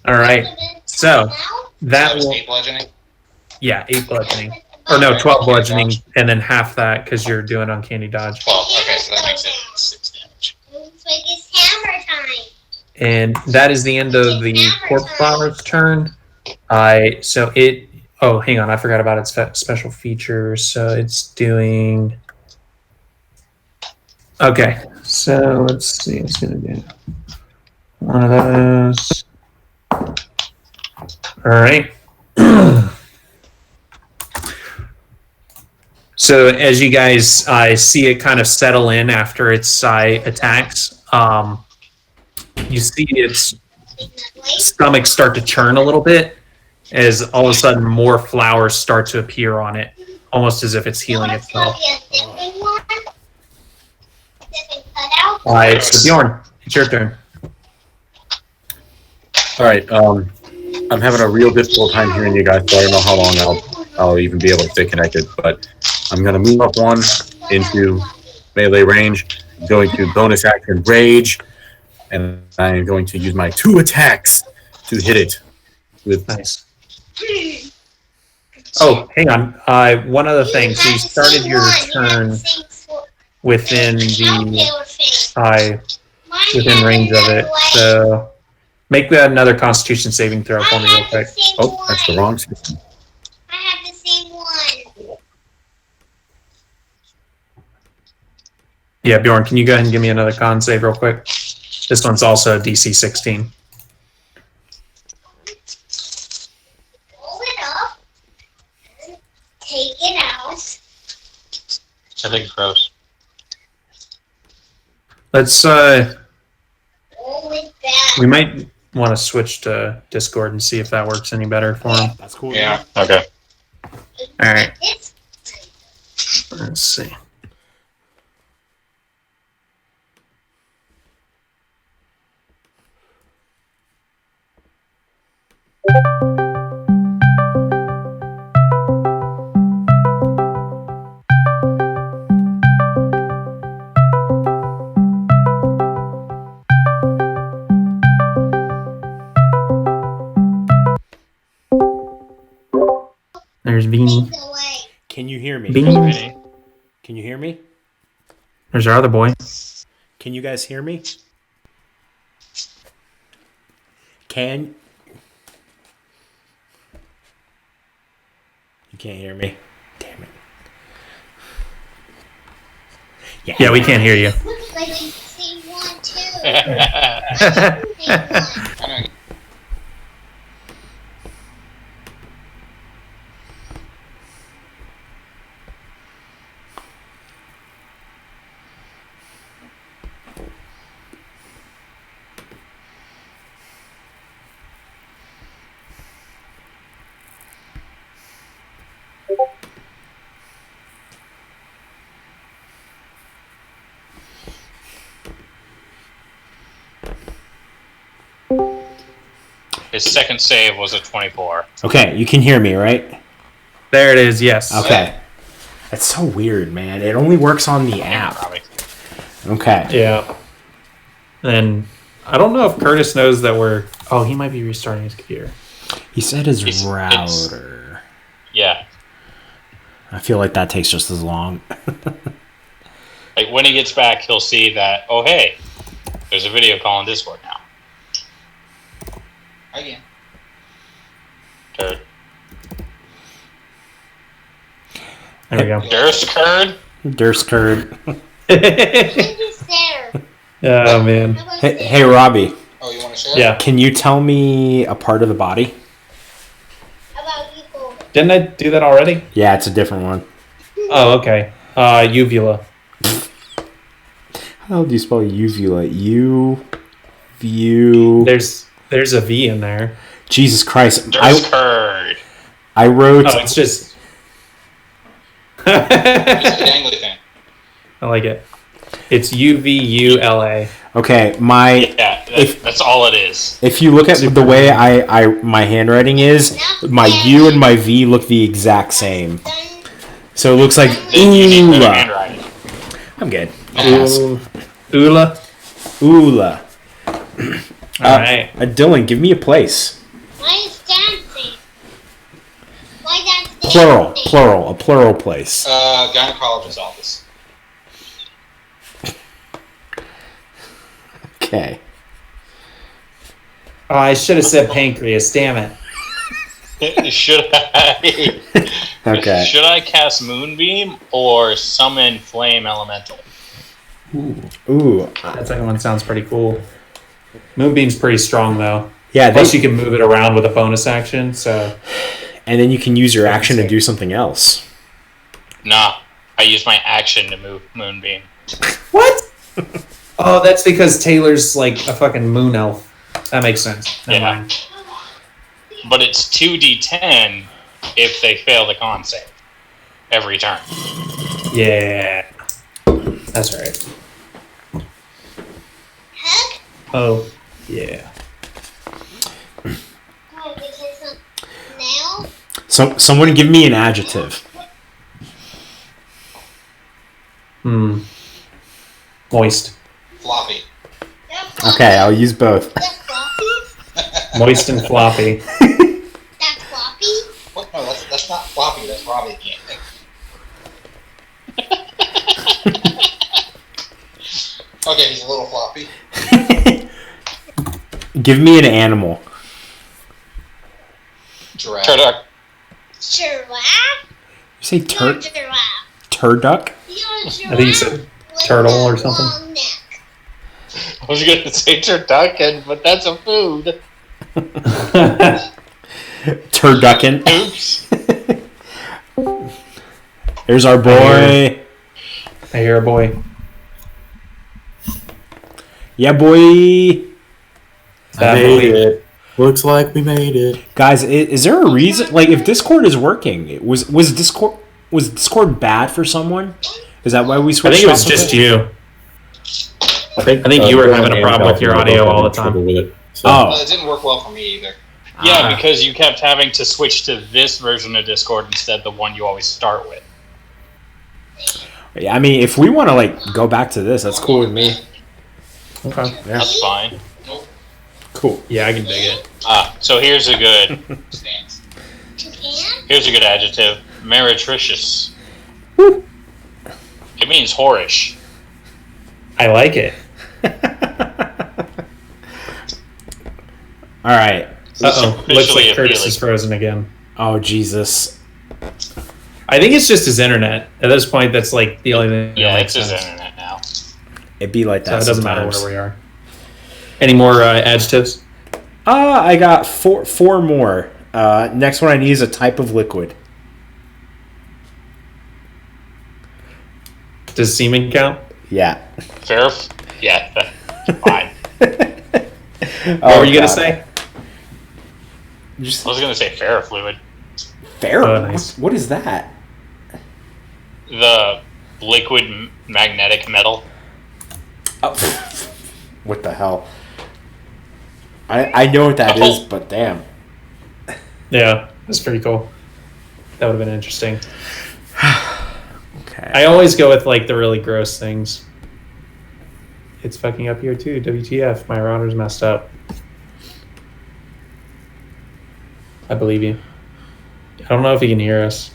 Speaker 1: All right. So, that
Speaker 5: That was
Speaker 1: will,
Speaker 5: 8 bludgeoning.
Speaker 1: yeah, 8 bludgeoning. Or no, 12 bludgeoning, and then half that because you're doing uncanny dodge.
Speaker 5: 12. Okay, so that makes it 6 damage.
Speaker 6: It's like it's hammer time.
Speaker 1: And that is the end of the corpse flower's turn. So it. Oh, hang on, I forgot about its special features. So it's doing. Okay, so let's see. It's gonna do one of those. All right. So as you guys see it kind of settle in after its attacks, you see its stomach start to churn a little bit as all of a sudden more flowers start to appear on it, almost as if it's healing itself. All right, so Bjorn, it's your turn.
Speaker 2: All right. I'm having a real difficult time hearing you guys, so I don't know how long I'll even be able to stay connected. But I'm going to move up 1 into melee range. I'm going to bonus action rage, and I'm going to use my 2 attacks to hit it with.
Speaker 1: Nice. Oh, hang on. One other thing. So you started your turn within the within range of it. So make another Constitution saving throw for me real quick.
Speaker 2: Oh, that's the wrong system.
Speaker 6: I have the same one.
Speaker 1: Yeah, Bjorn, can you go ahead and give me another con save real quick? This one's also DC 16.
Speaker 6: Roll it up. And take it out.
Speaker 3: I think gross.
Speaker 1: Let's
Speaker 6: Roll it back.
Speaker 1: we might want to switch to Discord and see if that works any better for him.
Speaker 4: That's cool.
Speaker 5: Yeah.
Speaker 3: Okay.
Speaker 1: All right.
Speaker 6: It's
Speaker 1: Let's see. There's Vinny.
Speaker 6: the way.
Speaker 4: Can you hear me?
Speaker 1: Vinny.
Speaker 4: Can you hear me?
Speaker 1: There's our other boy.
Speaker 4: Can you guys hear me? Can you can't hear me? Damn it.
Speaker 1: Yeah, we can't hear you.
Speaker 6: Looks like it's the same one too.
Speaker 3: I
Speaker 6: Same one.
Speaker 5: I know.
Speaker 3: His second save was a 24.
Speaker 4: Okay, you can hear me, right?
Speaker 1: There it is. Yes.
Speaker 4: Okay. That's so weird, man. It only works on the app.
Speaker 3: Probably.
Speaker 4: Okay.
Speaker 1: Yeah. And I don't know if Curtis knows that we're. Oh, he might be restarting his computer.
Speaker 4: He said his
Speaker 3: It's-
Speaker 4: router.
Speaker 3: Yeah.
Speaker 4: I feel like that takes just as long.
Speaker 3: Like when he gets back, he'll see that. Oh, hey, there's a video call on Discord now.
Speaker 5: Again.
Speaker 3: Turd.
Speaker 1: There we go.
Speaker 3: Durskerd.
Speaker 4: Durskerd.
Speaker 6: He's there.
Speaker 1: Oh man.
Speaker 4: Hey, Robbie.
Speaker 5: Oh, you want to share?
Speaker 1: Yeah.
Speaker 4: Can you tell me a part of the body?
Speaker 6: About people.
Speaker 1: Didn't I do that already?
Speaker 4: Yeah, it's a different one.
Speaker 1: Oh, okay. Uvula.
Speaker 4: How do you spell uvula? U.
Speaker 1: There's a V in there.
Speaker 4: Jesus Christ.
Speaker 3: Durskerd.
Speaker 4: I wrote.
Speaker 1: Oh, it's just.
Speaker 5: It's a dangly thing.
Speaker 1: I like it. It's UVULA.
Speaker 4: Okay,
Speaker 3: Yeah, that's all it is.
Speaker 4: if you look at the way I my handwriting is, my U and my V look the exact same. So it looks like
Speaker 3: Then you need better
Speaker 4: Ula.
Speaker 3: handwriting.
Speaker 4: I'm good. Pass.
Speaker 1: Ula.
Speaker 4: Ula.
Speaker 1: All right.
Speaker 4: Dylan, give me a place.
Speaker 6: Why is dancing? Why that's
Speaker 4: Plural. A plural place.
Speaker 5: Gynecologist's office.
Speaker 4: Okay.
Speaker 1: Oh, I should have said pancreas. Damn it.
Speaker 3: Should I?
Speaker 4: Okay.
Speaker 3: Should I cast Moonbeam or summon Flame Elemental?
Speaker 4: Ooh.
Speaker 1: That second one sounds pretty cool. Moonbeam's pretty strong though.
Speaker 4: Yeah,
Speaker 1: Plus you can move it around with a bonus action. So
Speaker 4: and then you can use your action to do something else.
Speaker 3: Nah, I use my action to move Moonbeam.
Speaker 1: what? Oh, that's because Taylor's like a fucking moon elf. That makes sense. Never
Speaker 3: Yeah.
Speaker 1: mind.
Speaker 3: But it's 2d10 if they fail the con save every turn.
Speaker 1: Yeah. That's right.
Speaker 6: Heck?
Speaker 1: Oh, yeah.
Speaker 6: Oh, because now?
Speaker 4: So someone give me an adjective.
Speaker 1: Moist.
Speaker 5: Floppy.
Speaker 4: Okay, I'll use both.
Speaker 6: That's floppy?
Speaker 1: Moist and floppy.
Speaker 6: That's floppy?
Speaker 5: What? No, that's not floppy. That's Robbie again. Okay, he's a little floppy.
Speaker 4: Give me an animal.
Speaker 5: Giraffe.
Speaker 3: Turduck.
Speaker 6: Giraffe?
Speaker 4: You say
Speaker 6: You're a giraffe.
Speaker 4: turduck?
Speaker 6: You're a giraffe.
Speaker 1: I think you said
Speaker 6: with
Speaker 1: turtle
Speaker 6: a
Speaker 1: or something.
Speaker 6: long neck.
Speaker 3: I was going to say turducken, but that's a food.
Speaker 4: Turducken.
Speaker 3: Oops.
Speaker 4: There's our boy.
Speaker 1: I hear a boy.
Speaker 4: Yeah, boy.
Speaker 1: That boy.
Speaker 2: it. Looks like we made it.
Speaker 4: Guys, is there a reason? Like, if Discord is working, was Discord bad for someone? Is that why we
Speaker 1: I
Speaker 4: switched?
Speaker 1: think it was
Speaker 4: off of
Speaker 1: just
Speaker 4: it?
Speaker 1: you.
Speaker 2: I think
Speaker 1: you were
Speaker 2: Dylan
Speaker 1: having a
Speaker 2: and
Speaker 1: problem with your
Speaker 2: Falcon
Speaker 1: audio
Speaker 2: were
Speaker 1: all the
Speaker 2: having trouble
Speaker 1: time.
Speaker 2: with it, so.
Speaker 4: Oh,
Speaker 5: It didn't work well for me either.
Speaker 3: Yeah, because you kept having to switch to this version of Discord instead of the one you always start with.
Speaker 4: yeah. I mean, if we want to like go back to this, that's cool with me.
Speaker 1: Okay.
Speaker 4: Yeah,
Speaker 3: That's fine.
Speaker 4: cool.
Speaker 1: Yeah, I can dig it.
Speaker 3: So here's a good
Speaker 5: Stands.
Speaker 6: Toucan?
Speaker 3: adjective. Meretricious. It means whorish.
Speaker 1: I like it.
Speaker 4: All right.
Speaker 1: Uh-oh. Looks
Speaker 3: Officially
Speaker 1: like Curtis
Speaker 3: appealing.
Speaker 1: is frozen again.
Speaker 4: Oh Jesus.
Speaker 1: I think it's just his internet. At this point, that's like the only thing that
Speaker 3: Yeah,
Speaker 1: makes
Speaker 3: it's his
Speaker 1: sense.
Speaker 3: internet now.
Speaker 4: It'd be like
Speaker 1: So
Speaker 4: that.
Speaker 1: it doesn't matter
Speaker 4: sometimes.
Speaker 1: where we are. Any more adjectives?
Speaker 4: I got four more. Next one I need is a type of liquid.
Speaker 1: Does semen count?
Speaker 4: Yeah.
Speaker 3: Fair? Yeah, that's fine.
Speaker 1: What were you gonna say?
Speaker 3: I was gonna say ferrofluid.
Speaker 4: Fair.
Speaker 1: Oh, nice.
Speaker 4: What is that?
Speaker 3: The liquid magnetic metal.
Speaker 4: Oh, what the hell? I know what that is, but damn.
Speaker 1: Yeah, that's pretty cool. That would have been interesting.
Speaker 4: Okay.
Speaker 1: I always go with like the really gross things. It's fucking up here too. WTF? My router's messed up. I believe you. I don't know if he can hear us.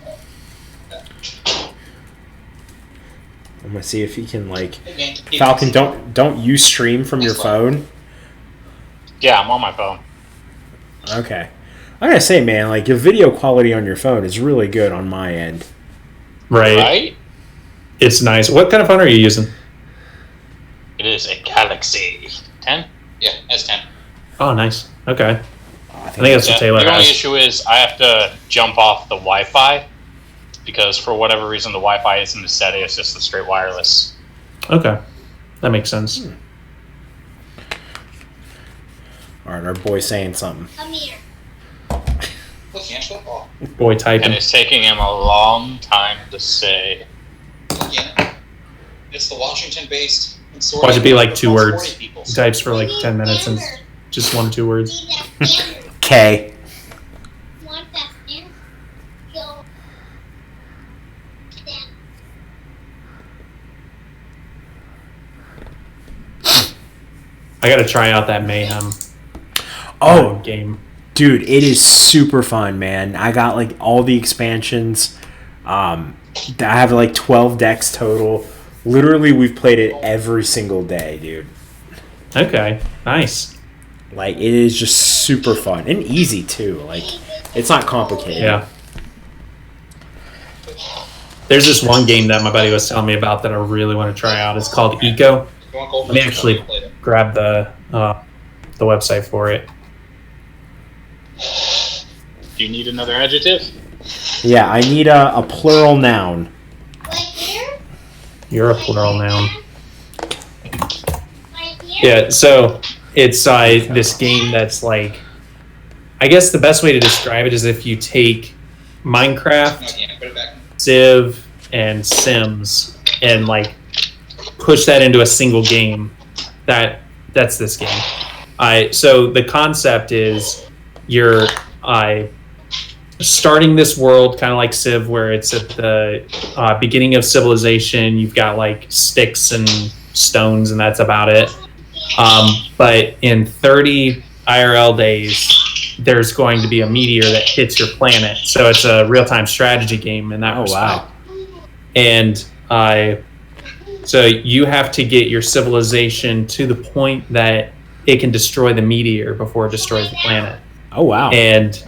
Speaker 4: I'm gonna see if he can like.
Speaker 5: Again,
Speaker 4: Falcon, don't you stream from your phone?
Speaker 3: Yeah, I'm on my phone.
Speaker 4: Okay. I gotta say, man, like your video quality on your phone is really good on my end.
Speaker 3: Right?
Speaker 1: It's nice. What kind of phone are you using?
Speaker 3: It is a Galaxy 10.
Speaker 5: Yeah, S10.
Speaker 1: Oh, nice. Okay.
Speaker 4: I
Speaker 1: I think that's what Taylor
Speaker 3: the only
Speaker 1: has.
Speaker 3: issue is I have to jump off the Wi-Fi because for whatever reason the Wi-Fi isn't steady. It's just the straight wireless.
Speaker 1: Okay. That makes sense.
Speaker 4: All right, our boy's saying something.
Speaker 6: Come here.
Speaker 5: Looking at football.
Speaker 1: Boy
Speaker 3: And
Speaker 1: typing.
Speaker 3: it's taking him a long time to say.
Speaker 5: Again, it's the Washington-based.
Speaker 1: Watch it be like 2 words.
Speaker 5: Sporty people.
Speaker 1: He types for like 10 minutes and just 1 or 2 words.
Speaker 6: Need that hammer.
Speaker 4: K.
Speaker 6: Want that hammer? Go. That.
Speaker 1: I gotta try out that Mayhem game.
Speaker 4: Dude, it is super fun, man. I got like all the expansions. I have like 12 decks total. Literally, we've played it every single day, dude.
Speaker 1: Okay. Nice.
Speaker 4: Like, it is just super fun and easy too. Like, it's not complicated.
Speaker 1: Yeah. There's this one game that my buddy was telling me about that I really want to try out. It's called Eco. Let me actually grab the website for it.
Speaker 3: Do you need another adjective?
Speaker 4: Yeah, I need a plural noun.
Speaker 6: Right here?
Speaker 1: You're a plural noun.
Speaker 6: Right here?
Speaker 1: Yeah, so it's this game that's like, I guess the best way to describe it is if you take Minecraft,
Speaker 5: Again, put it back.
Speaker 1: Civ, and Sims and like push that into a single game. That's this game. So the concept is you're starting this world kind of like Civ, where it's at the beginning of civilization. You've got like sticks and stones, and that's about it. But in 30 IRL days, there's going to be a meteor that hits your planet. So it's a real-time strategy game in that respect.
Speaker 4: Wow.
Speaker 1: And so you have to get your civilization to the point that it can destroy the meteor before it destroys the planet.
Speaker 4: Oh, wow.
Speaker 1: And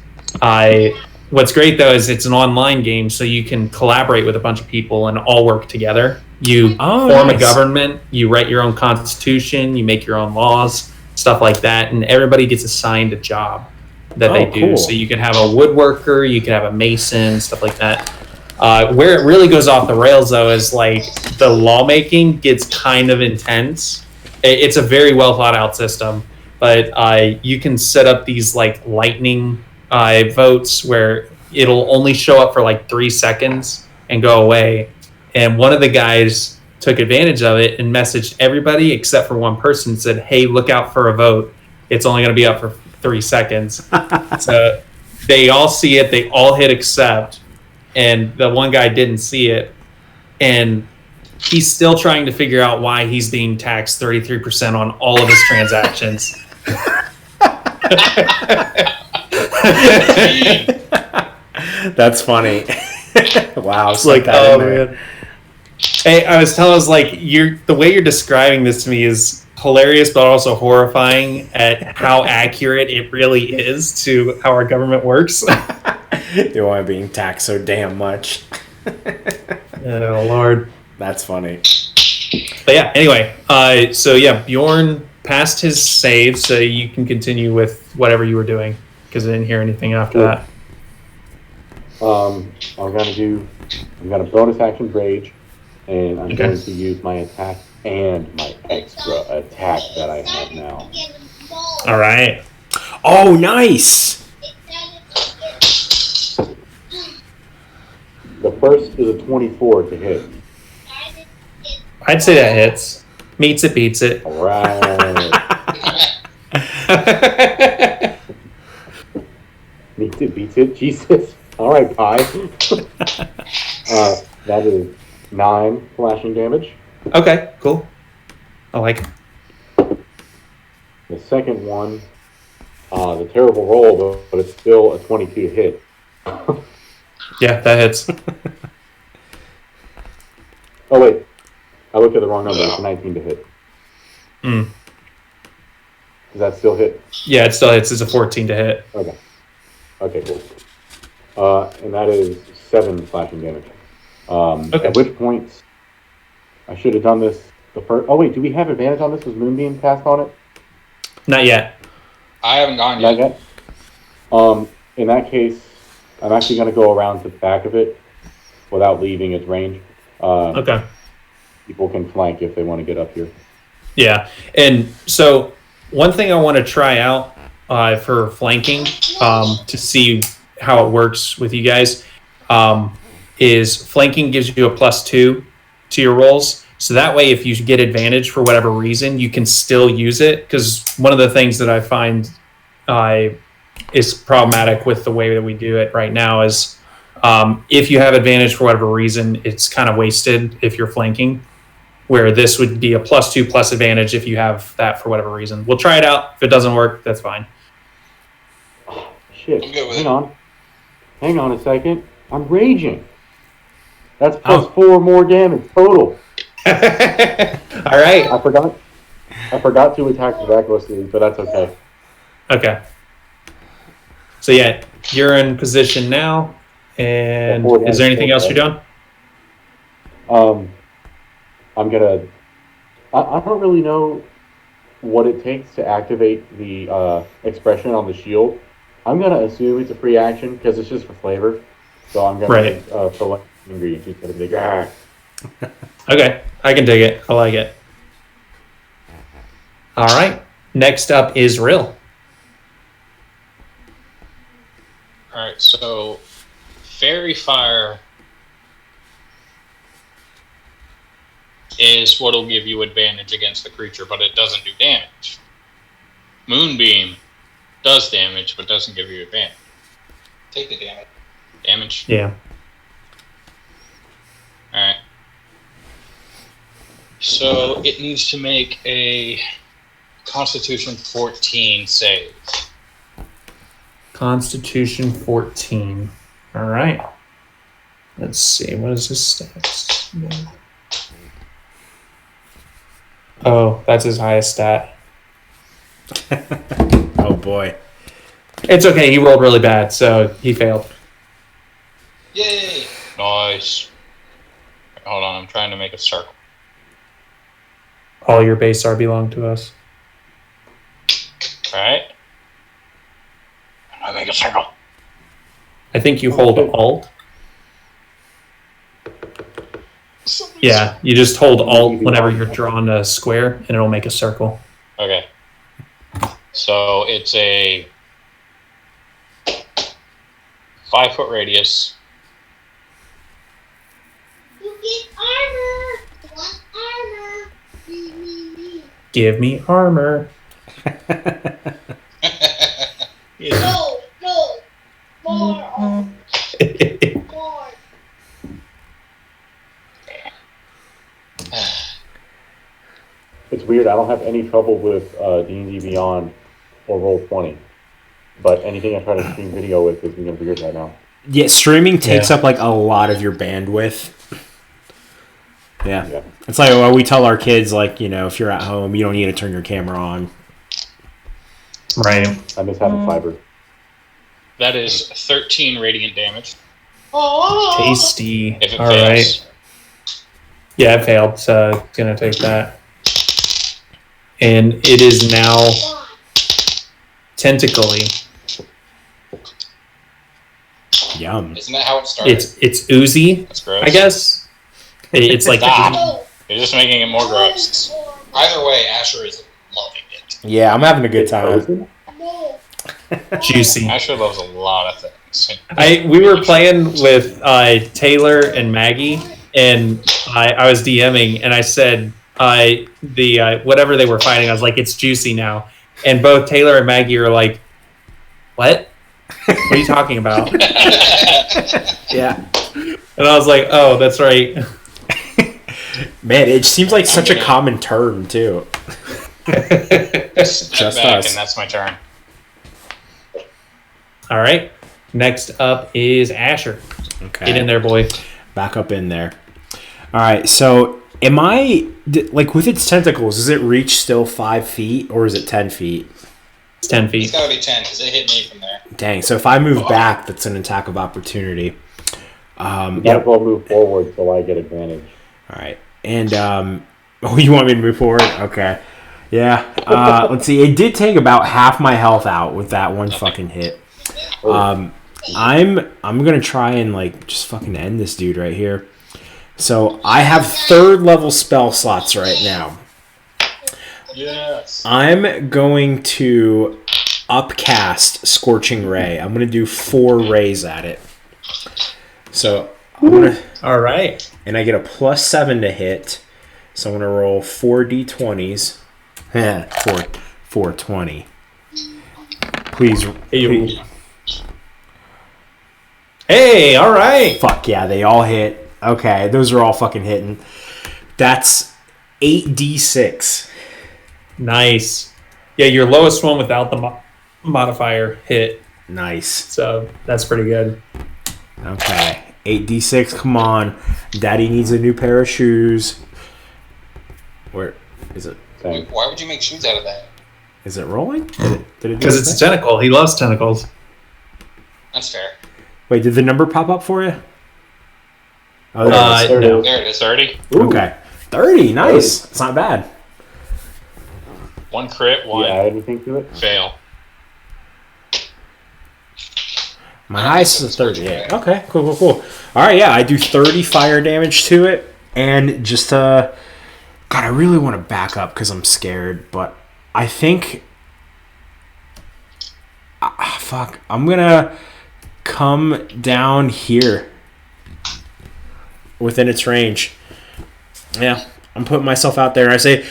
Speaker 1: what's great though is it's an online game, so you can collaborate with a bunch of people and all work together. You form a government, you write your own constitution, you make your own laws, stuff like that, and everybody gets assigned a job that they do.
Speaker 4: Cool.
Speaker 1: So you can have a woodworker, you can have a mason, stuff like that. Where it really goes off the rails though is like the lawmaking gets kind of intense. It's a very well thought out system, but you can set up these like lightning votes where it'll only show up for like 3 seconds and go away. And one of the guys took advantage of it and messaged everybody except for one person and said, "Hey, look out for a vote. It's only going to be up for 3 seconds." So they all see it. They all hit accept. And the one guy didn't see it. And he's still trying to figure out why he's being taxed 33% on all of his transactions.
Speaker 4: That's funny. Wow.
Speaker 1: It's like, oh man. Hey, I was like, the way you're describing this to me is hilarious, but also horrifying at how accurate it really is to how our government works.
Speaker 4: You are being taxed so damn much.
Speaker 1: Oh Lord,
Speaker 4: that's funny.
Speaker 1: But yeah, anyway, so yeah, Bjorn passed his save, so you can continue with whatever you were doing because I didn't hear anything after that.
Speaker 2: I'm gonna bonus action rage, and I'm going to use my attack and my extra attack that I have now.
Speaker 1: All right.
Speaker 4: Oh, nice.
Speaker 2: The first is a 24 to hit.
Speaker 1: I'd say that hits. Meets it, beats it.
Speaker 2: All right.
Speaker 7: Beats it. Jesus. All right, Pi. That is 9 slashing damage.
Speaker 1: Okay, cool. I like it.
Speaker 7: The second one, the terrible roll, but it's still a 22 to hit.
Speaker 1: Yeah, that hits.
Speaker 7: Oh, wait. I looked at the wrong number. It's a 19 to hit.
Speaker 1: Mm.
Speaker 7: Does that still hit?
Speaker 1: Yeah, it still hits. It's a 14 to hit.
Speaker 7: Okay. Okay, cool. And that is 7 slashing damage.
Speaker 1: Okay.
Speaker 7: At which point, I should have done this the first... Oh, wait. Do we have advantage on this? Was Moonbeam cast on it?
Speaker 1: Not yet.
Speaker 5: I haven't gone
Speaker 7: Not
Speaker 5: yet.
Speaker 7: yet? In that case, I'm actually going to go around to the back of it without leaving its range.
Speaker 1: Okay.
Speaker 7: People can flank if they want to get up here.
Speaker 1: Yeah, and so one thing I want to try out for flanking to see how it works with you guys is flanking gives you a +2 to your rolls. So that way, if you get advantage for whatever reason, you can still use it. Because one of the things that I find is problematic with the way that we do it right now is if you have advantage for whatever reason, it's kind of wasted if you're flanking. Where this would be a +2 plus advantage if you have that for whatever reason. We'll try it out. If it doesn't work, that's fine.
Speaker 7: Shit.
Speaker 5: I'm good with
Speaker 7: Hang
Speaker 5: it.
Speaker 7: on. Hang on a second. I'm raging. That's
Speaker 1: Oh.
Speaker 7: +4 more damage total.
Speaker 1: All right.
Speaker 7: I forgot to attack recklessly, but that's okay.
Speaker 1: Okay. So yeah, you're in position now. And
Speaker 7: Before
Speaker 1: is there
Speaker 7: that,
Speaker 1: anything else you're doing?
Speaker 7: I'm gonna... I don't really know what it takes to activate the expression on the shield. I'm gonna assume it's a free action because it's just for flavor. So I'm gonna
Speaker 1: Right.
Speaker 7: select ingredients. It's gonna be like, ah.
Speaker 1: Okay, I can dig it. I like it. All right. Next up is Rill.
Speaker 3: Alright, so Fairy Fire is what'll give you advantage against the creature, but it doesn't do damage. Moonbeam does damage, but doesn't give you advantage.
Speaker 5: Take the damage.
Speaker 3: Damage?
Speaker 1: Yeah.
Speaker 3: Alright. So it needs to make a Constitution 14 save.
Speaker 1: Constitution 14. All right. Let's see. What is his stats? Oh, that's his highest stat.
Speaker 4: Oh boy.
Speaker 1: It's okay. He rolled really bad, so he failed.
Speaker 5: Yay!
Speaker 3: Nice. Hold on, I'm trying to make a circle.
Speaker 1: All your base R belong to us.
Speaker 3: Alright? I make a circle.
Speaker 1: I think you hold Alt. Yeah, you just hold Alt whenever you're drawing a square, and it'll make a circle.
Speaker 3: Okay. So it's a 5-foot radius.
Speaker 6: You get armor. Want armor? Me.
Speaker 1: Give me armor.
Speaker 6: No. More armor. More.
Speaker 7: It's weird. I don't have any trouble with D&D Beyond or Roll20, but anything I try to stream video with is being weird right now.
Speaker 4: Yeah, streaming takes
Speaker 1: Yeah.
Speaker 4: up like a lot of your bandwidth. Yeah.
Speaker 7: Yeah.
Speaker 4: It's like we tell our kids, like, you know, if you're at home, you don't need to turn your camera on.
Speaker 1: Right.
Speaker 7: I miss having fiber.
Speaker 3: That is 13 radiant damage.
Speaker 1: Tasty.
Speaker 3: If it
Speaker 1: All
Speaker 3: fails.
Speaker 1: right. Yeah, it failed, so it's going to take that. And it is now tentacly.
Speaker 4: Yum.
Speaker 5: Isn't that how it started?
Speaker 1: It's oozy,
Speaker 3: That's gross.
Speaker 1: I guess. It's like
Speaker 3: Stop. You're just making it more gross.
Speaker 5: Either way, Asher is loving it.
Speaker 4: Yeah, I'm having a good time.
Speaker 7: Frozen?
Speaker 1: juicy.
Speaker 3: Asher loves a lot of things.
Speaker 1: We were playing with Taylor and Maggie, and I was DMing, and I said whatever they were fighting, I was like, it's juicy now, and both Taylor and Maggie are like, what? What are you talking about?
Speaker 4: Yeah.
Speaker 1: And I was like, oh, that's right.
Speaker 4: Man, it seems like such a common term, too.
Speaker 3: Step
Speaker 4: Just
Speaker 3: back,
Speaker 4: us.
Speaker 3: and that's my turn.
Speaker 1: All right. Next up is Asher.
Speaker 4: Okay.
Speaker 1: Get in there, boy.
Speaker 4: Back up in there. All right, so am I... Like, with its tentacles, does it reach still 5 feet, or is it 10 feet?
Speaker 1: It's 10
Speaker 5: It's
Speaker 1: feet.
Speaker 5: gotta be 10 because it hit me from there.
Speaker 4: Dang, so if I move back, that's an attack of opportunity.
Speaker 7: Might as well move forward so I get advantage.
Speaker 4: All right. And, oh, you want me to move forward? Okay. Yeah. Let's see. It did take about half my health out with that one fucking hit. I'm going to try and, like, just fucking end this dude right here. So I have 3rd level spell slots right now.
Speaker 5: Yes.
Speaker 4: I'm going to upcast Scorching Ray. I'm going to do 4 rays at it. So I'm going to...
Speaker 1: All right.
Speaker 4: And I get a +7 to hit. So I'm going to roll 4 d20s. 420. Please. please.
Speaker 1: Hey, all right.
Speaker 4: Fuck yeah, they all hit. Okay, those are all fucking hitting. That's 8d6.
Speaker 1: Nice. Yeah, your lowest one without the modifier hit.
Speaker 4: Nice.
Speaker 1: So that's pretty good.
Speaker 4: Okay. 8d6, come on. Daddy needs a new pair of shoes. Where is it?
Speaker 7: Same.
Speaker 5: Why would you make shoes out of that?
Speaker 4: Is it rolling? Did it do
Speaker 1: Because
Speaker 4: its
Speaker 1: it's a
Speaker 4: thing?
Speaker 1: tentacle. He loves tentacles.
Speaker 5: That's fair.
Speaker 4: Wait, did the number pop up for you? Oh, there it is.
Speaker 7: There it
Speaker 1: no.
Speaker 7: is.
Speaker 5: There it is.
Speaker 3: 30.
Speaker 4: Okay. 30, nice. It's not bad.
Speaker 3: 1 crit,
Speaker 7: Do
Speaker 3: 1
Speaker 7: you add anything to it?
Speaker 3: fail.
Speaker 4: My highest is a 38. Okay, cool. All right, yeah, I do 30 fire damage to it, and just God, I really want to back up because I'm scared, but I think, fuck, I'm gonna come down here within its range. Yeah, I'm putting myself out there, and I say,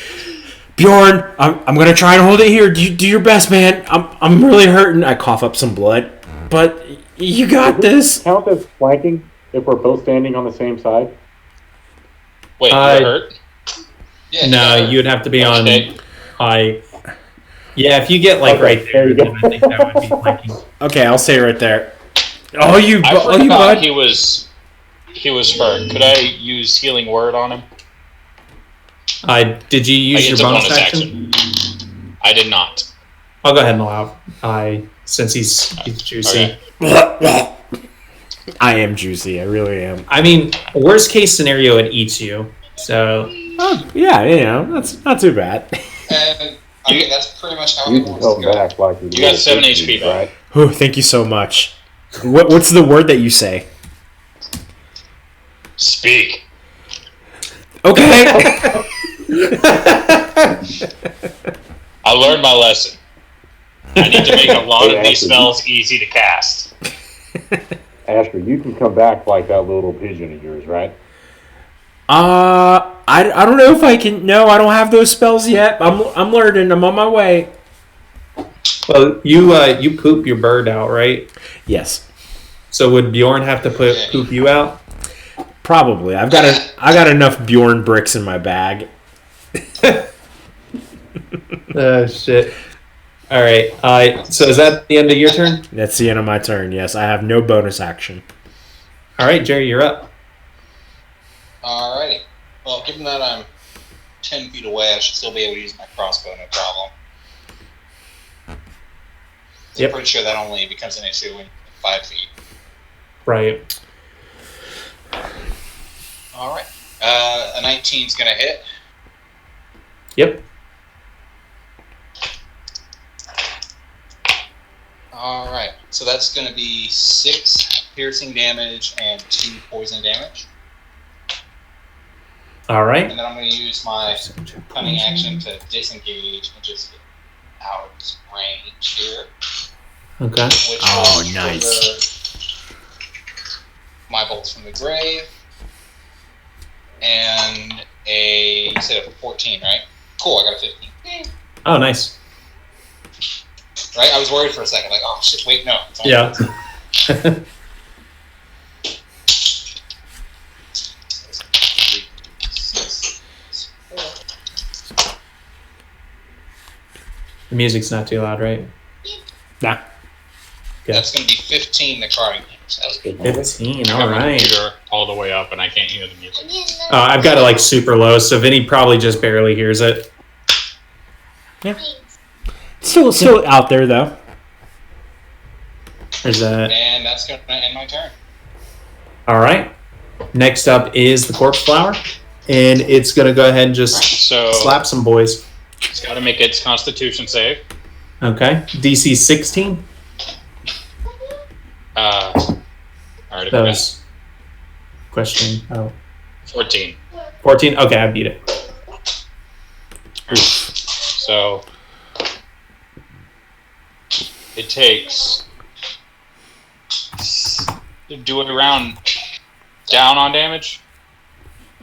Speaker 4: Bjorn, I'm gonna try and hold it here. Do your best, man. I'm really hurting. I cough up some blood, but you got
Speaker 7: Does
Speaker 4: this.
Speaker 7: count as flanking if we're both standing on the same side?
Speaker 3: Wait, you
Speaker 1: Uh,
Speaker 3: hurt?
Speaker 5: Yeah.
Speaker 1: No,
Speaker 5: yeah.
Speaker 1: you'd have to be on
Speaker 3: Okay.
Speaker 1: high. Yeah, if you get like
Speaker 7: Okay,
Speaker 1: right
Speaker 7: there you
Speaker 1: there,
Speaker 7: go.
Speaker 1: then I think that would be flanking.
Speaker 4: Okay, I'll stay right there. Oh, you
Speaker 3: I
Speaker 4: bud.
Speaker 3: forgot he was hurt. Could I use Healing Word on him?
Speaker 1: Did you
Speaker 3: I
Speaker 1: use
Speaker 3: get
Speaker 1: your
Speaker 3: the
Speaker 1: bonus action?
Speaker 3: I did not.
Speaker 1: I'll go ahead and allow. Since he's juicy.
Speaker 3: Okay.
Speaker 4: I am juicy. I really am.
Speaker 1: I mean, worst case scenario, it eats you. So
Speaker 4: Oh, yeah, you know, that's not too bad.
Speaker 5: And I mean, that's pretty much how
Speaker 7: You
Speaker 5: it
Speaker 7: can
Speaker 5: wants
Speaker 7: come
Speaker 5: to go.
Speaker 7: back like
Speaker 3: You got 7 HP back.
Speaker 7: right?
Speaker 4: Oh, thank you so much. What's the word that you say?
Speaker 3: Speak.
Speaker 4: Okay.
Speaker 3: I learned my lesson. I need to make a lot
Speaker 7: Hey,
Speaker 3: of these
Speaker 7: Ashley,
Speaker 3: spells easy to cast.
Speaker 7: Asher, you can come back like that little pigeon of yours, right?
Speaker 4: I don't know if I can. No, I don't have those spells yet. I'm learning. I'm on my way.
Speaker 1: well, you poop your bird out, right?
Speaker 4: Yes,
Speaker 1: So would Bjorn have to poop you out?
Speaker 4: probably. I got enough Bjorn bricks in my bag.
Speaker 1: Oh shit! All right. So is that the end of your turn?
Speaker 4: That's the end of my turn. Yes, I have no bonus action.
Speaker 1: All right, Jerry, you're up.
Speaker 5: Alrighty. Well, given that I'm 10 feet away, I should still be able to use my crossbow, no problem.
Speaker 1: Yep.
Speaker 5: I'm pretty sure that only becomes an issue in 5 feet.
Speaker 1: Right.
Speaker 5: Alright. A 19's gonna hit.
Speaker 1: Yep.
Speaker 5: Alright. So that's gonna be 6 piercing damage and 2 poison damage.
Speaker 1: All right.
Speaker 5: And then I'm gonna use my cunning action to disengage and just get out of range here.
Speaker 1: Okay.
Speaker 5: Which
Speaker 4: Oh,
Speaker 5: will
Speaker 4: nice.
Speaker 5: trigger my bolts from the grave. And you said a 14, right? Cool, I got a 15.
Speaker 1: Oh, nice.
Speaker 5: Right? I was worried for a second, like, oh shit, wait, no. It's only
Speaker 1: Yeah.
Speaker 5: 14.
Speaker 1: The music's not too loud, right?
Speaker 4: Nah.
Speaker 5: That's going to be 15 necrotic damage. That was good.
Speaker 1: 15,
Speaker 3: I
Speaker 1: all
Speaker 3: have my
Speaker 1: right.
Speaker 3: computer all the way up, and I can't hear the music.
Speaker 1: I've got it like super low, so Vinny probably just barely hears it.
Speaker 4: Yeah. Still out there though.
Speaker 1: There's that.
Speaker 5: And that's going to end my turn.
Speaker 1: All right. Next up is the corpse flower, and it's gonna go ahead and just
Speaker 3: So
Speaker 1: slap some boys.
Speaker 3: it's got to make its Constitution save.
Speaker 1: Okay. DC 16.
Speaker 3: All right,
Speaker 1: That was question. Oh.
Speaker 3: 14.
Speaker 1: 14. Okay, I beat it.
Speaker 3: So it takes. Do it round down on damage?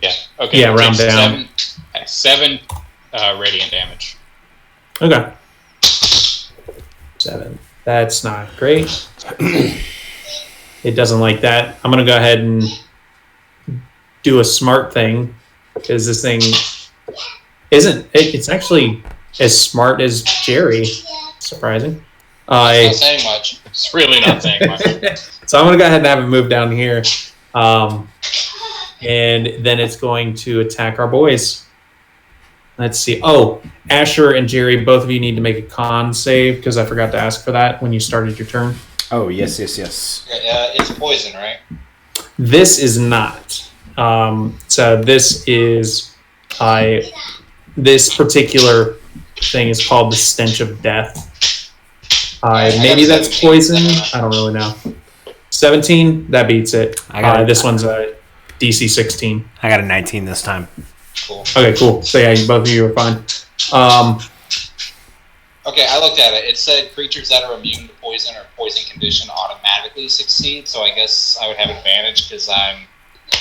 Speaker 3: Yeah. Okay.
Speaker 1: Yeah,
Speaker 3: it
Speaker 1: round
Speaker 3: takes
Speaker 1: down.
Speaker 3: Seven radiant damage.
Speaker 1: Okay. 7. That's not great. It doesn't like that. I'm going to go ahead and do a smart thing because this thing isn't. It's actually as smart as Jerry. Surprising.
Speaker 5: Not saying much.
Speaker 3: It's really not saying much.
Speaker 1: So I'm going to go ahead and have it move down here. And then it's going to attack our boys. Let's see. Oh, Asher and Jerry, both of you need to make a con save because I forgot to ask for that when you started your turn.
Speaker 4: Oh, yes.
Speaker 5: It's poison, right?
Speaker 1: This is not. So this is this particular thing is called the Stench of Death. Maybe that's poison. I don't really know. 17, that beats it. This one's a DC 16.
Speaker 4: I got a 19 this time.
Speaker 5: Cool.
Speaker 1: Okay, cool. So yeah, both of you are fine.
Speaker 5: Okay, I looked at it. It said creatures that are immune to poison or poison condition automatically succeed, so I guess I would have advantage because I'm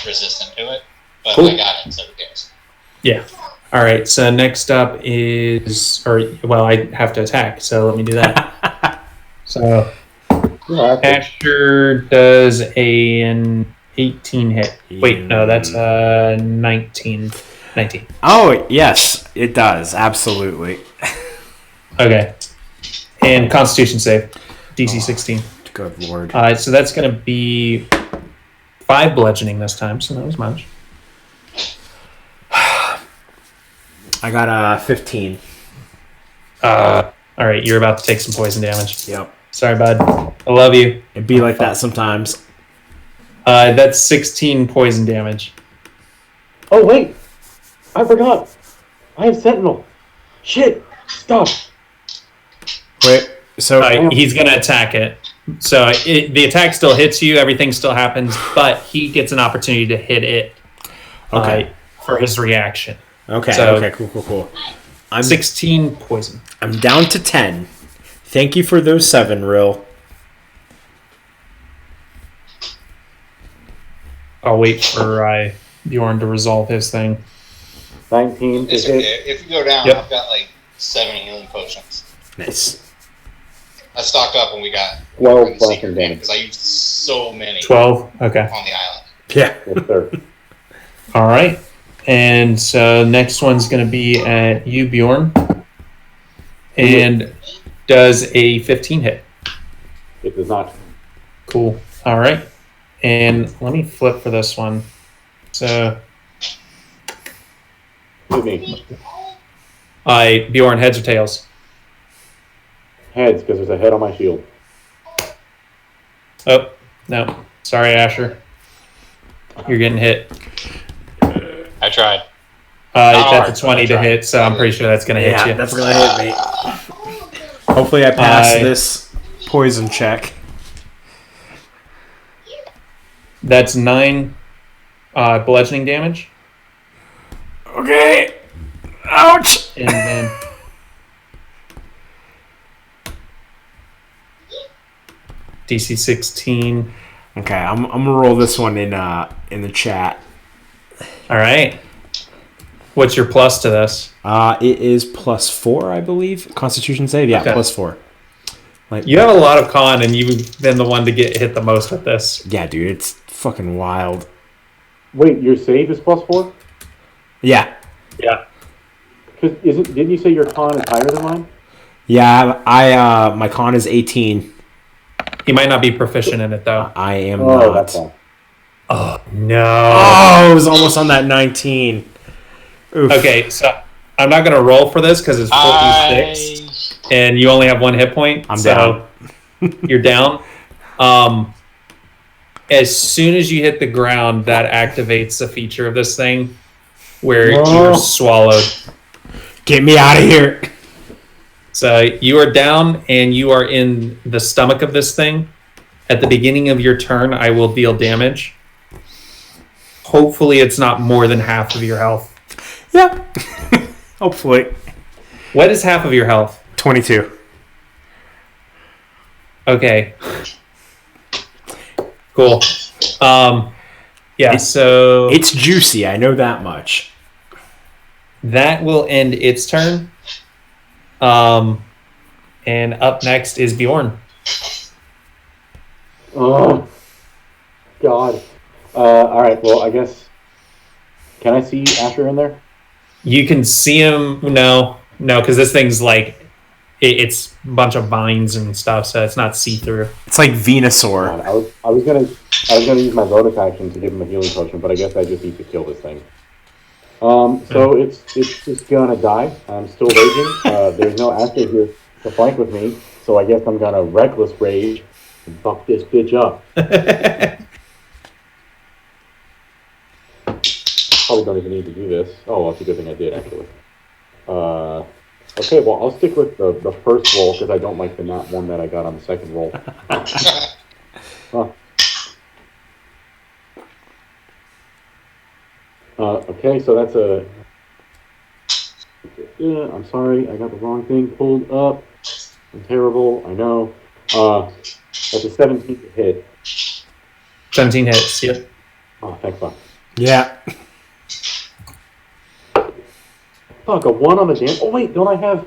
Speaker 5: resistant to it. But
Speaker 1: Cool.
Speaker 5: I got it, so who cares?
Speaker 1: Yeah. All right. So next up is, I have to attack. So let me do that. So Asher does an 18 hit. Wait, no, that's 19. 19.
Speaker 4: Oh, yes, it does. Absolutely.
Speaker 1: Okay. And Constitution save, DC 16.
Speaker 4: Good lord.
Speaker 1: So that's going to be 5 bludgeoning this time. So that was much.
Speaker 4: I got a 15.
Speaker 1: All right, you're about to take some poison damage.
Speaker 4: Yep.
Speaker 1: Sorry, bud. I love you.
Speaker 4: It'd be like that sometimes.
Speaker 1: That's 16 poison damage.
Speaker 7: Oh, wait. I forgot. I have Sentinel. Shit. Stop.
Speaker 4: Wait, so
Speaker 1: He's going to attack it. So the attack still hits you. Everything still happens, but he gets an opportunity to hit it for his reaction.
Speaker 4: Okay,
Speaker 1: So-
Speaker 4: okay, cool. I'm
Speaker 1: 16 poison.
Speaker 4: I'm down to 10. Thank you for those 7, Rill.
Speaker 1: I'll wait for Bjorn to resolve his thing.
Speaker 7: 19
Speaker 5: It's
Speaker 7: to hit.
Speaker 5: okay. If you go down,
Speaker 1: Yep.
Speaker 5: I've got like 7 healing potions.
Speaker 4: Nice.
Speaker 5: I stocked up when we got
Speaker 7: 12
Speaker 5: in the
Speaker 7: slashing
Speaker 5: secret game
Speaker 7: damage.
Speaker 5: because I used so many
Speaker 1: 12? Okay.
Speaker 5: on the island.
Speaker 4: Yeah.
Speaker 7: Yes, sir.
Speaker 1: All right. And so next one's going to be at you, Bjorn. And does a 15 hit.
Speaker 7: It does not.
Speaker 1: Cool. All right. And let me flip for this one. So,
Speaker 7: Excuse me.
Speaker 1: Bjorn, heads or tails?
Speaker 7: Heads, because there's a head on my shield.
Speaker 1: Oh, no. Sorry, Asher. You're getting hit.
Speaker 3: I tried.
Speaker 1: That's a 20 to hit, so I'm pretty sure that's going to hit you.
Speaker 4: That's gonna hit me. Hopefully I pass
Speaker 1: I-
Speaker 4: this poison check.
Speaker 1: That's 9 bludgeoning damage.
Speaker 4: Okay. Ouch.
Speaker 1: And then DC 16.
Speaker 4: Okay, I'm gonna roll this one in the chat.
Speaker 1: All right. What's your plus to this?
Speaker 4: It is +4, I believe. Constitution save, yeah,
Speaker 1: Okay.
Speaker 4: +4. Like,
Speaker 1: You have a lot of con, and you've been the one to get hit the most with this.
Speaker 4: yeah, dude, it's fucking wild.
Speaker 7: Wait, your save is +4?
Speaker 4: Yeah.
Speaker 1: Yeah.
Speaker 7: Because didn't you say your con is higher than mine?
Speaker 4: Yeah, my con is 18.
Speaker 1: He might not be proficient in it, though.
Speaker 4: I am
Speaker 7: Oh,
Speaker 4: not.
Speaker 7: that's all.
Speaker 1: Oh, no.
Speaker 4: Oh, it was almost on that 19. Oof.
Speaker 1: Okay, so I'm not going to roll for this because it's 46, and you only have 1 hit point.
Speaker 4: I'm
Speaker 1: down. You're down. As soon as you hit the ground, that activates a feature of this thing where you're swallowed.
Speaker 4: Get me out of here.
Speaker 1: So you are down, and you are in the stomach of this thing. At the beginning of your turn, I will deal damage. Hopefully, it's not more than half of your health.
Speaker 4: Yeah. Hopefully.
Speaker 1: What is half of your health?
Speaker 4: 22.
Speaker 1: Okay. Cool. Yeah, so
Speaker 4: It's juicy, I know that much.
Speaker 1: that will end its turn. And up next is Bjorn.
Speaker 7: Oh, God. All right, well, I guess... Can I see Asher in there?
Speaker 1: You can see him. No, because this thing's like it's a bunch of vines and stuff, so it's not see through.
Speaker 4: It's like Venusaur.
Speaker 7: God, I was gonna use my bonus action to give him a healing potion, but I guess I just need to kill this thing. So it's just gonna die. I'm still raging. There's no Asher here to fight with me, so I guess I'm gonna reckless rage and fuck this bitch up. Probably don't even need to do this. Oh, well, it's a good thing I did, actually. Okay, well, I'll stick with the first roll, because I don't like the nat 1 that I got on the second roll. Okay, so that's a... I'm sorry, I got the wrong thing pulled up. I'm terrible, I know. That's a 17 to hit.
Speaker 1: 17 hits. Yep.
Speaker 7: Oh, thank fuck.
Speaker 4: Yeah.
Speaker 7: Fuck, a 1 on the damage. Oh, wait, don't I have...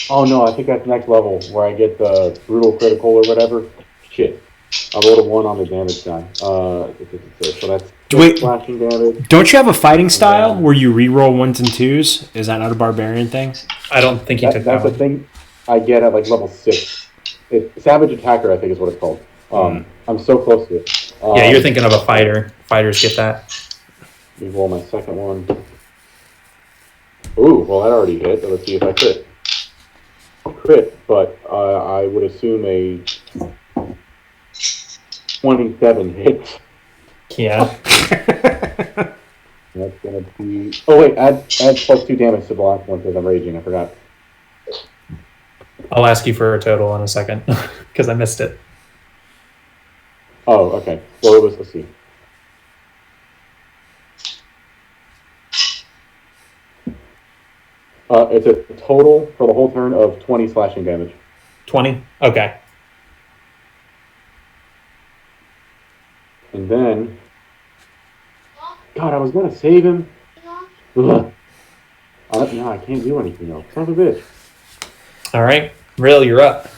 Speaker 7: Oh, no, I think that's next level, where I get the brutal critical or whatever. Shit. I rolled a 1 on the damage die. So that's
Speaker 4: Wait.
Speaker 7: slashing damage.
Speaker 4: Don't you have a fighting style where you reroll 1s and 2s? Is that not a barbarian thing?
Speaker 1: I don't think he took that
Speaker 7: That's a
Speaker 1: one.
Speaker 7: thing I get at, like, level 6. Savage Attacker, I think is what it's called. I'm so close to it.
Speaker 1: Yeah, you're thinking of a fighter. Fighters get that.
Speaker 7: Let me roll my second one. Ooh, well, that already hit. So let's see if I crit. Crit, but I would assume a 27 hits.
Speaker 1: Yeah.
Speaker 7: That's gonna be... Oh, wait, add +2 damage to the last one because I'm raging. I forgot.
Speaker 1: I'll ask you for a total in a second because I missed it.
Speaker 7: Oh, okay. Well, it was... Let's see. It's a total for the whole turn of 20 slashing damage.
Speaker 1: 20? Okay.
Speaker 7: And then... God, I was going to save him. Ugh. No, I can't do anything else. Son of a bitch.
Speaker 1: All right. Rill, you're up.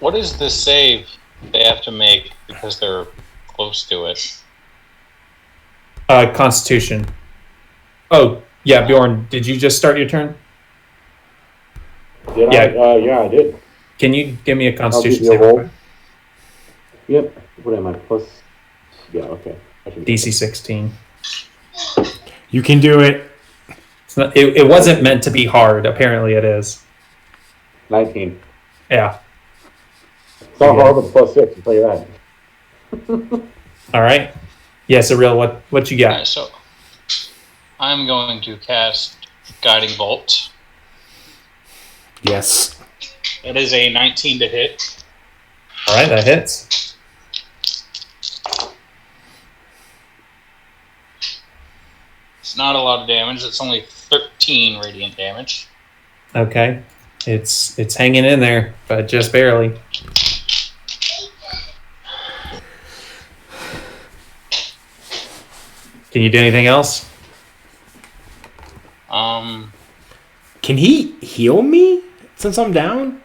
Speaker 3: What is the save they have to make because they're close to it?
Speaker 1: Constitution. Oh, yeah, Bjorn, did you just start your turn?
Speaker 7: Did
Speaker 1: Yeah.
Speaker 7: I? Yeah, I did.
Speaker 1: Can you give me a
Speaker 7: I'll
Speaker 1: Constitution
Speaker 7: give you a
Speaker 1: save?
Speaker 7: roll. Yep. What am I? Plus... Yeah, okay.
Speaker 1: DC 16.
Speaker 4: You can do it.
Speaker 1: It's not, it wasn't meant to be hard. Apparently it is.
Speaker 7: 19.
Speaker 1: Yeah.
Speaker 7: It's not hard with +6, I'll tell you that.
Speaker 1: All right. Yeah, so Rill, what you got?
Speaker 3: Alright, so I'm going to cast Guiding Bolt.
Speaker 4: Yes.
Speaker 3: It is a 19 to hit.
Speaker 1: All right, that hits.
Speaker 3: It's not a lot of damage. It's only 13 radiant damage.
Speaker 1: Okay. It's hanging in there, but just barely. Can you do anything else?
Speaker 3: Um,
Speaker 4: Can he heal me? Since I'm down?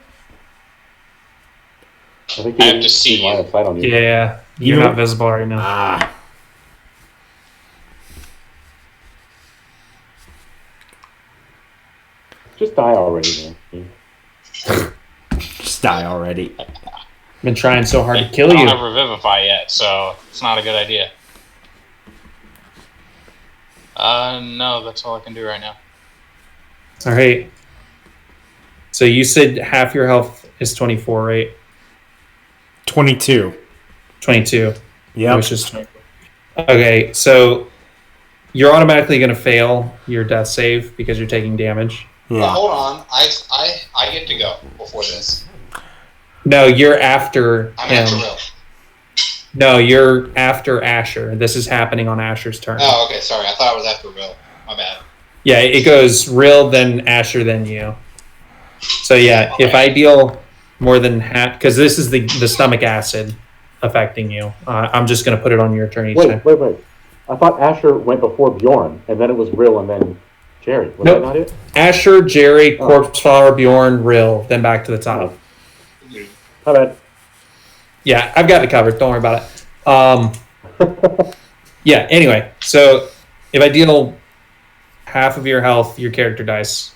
Speaker 7: I think
Speaker 3: I have to see
Speaker 7: line
Speaker 3: you.
Speaker 7: of sight on you.
Speaker 1: Yeah, you're not visible right now.
Speaker 4: Ah.
Speaker 7: Just die already, man.
Speaker 4: Just die already.
Speaker 1: Been trying so hard to
Speaker 3: I
Speaker 1: kill
Speaker 3: don't
Speaker 1: you.
Speaker 3: have Revivify yet, so it's not a good idea. No, that's all I can do right now.
Speaker 1: All right. So you said half your health is 24, right?
Speaker 4: 22.
Speaker 1: 22.
Speaker 4: Yep.
Speaker 1: Which is 24. Okay, so you're automatically going to fail your death save because you're taking damage.
Speaker 5: But
Speaker 4: Yeah.
Speaker 5: hold on, I get to go before this.
Speaker 1: No, you're after
Speaker 5: I'm
Speaker 1: him.
Speaker 5: after Rill.
Speaker 1: No, you're after Asher. This is happening on Asher's turn.
Speaker 5: Oh, okay, sorry. I thought it was after Rill. My bad.
Speaker 1: Yeah, it goes Rill, then Asher, then you. So yeah, if I deal more than half, because this is the stomach acid affecting you, I'm just going to put it on your turn each time.
Speaker 7: Wait. I thought Asher went before Bjorn, and then it was Rill, and then Jerry. Was
Speaker 1: Nope.
Speaker 7: that not it?
Speaker 1: Asher, Jerry, Corpse Flower, Bjorn, Rill, then back to the top.
Speaker 7: My bad.
Speaker 1: Yeah, I've got it covered. Don't worry about it. Yeah, anyway, so if I deal half of your health, your character dies.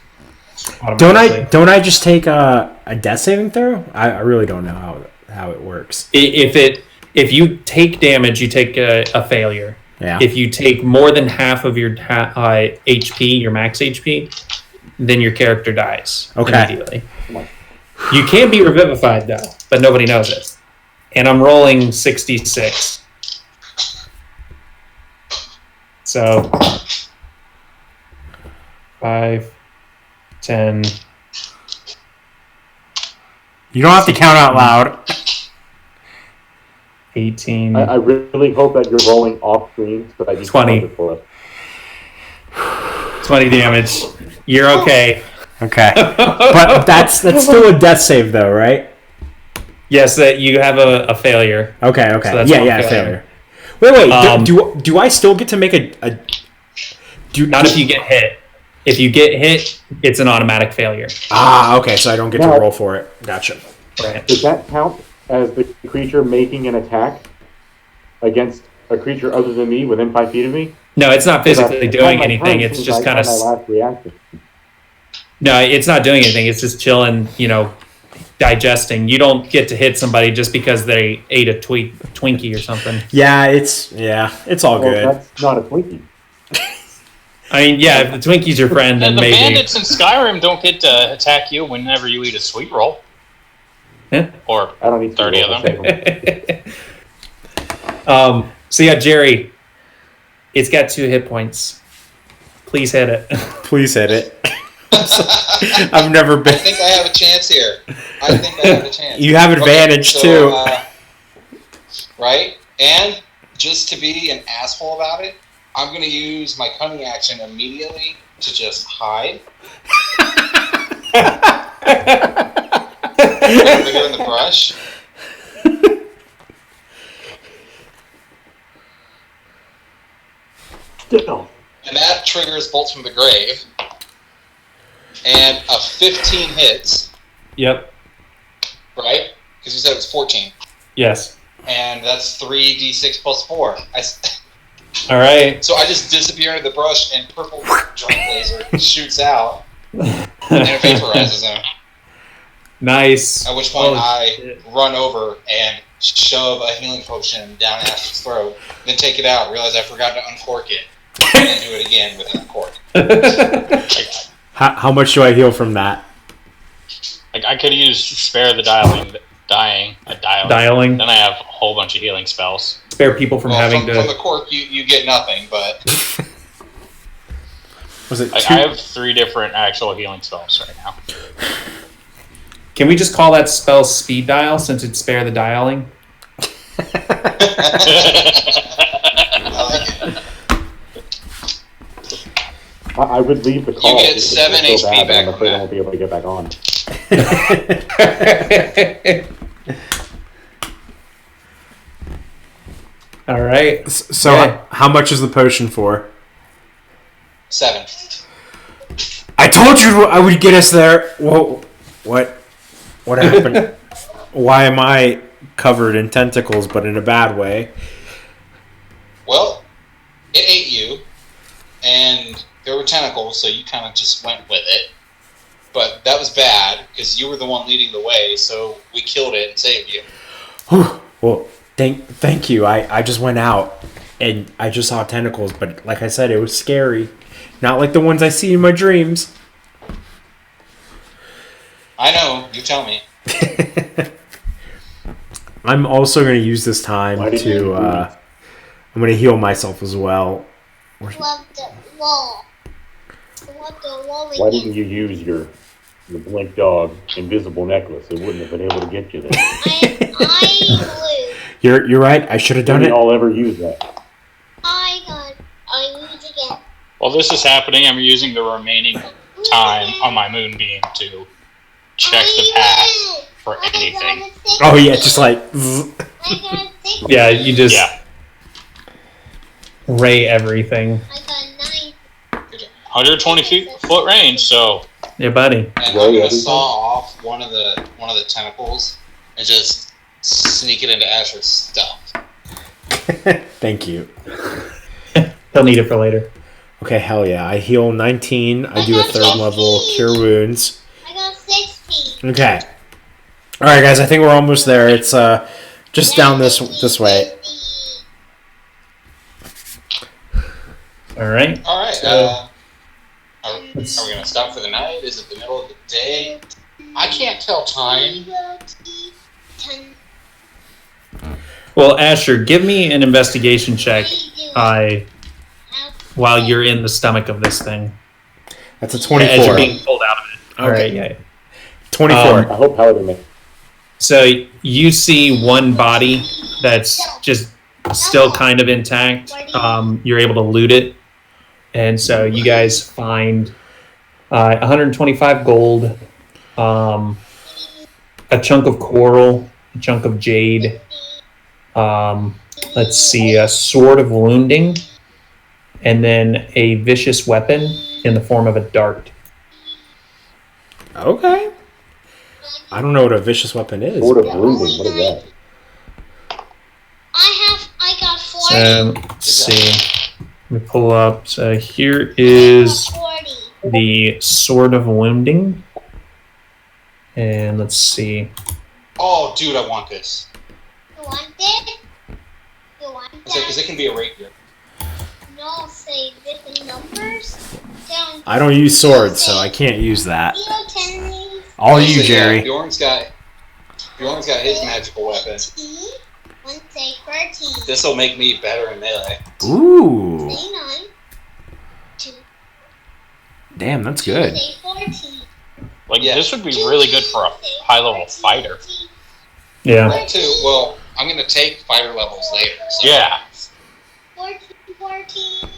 Speaker 1: automatically.
Speaker 4: Don't I just take a death saving throw? I really don't know how it works.
Speaker 1: If you take damage, you take a failure.
Speaker 4: Yeah.
Speaker 1: If you take more than half of your HP, your max HP, then your character dies immediately. You can be revivified though, but nobody knows it. And I'm rolling 66. So 5, 10.
Speaker 4: You don't have to count out loud.
Speaker 1: 18.
Speaker 7: I really hope that you're rolling off screen so that you
Speaker 1: 20.
Speaker 7: can count it for us.
Speaker 1: 20 damage. You're okay.
Speaker 4: Okay. But that's still a death save though, right?
Speaker 1: Yes, that you have a failure.
Speaker 4: Okay.
Speaker 1: So that's
Speaker 4: yeah,
Speaker 1: one
Speaker 4: failure. Wait.
Speaker 1: Um,
Speaker 4: Do I still get to make a
Speaker 1: Not if you get hit. If you get hit, it's an automatic failure.
Speaker 4: okay, so I don't get to roll for it. Gotcha.
Speaker 1: Right.
Speaker 7: Does that count as the creature making an attack against a creature other than me within 5 feet of me?
Speaker 1: No, it's not physically
Speaker 7: Because
Speaker 1: doing
Speaker 7: my
Speaker 1: anything.
Speaker 7: turn
Speaker 1: It's
Speaker 7: since
Speaker 1: just
Speaker 7: I
Speaker 1: kind
Speaker 7: had
Speaker 1: of...
Speaker 7: my last reaction.
Speaker 1: No, it's not doing anything. It's just chilling, digesting. You don't get to hit somebody just because they ate a Twinkie or something.
Speaker 4: Yeah, it's all
Speaker 7: Well,
Speaker 4: good.
Speaker 7: that's not a Twinkie.
Speaker 1: I mean, yeah, if the Twinkie's your friend, then
Speaker 3: The
Speaker 1: maybe.
Speaker 3: bandits in Skyrim don't get to attack you whenever you eat a sweet roll.
Speaker 1: Yeah.
Speaker 3: Or
Speaker 7: I don't need to
Speaker 3: 30
Speaker 7: roll
Speaker 3: of
Speaker 7: to
Speaker 3: them.
Speaker 7: save them.
Speaker 1: So yeah, Jerry, it's got 2 hit points. Please hit it.
Speaker 4: Please hit it. I've never
Speaker 5: I
Speaker 4: been.
Speaker 5: think I have a chance here. I think I have a chance.
Speaker 4: You have advantage too.
Speaker 5: Right? And just to be an asshole about it, I'm going to use my cunning action immediately to just hide. Over here in the brush. And that triggers Bolts from the Grave. And a 15 hits,
Speaker 1: Yep.
Speaker 5: right? Because you said it was 14.
Speaker 1: Yes.
Speaker 5: And that's 3d6 plus 4.
Speaker 1: All right.
Speaker 5: So I just disappear into the brush, and purple drop laser shoots out, and it vaporizes him.
Speaker 1: Nice.
Speaker 5: At which point I
Speaker 1: shit.
Speaker 5: run over and shove a healing potion down Ash's throat, then take it out, realize I forgot to uncork it, and then do it again with an uncork.
Speaker 4: How much do I heal from that?
Speaker 3: I could use Spare the Dialing.
Speaker 1: Dialing.
Speaker 3: Then I have a whole bunch of healing spells.
Speaker 1: Spare people from having
Speaker 5: from the cork, you get nothing, but
Speaker 4: Was it
Speaker 3: I
Speaker 4: 2?
Speaker 3: have 3 different actual healing spells right now.
Speaker 1: Can we just call that spell speed dial since it's spare the dialing?
Speaker 5: I like it.
Speaker 7: I would leave the call.
Speaker 5: get
Speaker 7: because
Speaker 5: 7
Speaker 7: it's so
Speaker 5: HP
Speaker 7: bad that
Speaker 5: back
Speaker 7: I'm
Speaker 5: from
Speaker 7: afraid I
Speaker 5: that.
Speaker 7: won't be able to get back on.
Speaker 1: All right.
Speaker 4: So
Speaker 1: Yeah.
Speaker 4: how much is the potion for?
Speaker 5: 7.
Speaker 4: I told you I would get us there. Well, What happened? Why am I covered in tentacles, but in a bad way?
Speaker 5: Well, it ate you, and there were tentacles, so you kind of just went with it. But that was bad, because you were the one leading the way, so we killed it and saved you.
Speaker 4: Well, thank you. I just went out, and I just saw tentacles, but like I said, it was scary. Not like the ones I see in my dreams.
Speaker 5: I know, you tell me.
Speaker 4: I'm also going to use this time to... I'm going to heal myself as well.
Speaker 6: Love the wall.
Speaker 7: Why didn't you use your blink dog invisible necklace? It wouldn't have been able to get you there.
Speaker 6: I
Speaker 4: You're right. I should have done
Speaker 7: When
Speaker 4: it.
Speaker 7: y'all ever use that?
Speaker 6: I lose again.
Speaker 3: While this is happening, I'm using the remaining time on my moonbeam to check the path for anything.
Speaker 4: Oh, yeah, just like... zzz.
Speaker 1: Yeah, you just
Speaker 3: Yeah,
Speaker 1: ray everything.
Speaker 6: I got 9.
Speaker 3: 120-foot range. So
Speaker 1: Yeah, buddy.
Speaker 5: And
Speaker 7: Roll
Speaker 5: I'm gonna
Speaker 7: everything.
Speaker 5: saw off one of the tentacles and just sneak it into Asher's stuff.
Speaker 4: Thank you.
Speaker 1: He'll need it for later.
Speaker 4: Okay, hell yeah. I heal 19. I do a 3rd level Cure Wounds.
Speaker 6: I got 16.
Speaker 4: Okay. All right, guys. I think we're almost there. It's just down this way.
Speaker 1: All right.
Speaker 5: All right.
Speaker 1: So-
Speaker 5: Are we gonna stop for the night? Is it the middle of the day? I can't tell time.
Speaker 6: 10.
Speaker 1: Well, Asher, give me an investigation check while you're in the stomach of this thing.
Speaker 4: That's a
Speaker 1: As you're
Speaker 4: 24.
Speaker 1: being pulled out of it. All
Speaker 4: Okay.
Speaker 1: right, yeah.
Speaker 4: 24.
Speaker 7: I hope Paladin makes
Speaker 1: So you see one body that's just still kind of intact. You're able to loot it. And so you guys find 125 gold, a chunk of coral, a chunk of jade, let's see, a sword of wounding, and then a vicious weapon in the form of a dart.
Speaker 4: Okay. I don't know what a vicious weapon is.
Speaker 7: Sword of Wounding. What is that?
Speaker 6: I got 40.
Speaker 1: Let's see. Let me pull up. So here is
Speaker 6: 40.
Speaker 1: the sword of wounding. And let's see.
Speaker 5: Oh, dude, I want this.
Speaker 6: You want it? You want
Speaker 5: Because
Speaker 6: that?
Speaker 5: it can be a rapier.
Speaker 6: No, say different numbers. Down
Speaker 4: I don't use swords, so I can't use that.
Speaker 6: 0, 10,
Speaker 4: All
Speaker 5: So,
Speaker 4: you,
Speaker 5: yeah,
Speaker 4: Jerry.
Speaker 5: Bjorn's got his magical weapon.
Speaker 6: 1 say 13.
Speaker 5: This will make me better in melee.
Speaker 4: Ooh.
Speaker 6: Say 9. 2
Speaker 4: Damn, that's good.
Speaker 6: say 14.
Speaker 3: like
Speaker 5: Yeah.
Speaker 3: this would be really good for a high-level fighter.
Speaker 1: Yeah.
Speaker 5: That too. Well, I'm gonna take fighter levels later. So
Speaker 3: Yeah.
Speaker 6: 14.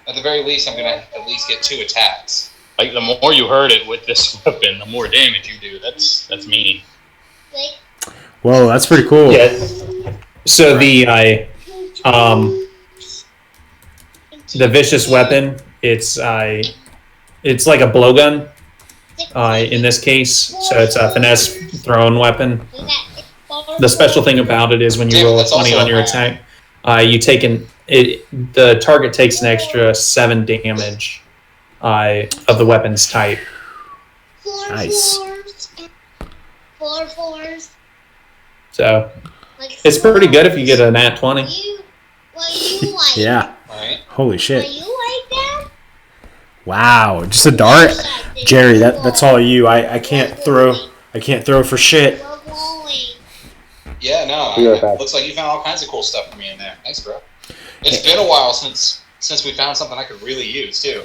Speaker 5: At the very least, I'm gonna at least get 2 attacks.
Speaker 3: Like the more you hurt it with this weapon, the more damage you do. That's mean.
Speaker 6: Like,
Speaker 4: Whoa, that's pretty cool.
Speaker 1: Yeah. So the vicious weapon, it's like a blowgun in this case. So it's a finesse thrown weapon. The special thing about it is when you
Speaker 5: Yeah,
Speaker 1: roll a
Speaker 5: that's
Speaker 1: 20
Speaker 5: also
Speaker 1: on your
Speaker 5: a-
Speaker 1: attack, the target takes an extra 7 damage of the weapon's type.
Speaker 6: 4
Speaker 4: Nice.
Speaker 6: 4 4s.
Speaker 1: So
Speaker 6: Like
Speaker 1: it's pretty good if you get a nat 20.
Speaker 6: You, what you like?
Speaker 4: Yeah.
Speaker 5: Right?
Speaker 4: Holy
Speaker 6: What
Speaker 4: shit.
Speaker 6: you like that?
Speaker 4: Wow. Just a dart? Jerry, that's all you. I can't throw. I can't throw for shit.
Speaker 6: We're blowing.
Speaker 5: Yeah, no.
Speaker 7: Be right back.
Speaker 5: Looks like you found all kinds of cool stuff for me in there. Thanks, bro. It's been a while since we found something I could really use too.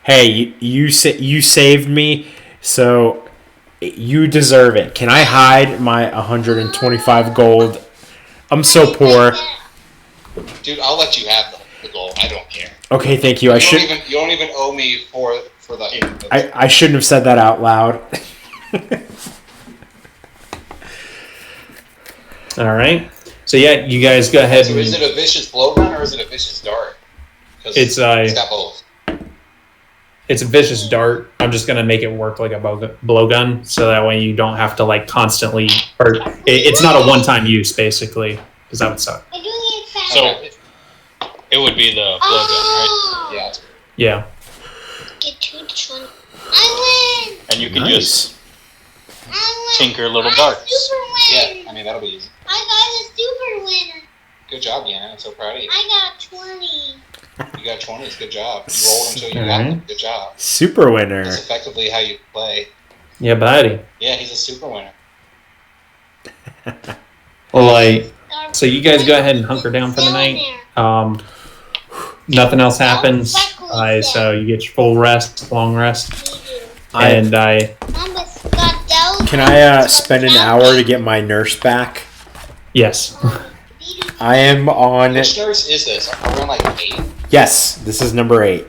Speaker 4: Hey, you saved me, so you deserve it. Can I hide my 125 gold? I'm so poor.
Speaker 5: Dude, I'll let you have the gold. I don't care.
Speaker 4: Okay, thank you.
Speaker 5: You don't even owe me for the.
Speaker 4: I shouldn't have said that out loud.
Speaker 1: All right. So yeah, you guys go ahead
Speaker 5: So
Speaker 1: and
Speaker 5: is it a vicious blowgun or is it a vicious dart? 'Cause
Speaker 1: It's
Speaker 5: it's got both.
Speaker 1: it's a vicious dart. I'm just gonna make it work like a blowgun, so that way you don't have to like constantly, or it's not a one-time use basically, because that would suck.
Speaker 3: So it would be the blowgun, right?
Speaker 5: Yeah.
Speaker 1: Yeah.
Speaker 6: Get to this one. I win!
Speaker 3: And you can
Speaker 4: Nice.
Speaker 3: just
Speaker 6: I win!
Speaker 3: tinker little
Speaker 6: I
Speaker 3: darts.
Speaker 6: super win!
Speaker 5: Yeah, I mean, that'll be easy.
Speaker 6: I got a super winner.
Speaker 5: Good job, Yana. I'm so proud of you.
Speaker 6: I got 20.
Speaker 5: You got 20s. Good job. You rolled until you got them. Good job.
Speaker 4: Super winner.
Speaker 5: That's effectively how you play.
Speaker 1: Yeah, buddy.
Speaker 5: Yeah, he's a super winner.
Speaker 1: Well, so you guys go ahead and hunker down for the night. Nothing else happens. So you get your full rest, long rest, and
Speaker 4: Can I spend an hour to get my nurse back?
Speaker 1: Yes.
Speaker 4: I am on.
Speaker 5: Which nurse is this? Are we on like 8?
Speaker 4: Yes, this is number 8.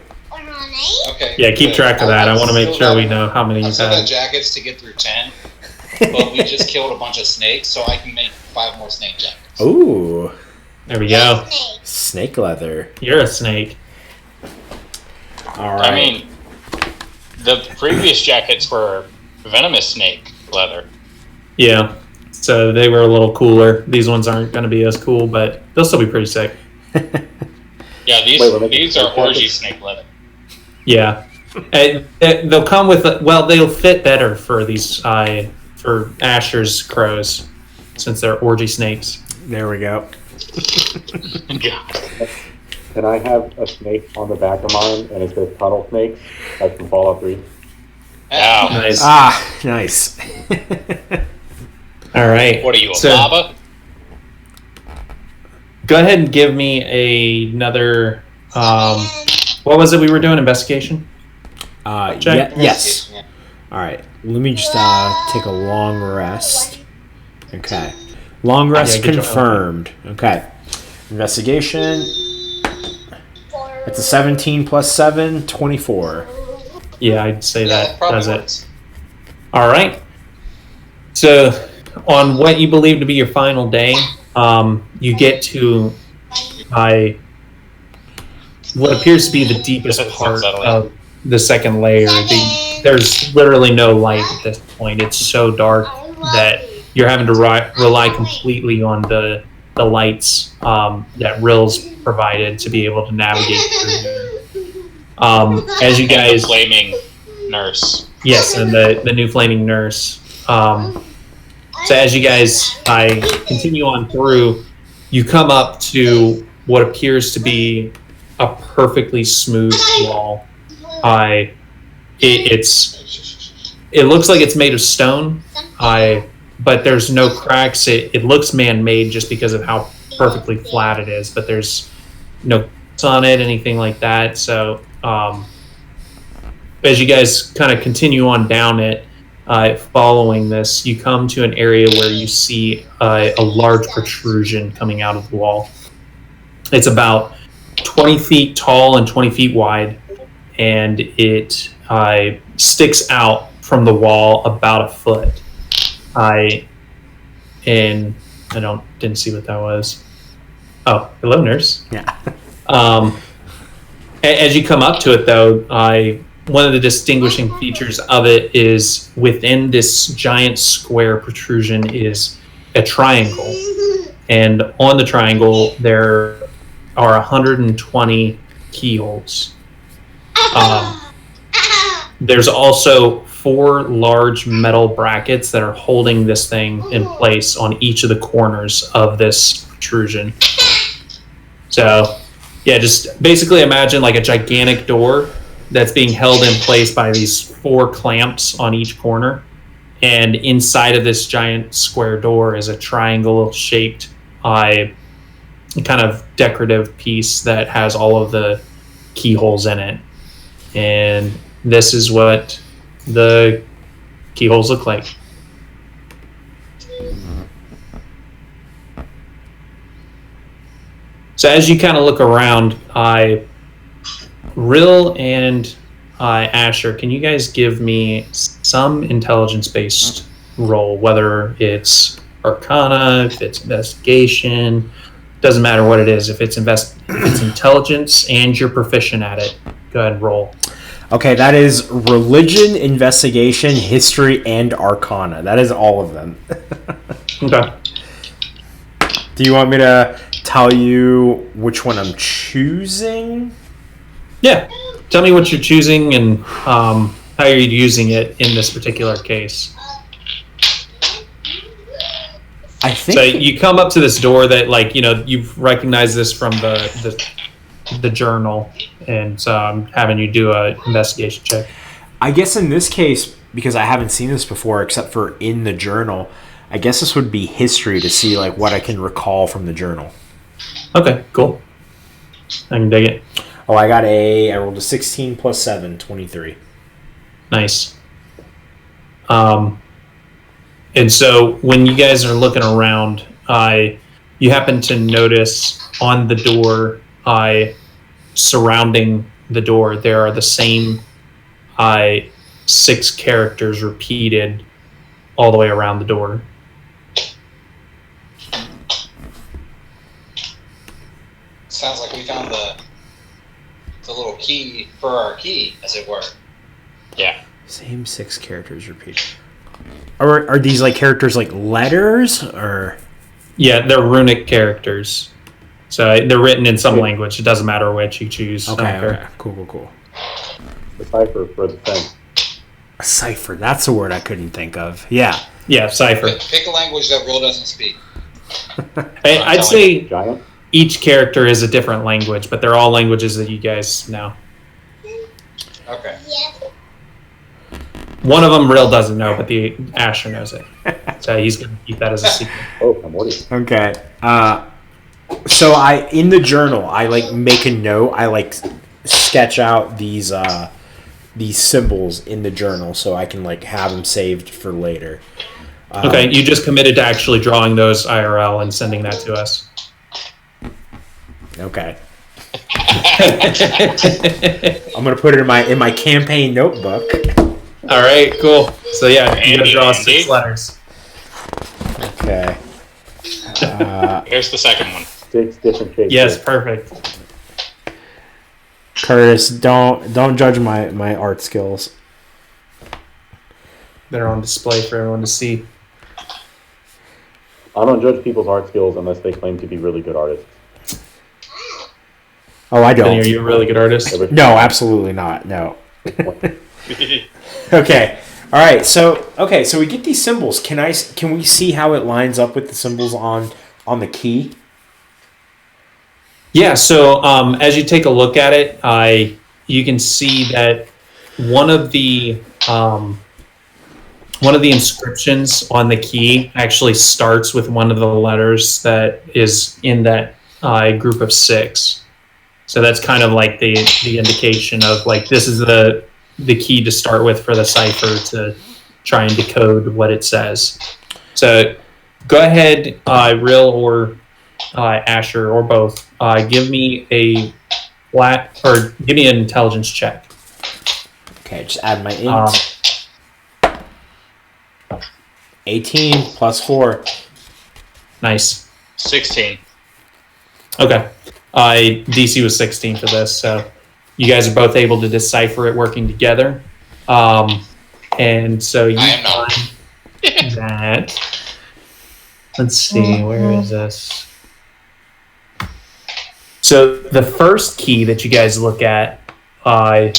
Speaker 5: Okay.
Speaker 1: Yeah, keep
Speaker 5: good.
Speaker 1: track of that. I want to make
Speaker 5: still
Speaker 1: sure we
Speaker 5: got-
Speaker 1: know how many
Speaker 5: I've
Speaker 1: you've
Speaker 5: still got
Speaker 1: had.
Speaker 5: jackets to get through 10, but we just killed a bunch of snakes, so I can make 5 more snake jackets.
Speaker 4: Ooh,
Speaker 1: There we go.
Speaker 4: snake leather.
Speaker 1: You're a snake.
Speaker 4: All right.
Speaker 3: I mean, the previous jackets were venomous snake leather.
Speaker 1: Yeah. So they were a little cooler. These ones aren't going to be as cool, but they'll still be pretty sick.
Speaker 3: Yeah, these
Speaker 7: Wait, we're making
Speaker 3: these are
Speaker 7: snake
Speaker 3: orgy
Speaker 7: jackets?
Speaker 3: snake leather.
Speaker 1: Yeah. And they'll come with, well, they'll fit better for these, for Asher's crows, since they're orgy snakes.
Speaker 4: There we go.
Speaker 3: God.
Speaker 7: Can I have a snake on the back of mine and it says puddle snakes, like from Fallout 3?
Speaker 3: Wow.
Speaker 1: Nice.
Speaker 4: Ah, nice.
Speaker 1: All right.
Speaker 3: What are you, a
Speaker 1: So-
Speaker 3: lava?
Speaker 1: Go ahead and give me another, what was it we were doing? Investigation? Check.
Speaker 4: Yes. All right. Let me just take a long rest. Okay. Long rest
Speaker 1: Yeah, get your-
Speaker 4: confirmed. Okay. Investigation. It's a 17 plus 7, 24.
Speaker 1: Yeah, I'd say
Speaker 5: Yeah,
Speaker 1: that
Speaker 5: probably
Speaker 1: does it.
Speaker 5: works.
Speaker 1: All right. So, on what you believe to be your final day, you get to what appears to be the deepest part of the second layer. There's literally no light at this point. It's so dark that you're having to rely completely on the lights that Rill's provided to be able to navigate through. As you
Speaker 3: And the
Speaker 1: guys,
Speaker 3: flaming nurse.
Speaker 1: yes, and the new flaming nurse. So as you guys continue on through, you come up to what appears to be a perfectly smooth wall. It looks like it's made of stone, but there's no cracks. It looks man-made just because of how perfectly flat it is, but there's no cracks on it, anything like that. So as you guys kind of continue on down it, following this, you come to an area where you see a large protrusion coming out of the wall. It's about 20 feet tall and 20 feet wide, and it sticks out from the wall about a foot. Didn't see what that was. Oh, hello, nurse.
Speaker 4: Yeah.
Speaker 1: As you come up to it, though, one of the distinguishing features of it is within this giant square protrusion is a triangle, and on the triangle there are 120 keyholes. There's also 4 large metal brackets that are holding this thing in place on each of the corners of this protrusion. So, yeah, just basically imagine like a gigantic door that's being held in place by these 4 clamps on each corner. And inside of this giant square door is a triangle-shaped kind of decorative piece that has all of the keyholes in it. And this is what the keyholes look like. So as you kind of look around, Rill and Asher, can you guys give me some intelligence-based roll, whether it's Arcana, if it's Investigation, doesn't matter what it is. If it's intelligence and you're proficient at it, go ahead and roll.
Speaker 4: Okay, that is religion, investigation, history, and arcana. That is all of them.
Speaker 1: Okay.
Speaker 4: Do you want me to tell you which one I'm choosing?
Speaker 1: Yeah. Tell me what you're choosing and how you're using it in this particular case.
Speaker 4: I think.
Speaker 1: So you come up to this door that, like, you know, you've recognized this from the journal, and so I'm having you do a investigation check.
Speaker 4: I guess in this case, because I haven't seen this before except for in the journal, I guess this would be history to see like what I can recall from the journal.
Speaker 1: Okay, cool. I can dig it.
Speaker 4: Oh, I rolled a 16 plus 7, 23.
Speaker 1: Nice. And so when you guys are looking around, you happen to notice on the door, surrounding the door, there are the same 6 characters repeated all the way around the door.
Speaker 5: Sounds like we found the little key for our key, as it were.
Speaker 3: Yeah.
Speaker 4: Same 6 characters repeated. Are these like characters like letters or?
Speaker 1: Yeah, they're runic characters. So they're written in some language. It doesn't matter which you choose.
Speaker 4: Okay. Cool.
Speaker 7: The cipher for the thing.
Speaker 4: A cipher. That's a word I couldn't think of. Yeah.
Speaker 1: Yeah, cipher.
Speaker 5: Pick a language that Rill doesn't speak.
Speaker 1: I'd say
Speaker 7: Giant?
Speaker 1: each character is a different language, but they're all languages that you guys know.
Speaker 5: Okay.
Speaker 1: One of them Rill doesn't know, but the Asher knows it. So he's going to keep that as a secret.
Speaker 7: Oh, I'm already.
Speaker 4: Okay. So in the journal, I like make a note. I like sketch out these symbols in the journal so I can like have them saved for later.
Speaker 1: Okay, you just committed to actually drawing those IRL and sending that to us.
Speaker 4: Okay. I'm gonna put it in my campaign notebook.
Speaker 1: All right, cool. So yeah, you gotta draw
Speaker 3: Andy.
Speaker 1: 6 letters.
Speaker 4: Okay.
Speaker 3: Here's the second one.
Speaker 7: 6 different shapes.
Speaker 1: Yes, perfect.
Speaker 4: Curtis, don't judge my art skills.
Speaker 1: They're on display for everyone to see.
Speaker 7: I don't judge people's art skills unless they claim to be really good artists.
Speaker 4: Oh, I
Speaker 1: Vinny,
Speaker 4: don't.
Speaker 1: are you a really good artist?
Speaker 4: No, absolutely not. No. Okay. All right. So we get these symbols. Can we see how it lines up with the symbols on the key?
Speaker 1: Yeah. So as you take a look at it, you can see that one of the inscriptions on the key actually starts with one of the letters that is in that group of 6. So that's kind of like the indication of like this is the key to start with for the cipher to try and decode what it says. So go ahead, Rill or Asher or both. Give me an intelligence check.
Speaker 4: Okay, just add my int. 18 plus 4.
Speaker 1: Nice.
Speaker 3: 16.
Speaker 1: Okay. DC was 16 for this, so you guys are both able to decipher it working together. And so you
Speaker 5: I am not.
Speaker 1: find that. Let's see, where is this? So the first key that you guys look at, and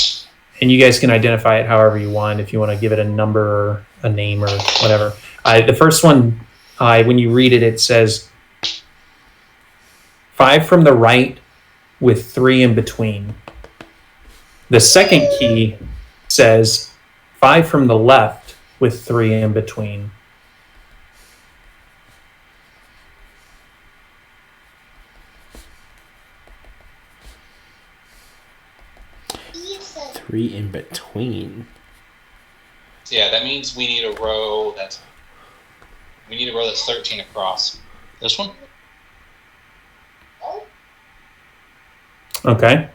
Speaker 1: you guys can identify it however you want, if you want to give it a number or a name or whatever. The first one, when you read it, it says 5 from the right with 3 in between. The second key says 5 from the left with 3 in between.
Speaker 4: Three in between.
Speaker 5: Yeah, that means we need a row that's 13 across.
Speaker 3: This one?
Speaker 1: Okay.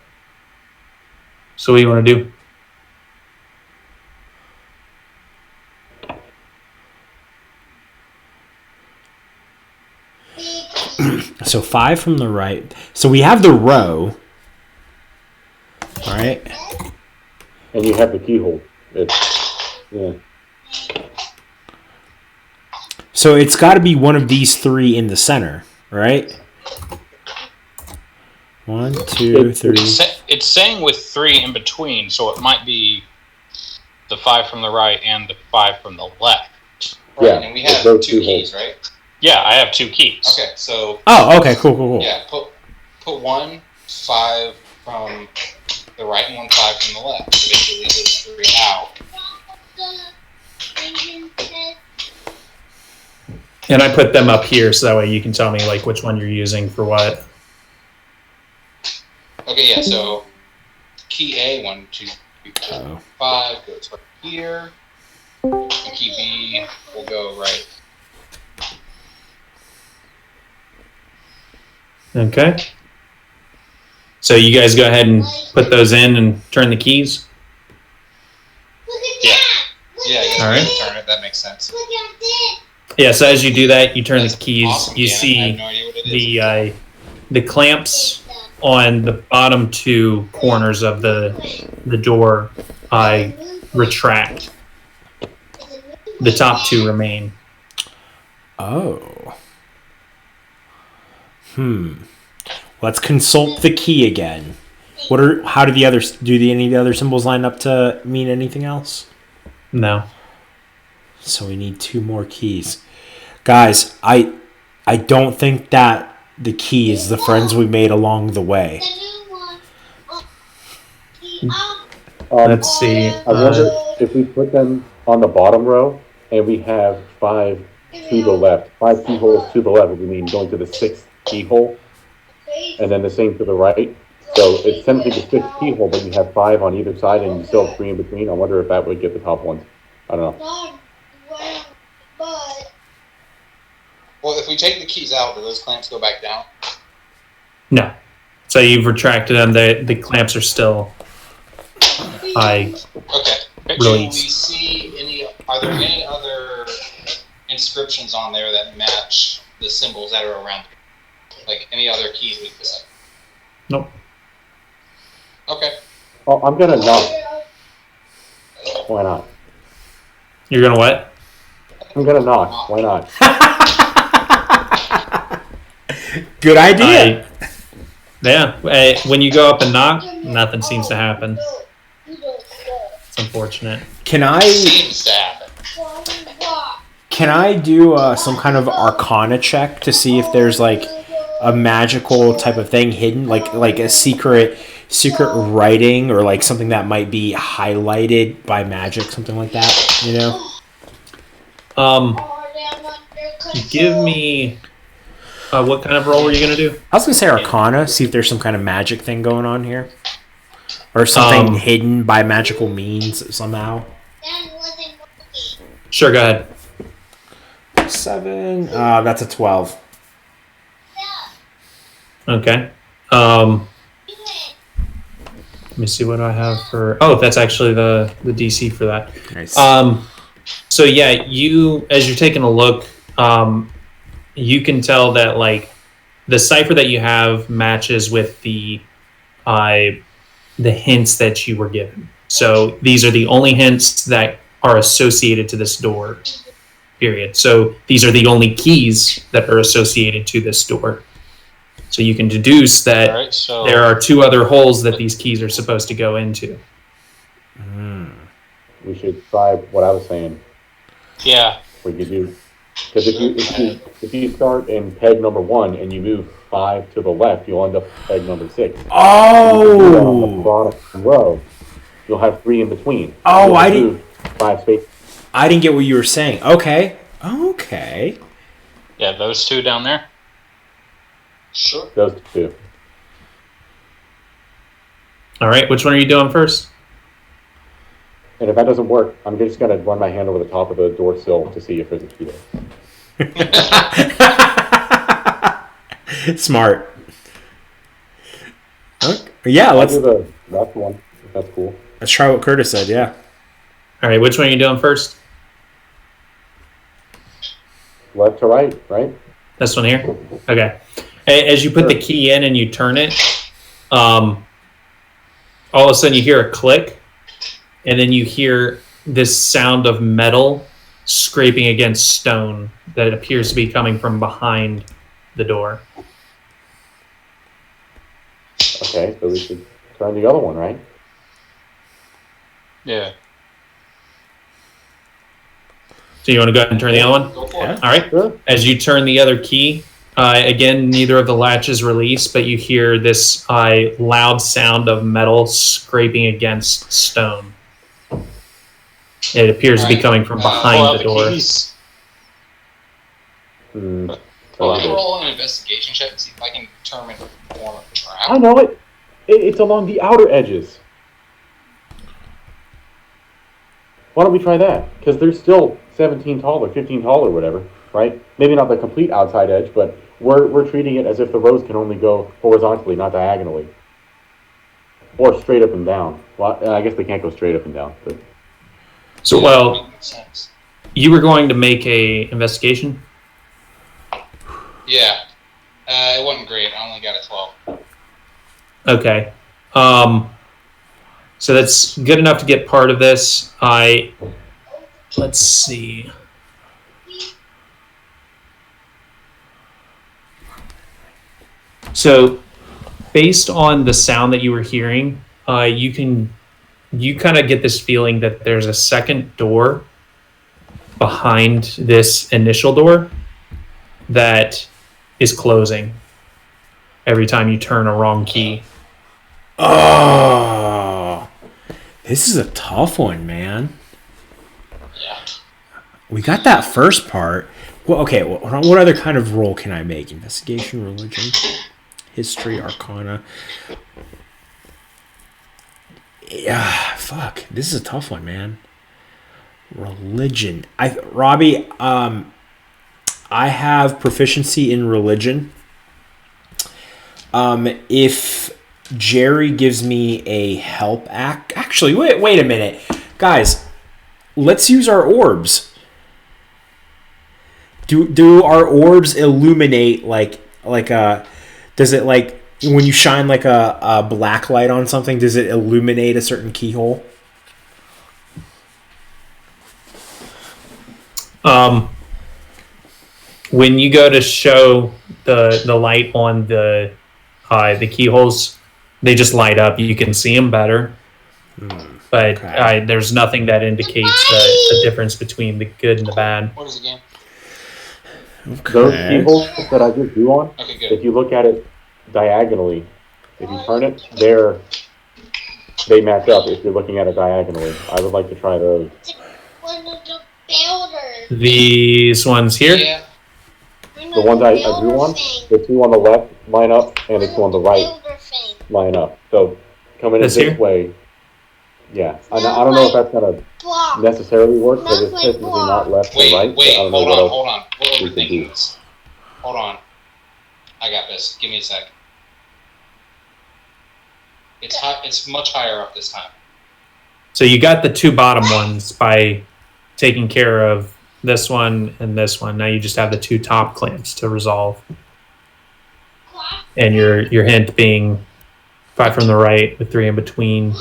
Speaker 1: So what do you want to do?
Speaker 4: So 5 from the right. So we have the row. All right.
Speaker 7: and you have the keyhole. Yeah.
Speaker 4: So it's got to be one of these three in the center, right? 1, 2, 3.
Speaker 3: It's saying with 3 in between, so it might be the 5 from the right and the 5 from the left.
Speaker 5: Right,
Speaker 7: Yeah,
Speaker 5: and we have
Speaker 7: those
Speaker 5: 2
Speaker 7: two
Speaker 5: keys,
Speaker 7: holes.
Speaker 5: right?
Speaker 3: Yeah, I have 2 keys.
Speaker 5: Okay, so
Speaker 4: Oh, okay, cool.
Speaker 5: yeah, put 1 5 from the right and 1 5 from the left. So basically leave those 3 out.
Speaker 1: And I put them up here so that way you can tell me like which one you're using for what.
Speaker 5: Okay, yeah, so key A, 1, 2, 3, 4,
Speaker 4: Oh.
Speaker 5: 5 goes right here. And key B will go right.
Speaker 1: Okay. So you guys go ahead and put those in and turn the keys.
Speaker 5: Yeah. Yeah, I guess
Speaker 1: All
Speaker 5: we
Speaker 1: right.
Speaker 5: can turn it. That makes sense.
Speaker 1: Yeah, so as you do that, you turn
Speaker 5: That's
Speaker 1: the keys.
Speaker 5: awesome,
Speaker 1: You
Speaker 5: Dan. I have
Speaker 1: see
Speaker 5: no idea what it is.
Speaker 1: the clamps on the bottom 2 corners of the door retract. The top 2 remain.
Speaker 4: Oh. Let's consult the key again. How do any of the other symbols line up to mean anything else?
Speaker 1: No.
Speaker 4: So we need 2 more keys. Guys, I don't think that the key is the friends we made along the way.
Speaker 1: Let's see.
Speaker 7: I wonder if we put them on the bottom row and we have 5 to the left, 5 keyholes to the left, we mean going to the 6th keyhole, and then the same to the right. So it's simply the 6th keyhole, but you have 5 on either side and you still have 3 in between. I wonder if that would get the top ones. I don't know.
Speaker 5: Well, if we take the keys out, do those clamps go back down?
Speaker 1: No. So you've retracted them. The clamps are still
Speaker 5: Okay. Do we
Speaker 1: released.
Speaker 5: see are there any other inscriptions on there that match the symbols that are around it? Like any other keys we could see?
Speaker 1: Nope.
Speaker 5: Okay.
Speaker 7: Oh, I'm gonna knock. Why not?
Speaker 1: You're gonna what?
Speaker 7: I'm gonna knock. Why not?
Speaker 4: Good idea.
Speaker 1: When you go up and knock, nothing seems to happen. It's unfortunate.
Speaker 4: Can I
Speaker 5: Seems to happen.
Speaker 4: do some kind of Arcana check to see if there's like a magical type of thing hidden, like a secret writing or like something that might be highlighted by magic, something like that, you know?
Speaker 1: Give me what kind of roll were you gonna do?
Speaker 4: I was gonna say Arcana, see if there's some kind of magic thing going on here, or something hidden by magical means somehow.
Speaker 1: Sure, go ahead.
Speaker 4: 7. That's a 12.
Speaker 1: Okay. Let me see what I have for. Oh, that's actually the DC for that.
Speaker 4: Nice.
Speaker 1: So yeah, as you're taking a look, you can tell that like the cipher that you have matches with the hints that you were given. So these are the only hints that are associated to this door. Period. So these are the only keys that are associated to this door. So you can deduce that
Speaker 3: All right, so
Speaker 1: there are 2 other holes that these keys are supposed to go into.
Speaker 7: We should try what I was saying.
Speaker 3: yeah,
Speaker 7: We could do because if you start in peg number 1 and you move 5 to the left, you'll end up at peg number 6. On the bottom row, you'll have 3 in between.
Speaker 4: Oh,
Speaker 7: You'll
Speaker 4: I
Speaker 7: move 5 spaces.
Speaker 4: I didn't get what you were saying. Okay.
Speaker 3: yeah, those 2 down there.
Speaker 5: Sure.
Speaker 7: Those 2.
Speaker 1: All right, which one are you doing first?
Speaker 7: And if that doesn't work, I'm just gonna run my hand over the top of the door sill to see if there's a key there.
Speaker 4: Smart. Okay. Yeah,
Speaker 7: I'll
Speaker 4: let's
Speaker 7: do the left one, if that's cool.
Speaker 4: try what Curtis said. Yeah.
Speaker 1: All right, which one are you doing first?
Speaker 7: Left to right, right?
Speaker 1: This one here? Okay. As you put the key in and you turn it, all of a sudden you hear a click, and then you hear this sound of metal scraping against stone that appears to be coming from behind the door.
Speaker 7: Okay, so we should turn the other one, right?
Speaker 3: Yeah.
Speaker 1: So you want to go ahead and turn the other one?
Speaker 5: Go for it.
Speaker 1: All right.
Speaker 7: Sure.
Speaker 1: As you turn the other key, again, neither of the latches release, but you hear this loud sound of metal scraping against stone. It appears to be coming from behind the door.
Speaker 3: Keys.
Speaker 7: Hmm.
Speaker 5: I'll
Speaker 7: Okay.
Speaker 5: roll an investigation check and see if I can determine the form of the trap.
Speaker 7: I know it. It's along the outer edges. Why don't we try that? Because they're still 17 tall or 15 tall or whatever, right? Maybe not the complete outside edge, but we're treating it as if the rows can only go horizontally, not diagonally. Or straight up and down. Well, I guess they can't go straight up and down. But
Speaker 1: So,
Speaker 5: That
Speaker 1: well,
Speaker 5: makes sense.
Speaker 1: you were going to make a investigation?
Speaker 5: Yeah. It wasn't great. I only got a 12.
Speaker 1: Okay. So that's good enough to get part of this. Let's see. So, based on the sound that you were hearing, you kind of get this feeling that there's a second door behind this initial door that is closing every time you turn a wrong key.
Speaker 4: Oh, this is a tough one, man.
Speaker 5: Yeah.
Speaker 4: We got that first part. Well, okay. What other kind of roll can I make? Investigation, religion, history, arcana. Yeah, fuck. This is a tough one, man. Religion. Robbie, I have proficiency in religion. If Jerry gives me a help actually, wait a minute. Guys, let's use our orbs. Do our orbs illuminate like does it like when you shine like a black light on something, does it illuminate a certain keyhole?
Speaker 1: When you go to show the light on the keyholes, they just light up. You can see them better, but
Speaker 4: Okay.
Speaker 1: there's nothing that indicates the difference between the good and the bad.
Speaker 5: What is the game?
Speaker 7: those keyholes that I just drew on,
Speaker 5: Okay, good.
Speaker 7: if you look at it diagonally, if you turn it, they match up if you're looking at it diagonally. I would like to try those.
Speaker 6: One of the builders.
Speaker 1: These ones here.
Speaker 5: Yeah.
Speaker 7: The ones I drew on, the two on the left line up, and the two on the right line up. So coming in
Speaker 1: This
Speaker 7: this
Speaker 1: here?
Speaker 7: way, yeah. I don't know if that's gonna necessarily work because it's technically not left and right.
Speaker 5: Wait,
Speaker 7: but I don't know
Speaker 5: hold
Speaker 7: what
Speaker 5: on,
Speaker 7: else.
Speaker 5: hold on. We're
Speaker 7: we can do.
Speaker 5: overthinking this. Hold on. I got this. Give me a sec. It's much higher up this time.
Speaker 1: So you got the two bottom ones by taking care of this one and this one. Now you just have the two top clamps to resolve. And your hint being 5 from the right with 3 in between,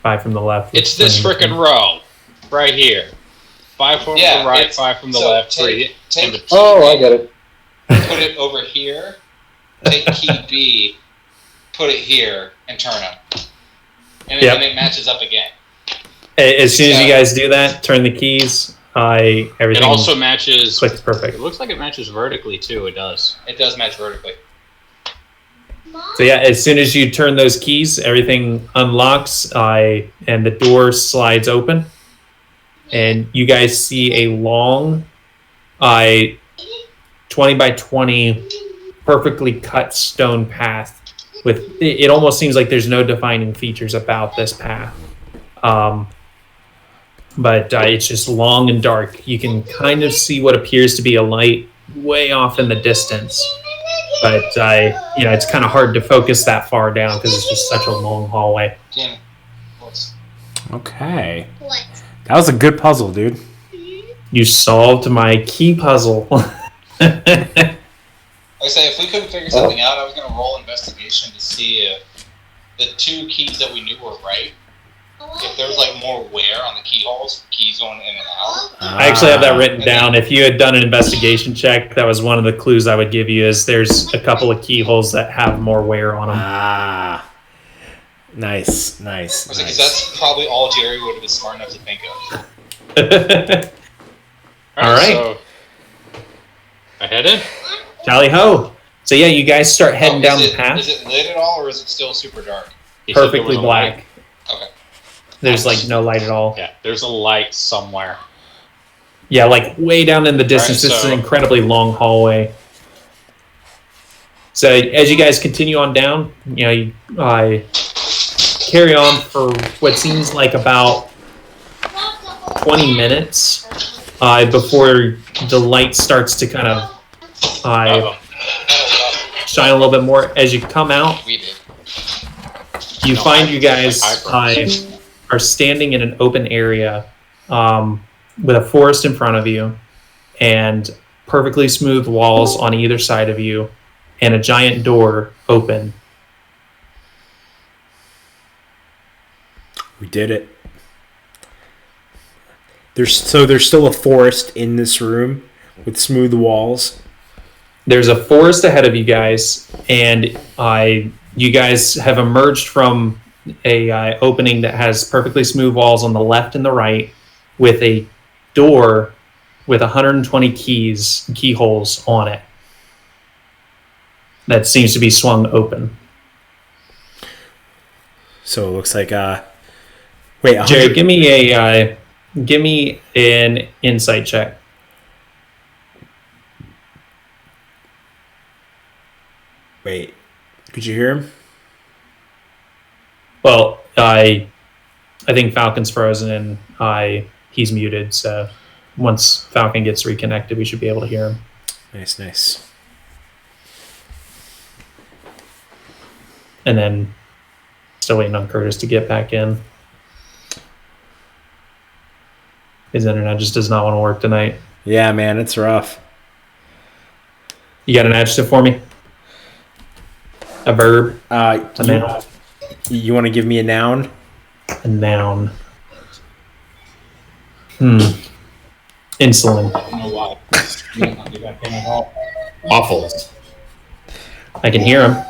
Speaker 1: 5 from the left. with
Speaker 3: It's this
Speaker 1: 3 in
Speaker 3: frickin'
Speaker 1: between.
Speaker 3: row right here. 5 from
Speaker 5: Yeah,
Speaker 3: the right,
Speaker 5: it's-
Speaker 3: 5 from the
Speaker 5: so
Speaker 3: left,
Speaker 5: take-
Speaker 3: 3
Speaker 5: take-
Speaker 3: in between.
Speaker 7: Oh, I get it.
Speaker 5: Put it over here. Take key B. Put it here and turn them. And
Speaker 1: Yep.
Speaker 5: then it matches up again.
Speaker 1: As soon as you guys do that, turn the keys.
Speaker 3: It
Speaker 1: Everything
Speaker 3: also matches.
Speaker 1: clicks perfect.
Speaker 3: It looks like it matches vertically too. It does.
Speaker 5: It does match vertically.
Speaker 1: So yeah, as soon as you turn those keys, everything unlocks, and the door slides open, and you guys see a long, 20 by 20, perfectly cut stone path. With it almost seems like there's no defining features about this path, but it's just long and dark. You can kind of see what appears to be a light way off in the distance. But it's kind of hard to focus that far down because it's just such a long hallway.
Speaker 5: Again, what's
Speaker 4: Okay.
Speaker 6: What?
Speaker 4: That was a good puzzle, dude.
Speaker 1: You solved my key puzzle.
Speaker 5: Like I say, if we couldn't figure something out, I was going to roll investigation to see if the two keys that we knew were right if there was like more wear on the keyholes, keys going in and out.
Speaker 1: I actually have that written down. If you had done an investigation check, that was one of the clues I would give you. Is there's a couple of keyholes that have more wear on them.
Speaker 4: Ah. Nice.
Speaker 5: Because that's probably all Jerry would have been smart enough to think of.
Speaker 1: All right.
Speaker 3: So I head in.
Speaker 1: Tally ho! So yeah, you guys start heading down the path.
Speaker 5: Is it lit at all, or is it still super dark?
Speaker 3: He said there
Speaker 1: Perfectly
Speaker 3: was a
Speaker 1: black.
Speaker 3: light.
Speaker 5: Okay.
Speaker 1: There's like no light at all.
Speaker 3: Yeah, there's a light somewhere.
Speaker 1: Yeah, like way down in the distance.
Speaker 3: Right,
Speaker 1: This is
Speaker 3: so-
Speaker 1: an incredibly long hallway. So as you guys continue on down, you carry on for what seems like about 20 minutes before the light starts to kind of
Speaker 3: Uh-oh.
Speaker 1: shine a little bit more. As you come out,
Speaker 5: We did.
Speaker 1: you
Speaker 3: No,
Speaker 1: find
Speaker 3: I-
Speaker 1: you guys
Speaker 3: I
Speaker 1: are standing in an open area with a forest in front of you and perfectly smooth walls on either side of you and a giant door open.
Speaker 4: We did it. There's still a forest in this room with smooth walls.
Speaker 1: There's a forest ahead of you guys, and you guys have emerged from a opening that has perfectly smooth walls on the left and the right, with a door with 120 keyholes on it that seems to be swung open.
Speaker 4: So it looks like wait,
Speaker 1: Jerry, give me an insight check.
Speaker 4: Wait, could you hear him?
Speaker 1: Well, I think Falcon's frozen and he's muted. So once Falcon gets reconnected, we should be able to hear him.
Speaker 4: Nice.
Speaker 1: And then still waiting on Curtis to get back in. His internet just does not want to work tonight.
Speaker 4: Yeah, man, it's rough.
Speaker 1: You got an adjective for me? A verb? A noun?
Speaker 4: You want to give me a noun?
Speaker 1: A noun. Insulin.
Speaker 5: I don't know why. You did not get back in at all.
Speaker 2: Waffles.
Speaker 1: I can hear him.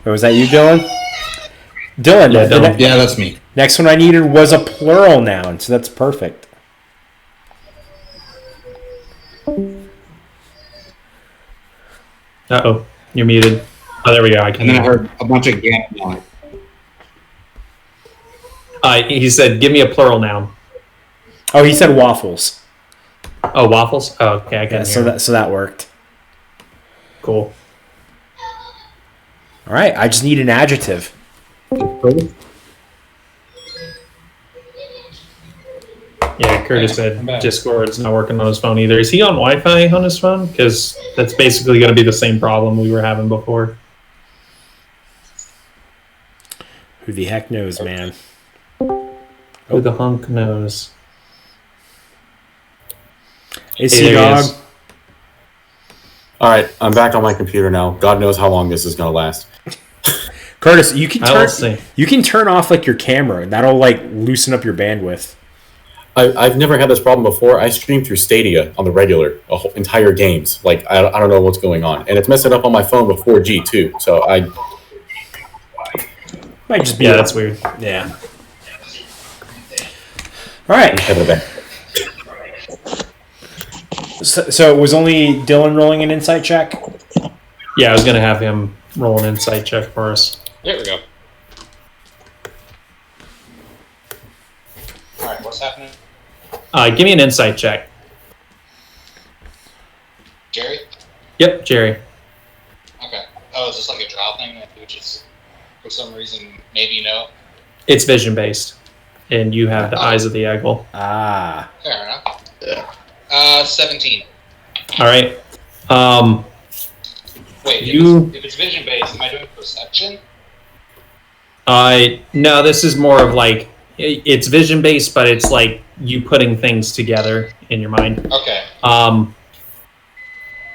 Speaker 4: Or was that you, Dylan? Dylan,
Speaker 1: Yeah,
Speaker 4: the
Speaker 1: Dylan.
Speaker 2: Yeah, that's me.
Speaker 4: next one I needed was a plural noun, so that's perfect.
Speaker 1: Uh-oh. You're muted. Oh, there we go. I can
Speaker 2: And then I
Speaker 1: hear
Speaker 2: heard a bunch of gap on it.
Speaker 1: He said, give me a plural noun.
Speaker 4: Oh, he said waffles.
Speaker 1: Oh, waffles? Oh, okay. I can
Speaker 4: Yeah,
Speaker 1: hear him.
Speaker 4: so that worked.
Speaker 1: Cool.
Speaker 4: All right, I just need an adjective.
Speaker 1: Yeah, Curtis said Discord's not working on his phone either. Is he on Wi-Fi on his phone? Because that's basically going to be the same problem we were having before.
Speaker 4: Who the heck knows, man?
Speaker 1: Who the hunk knows?
Speaker 4: Is
Speaker 1: Hey,
Speaker 4: he
Speaker 1: there he
Speaker 4: dog?
Speaker 1: is.
Speaker 2: All right, I'm back on my computer now. God knows how long this is going to last.
Speaker 4: Curtis, you can
Speaker 1: I will see.
Speaker 4: turn off like your camera, and that'll like loosen up your bandwidth.
Speaker 2: I've never had this problem before. I stream through Stadia on the regular, entire games. Like, I don't know what's going on. And it's messing up on my phone with 4G, too. So
Speaker 4: Might just be
Speaker 1: Yeah, that's weird.
Speaker 4: Yeah. All right. So it was only Dylan rolling an insight check?
Speaker 1: Yeah, I was going to have him roll an insight check for us.
Speaker 3: There we go.
Speaker 5: Alright, what's happening?
Speaker 1: Give me an insight check.
Speaker 5: Jerry?
Speaker 1: Yep, Jerry.
Speaker 5: Okay. Oh, is this like a draw thing, which is, for some reason, maybe no?
Speaker 1: It's vision-based, and you have the eyes of the eagle.
Speaker 4: Ah.
Speaker 5: Fair enough. 17.
Speaker 1: All right.
Speaker 5: Wait,
Speaker 1: You-
Speaker 5: if it's vision-based, am I doing perception?
Speaker 1: No, this is more of like, it's vision-based, but it's like you putting things together in your mind.
Speaker 5: Okay.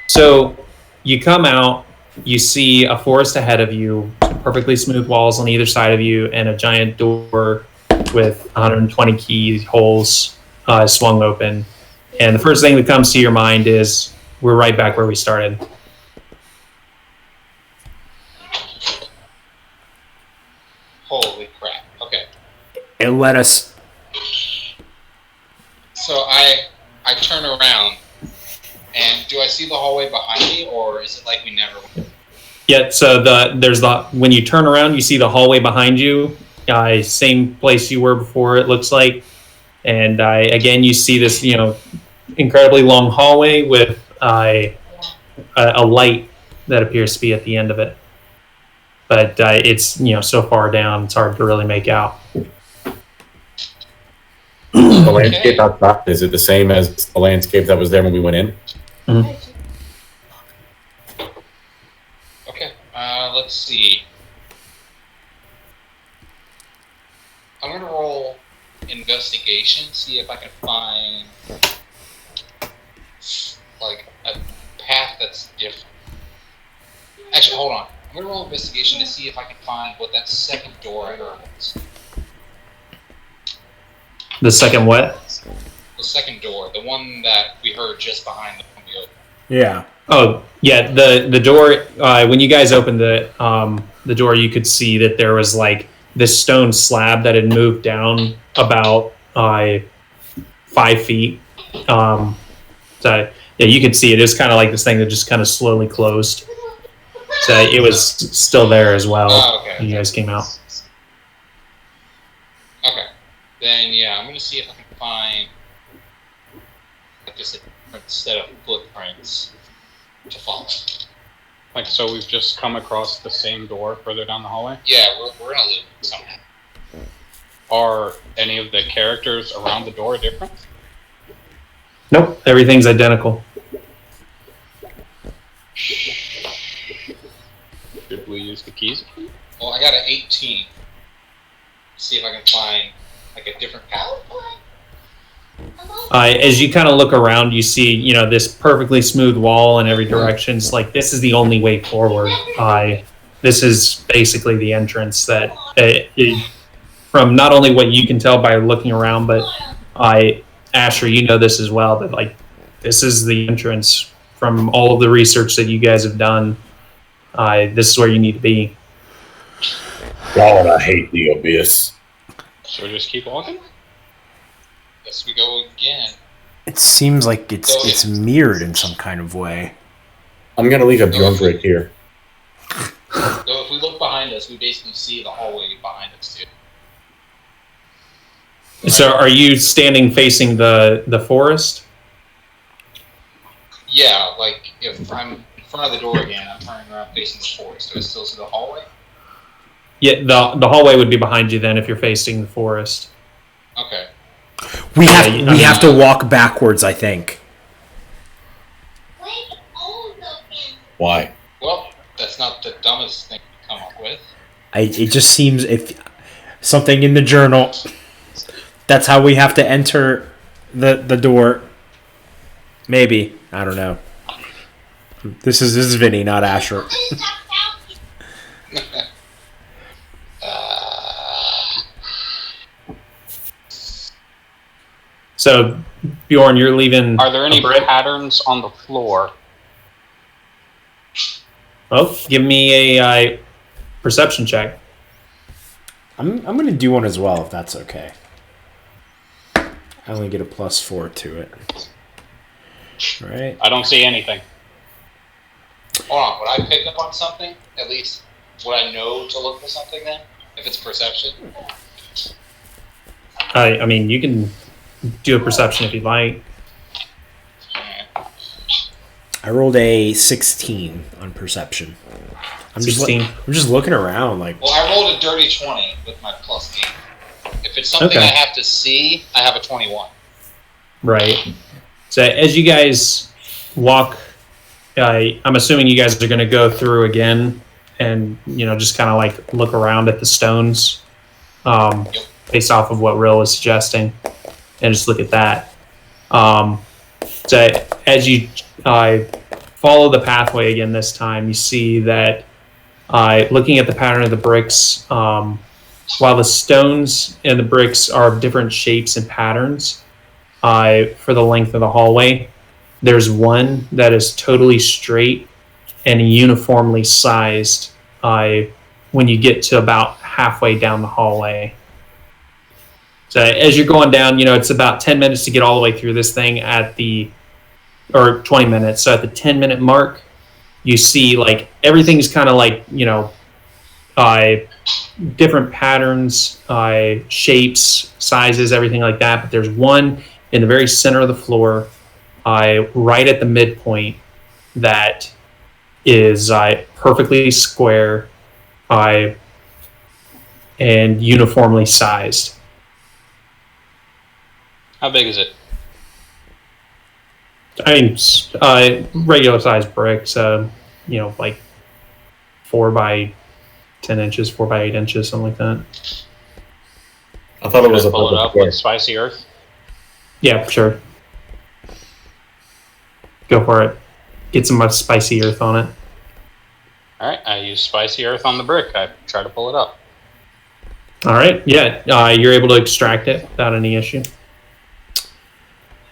Speaker 1: So you come out you see a forest ahead of you, perfectly smooth walls on either side of you, and a giant door with 120 keyholes swung open. And the first thing that comes to your mind is we're right back where we started.
Speaker 5: Holy crap. Okay.
Speaker 4: It let us.
Speaker 5: So I turn around, and do I see the hallway behind me, or is it like we never went?
Speaker 1: Yeah, so when you turn around, you see the hallway behind you, same place you were before, it looks like. And again, you see this, incredibly long hallway with a light that appears to be at the end of it. But it's, so far down, it's hard to really make out.
Speaker 2: The landscape outside, is it the same as the landscape that was there when we went in?
Speaker 1: Mm-hmm.
Speaker 5: Okay, let's see. I'm gonna roll investigation, see if I can find like a path that's different. Actually, hold on. I'm gonna roll investigation to see if I can find what that second door I heard was.
Speaker 1: The second what?
Speaker 5: The second door, the one that we heard just behind the open.
Speaker 4: Yeah.
Speaker 1: Oh, yeah. The door. When you guys opened the door, you could see that there was like this stone slab that had moved down about 5 feet. So yeah, you could see it. It was kind of like this thing that just kind of slowly closed. So it was still there as well.
Speaker 5: Oh, okay.
Speaker 1: When you guys came out.
Speaker 5: Okay. Then yeah, I'm gonna see if I can find like just a different set of footprints to follow.
Speaker 3: Like, so we've just come across the same door further down the hallway?
Speaker 5: Yeah, we're in a loop somehow.
Speaker 3: Are any of the characters around the door different?
Speaker 1: Nope, everything's identical.
Speaker 3: Should we use the keys?
Speaker 5: Well, I got an 18. See if I can find like a different path.
Speaker 1: As you kind of look around, you see, this perfectly smooth wall in every direction. It's like this is the only way forward. This is basically the entrance that, from not only what you can tell by looking around, but Asher, you know this as well. That like this is the entrance from all of the research that you guys have done. This is where you need to be.
Speaker 2: God, I hate the abyss.
Speaker 3: So we just keep walking?
Speaker 5: Guess we go again.
Speaker 4: It seems like it's mirrored in some kind of way.
Speaker 2: I'm gonna leave a Bjorn right here.
Speaker 5: So if we look behind us, we basically see the hallway behind us too.
Speaker 1: So are you standing facing the forest?
Speaker 5: Yeah, like if I'm in front of the door again, I'm turning around facing the forest. Do I still see the hallway?
Speaker 1: Yeah, the hallway would be behind you then if you're facing the forest.
Speaker 5: Okay.
Speaker 4: We have to walk backwards, I think.
Speaker 2: Why?
Speaker 5: Well, that's not the dumbest thing to come up with.
Speaker 4: It just seems if something in the journal. That's how we have to enter the door. Maybe, I don't know. This is Vinny, not Asher.
Speaker 1: So, Bjorn, you're leaving.
Speaker 3: Are there any patterns on the floor?
Speaker 1: Oh, give me a perception check.
Speaker 4: I'm gonna do one as well, if that's okay. I only get a +4 to it. All right.
Speaker 3: I don't see anything.
Speaker 5: Hold on, would I pick up on something? At least would I know to look for something then? If it's perception?
Speaker 1: I mean, you can do a perception if you'd like.
Speaker 4: I rolled a 16 on perception. I'm
Speaker 1: 16.
Speaker 4: I'm just looking around like.
Speaker 5: Well, I rolled a dirty 20 with my +8. If it's something
Speaker 1: Okay.
Speaker 5: I have to see, I have a 21.
Speaker 1: Right. So as you guys walk, I'm assuming you guys are going to go through again and, just kind of like look around at the stones based off of what Rill was suggesting and just look at that. So as you follow the pathway again this time, you see that looking at the pattern of the bricks, while the stones and the bricks are of different shapes and patterns for the length of the hallway, there's one that is totally straight and uniformly sized when you get to about halfway down the hallway. So as you're going down, it's about 10 minutes to get all the way through this thing or 20 minutes. So at the 10-minute mark, you see like everything's kind of like, different patterns, shapes, sizes, everything like that. But there's one in the very center of the floor, right at the midpoint, that is perfectly square and uniformly sized.
Speaker 3: How big is it?
Speaker 1: I mean, regular sized brick, so, like 4 by 10 inches, 4 by 8 inches, something like that.
Speaker 2: I thought it was a
Speaker 3: pull it
Speaker 2: perfect
Speaker 3: up
Speaker 2: square.
Speaker 3: with spicy earth.
Speaker 1: Yeah, sure. Go for it. Get some spicy earth on it.
Speaker 3: All right, I use spicy earth on the brick. I try to pull it up.
Speaker 1: All right, yeah, you're able to extract it without any issue.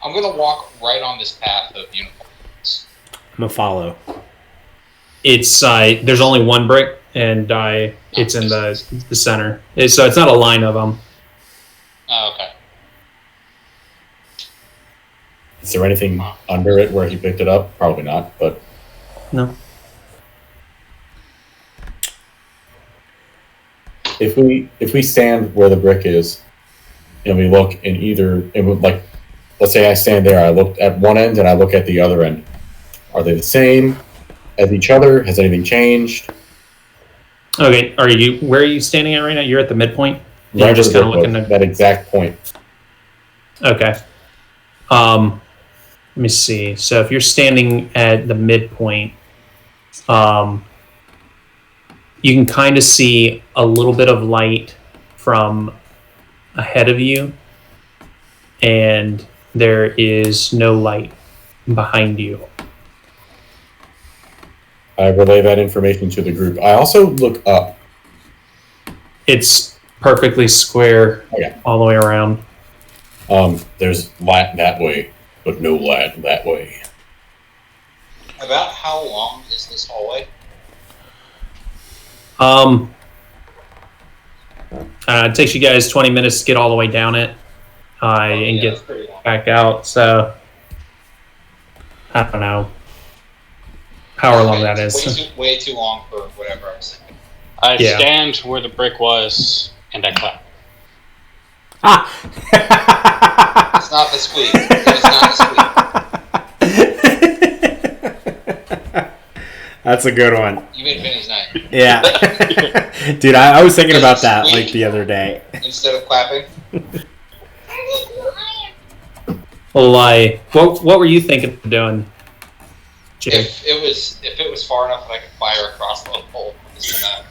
Speaker 5: I'm gonna walk right on this path of unicorns.
Speaker 4: I'm gonna follow.
Speaker 1: It's there's only one brick, and it's in the center. So it's not a line of them.
Speaker 5: Oh, okay.
Speaker 2: Is there anything under it where he picked it up? Probably not, but
Speaker 1: No.
Speaker 2: if we stand where the brick is and we look like, let's say I stand there, I look at one end and I look at the other end. Are they the same as each other? Has anything changed?
Speaker 1: Okay, where are you standing at right now? You're at the midpoint?
Speaker 2: Right
Speaker 1: You're just
Speaker 2: to the
Speaker 1: kind of
Speaker 2: brick,
Speaker 1: looking
Speaker 2: that exact point.
Speaker 1: Okay. Let me see. So if you're standing at the midpoint, you can kind of see a little bit of light from ahead of you, and there is no light behind you.
Speaker 2: I relay that information to the group. I also look up.
Speaker 1: It's perfectly square all the way around.
Speaker 2: There's light that way, but no light that way.
Speaker 5: About how long is this hallway?
Speaker 1: It takes you guys 20 minutes to get all the way down it and
Speaker 5: that's
Speaker 1: get
Speaker 5: pretty long.
Speaker 1: back out. So I don't know however long that is.
Speaker 5: Way too long for whatever I was thinking.
Speaker 3: I
Speaker 1: Yeah.
Speaker 3: stand where the brick was and I clap.
Speaker 5: It's not the squeak. It's not the squeak.
Speaker 4: That's a good one.
Speaker 5: You made Vinny's night.
Speaker 4: Yeah. Dude, I was thinking about that like the other day.
Speaker 5: Instead of clapping.
Speaker 1: Well, what were you thinking of doing, Jay?
Speaker 5: If it was far enough that I could fire across the hole, I'm just gonna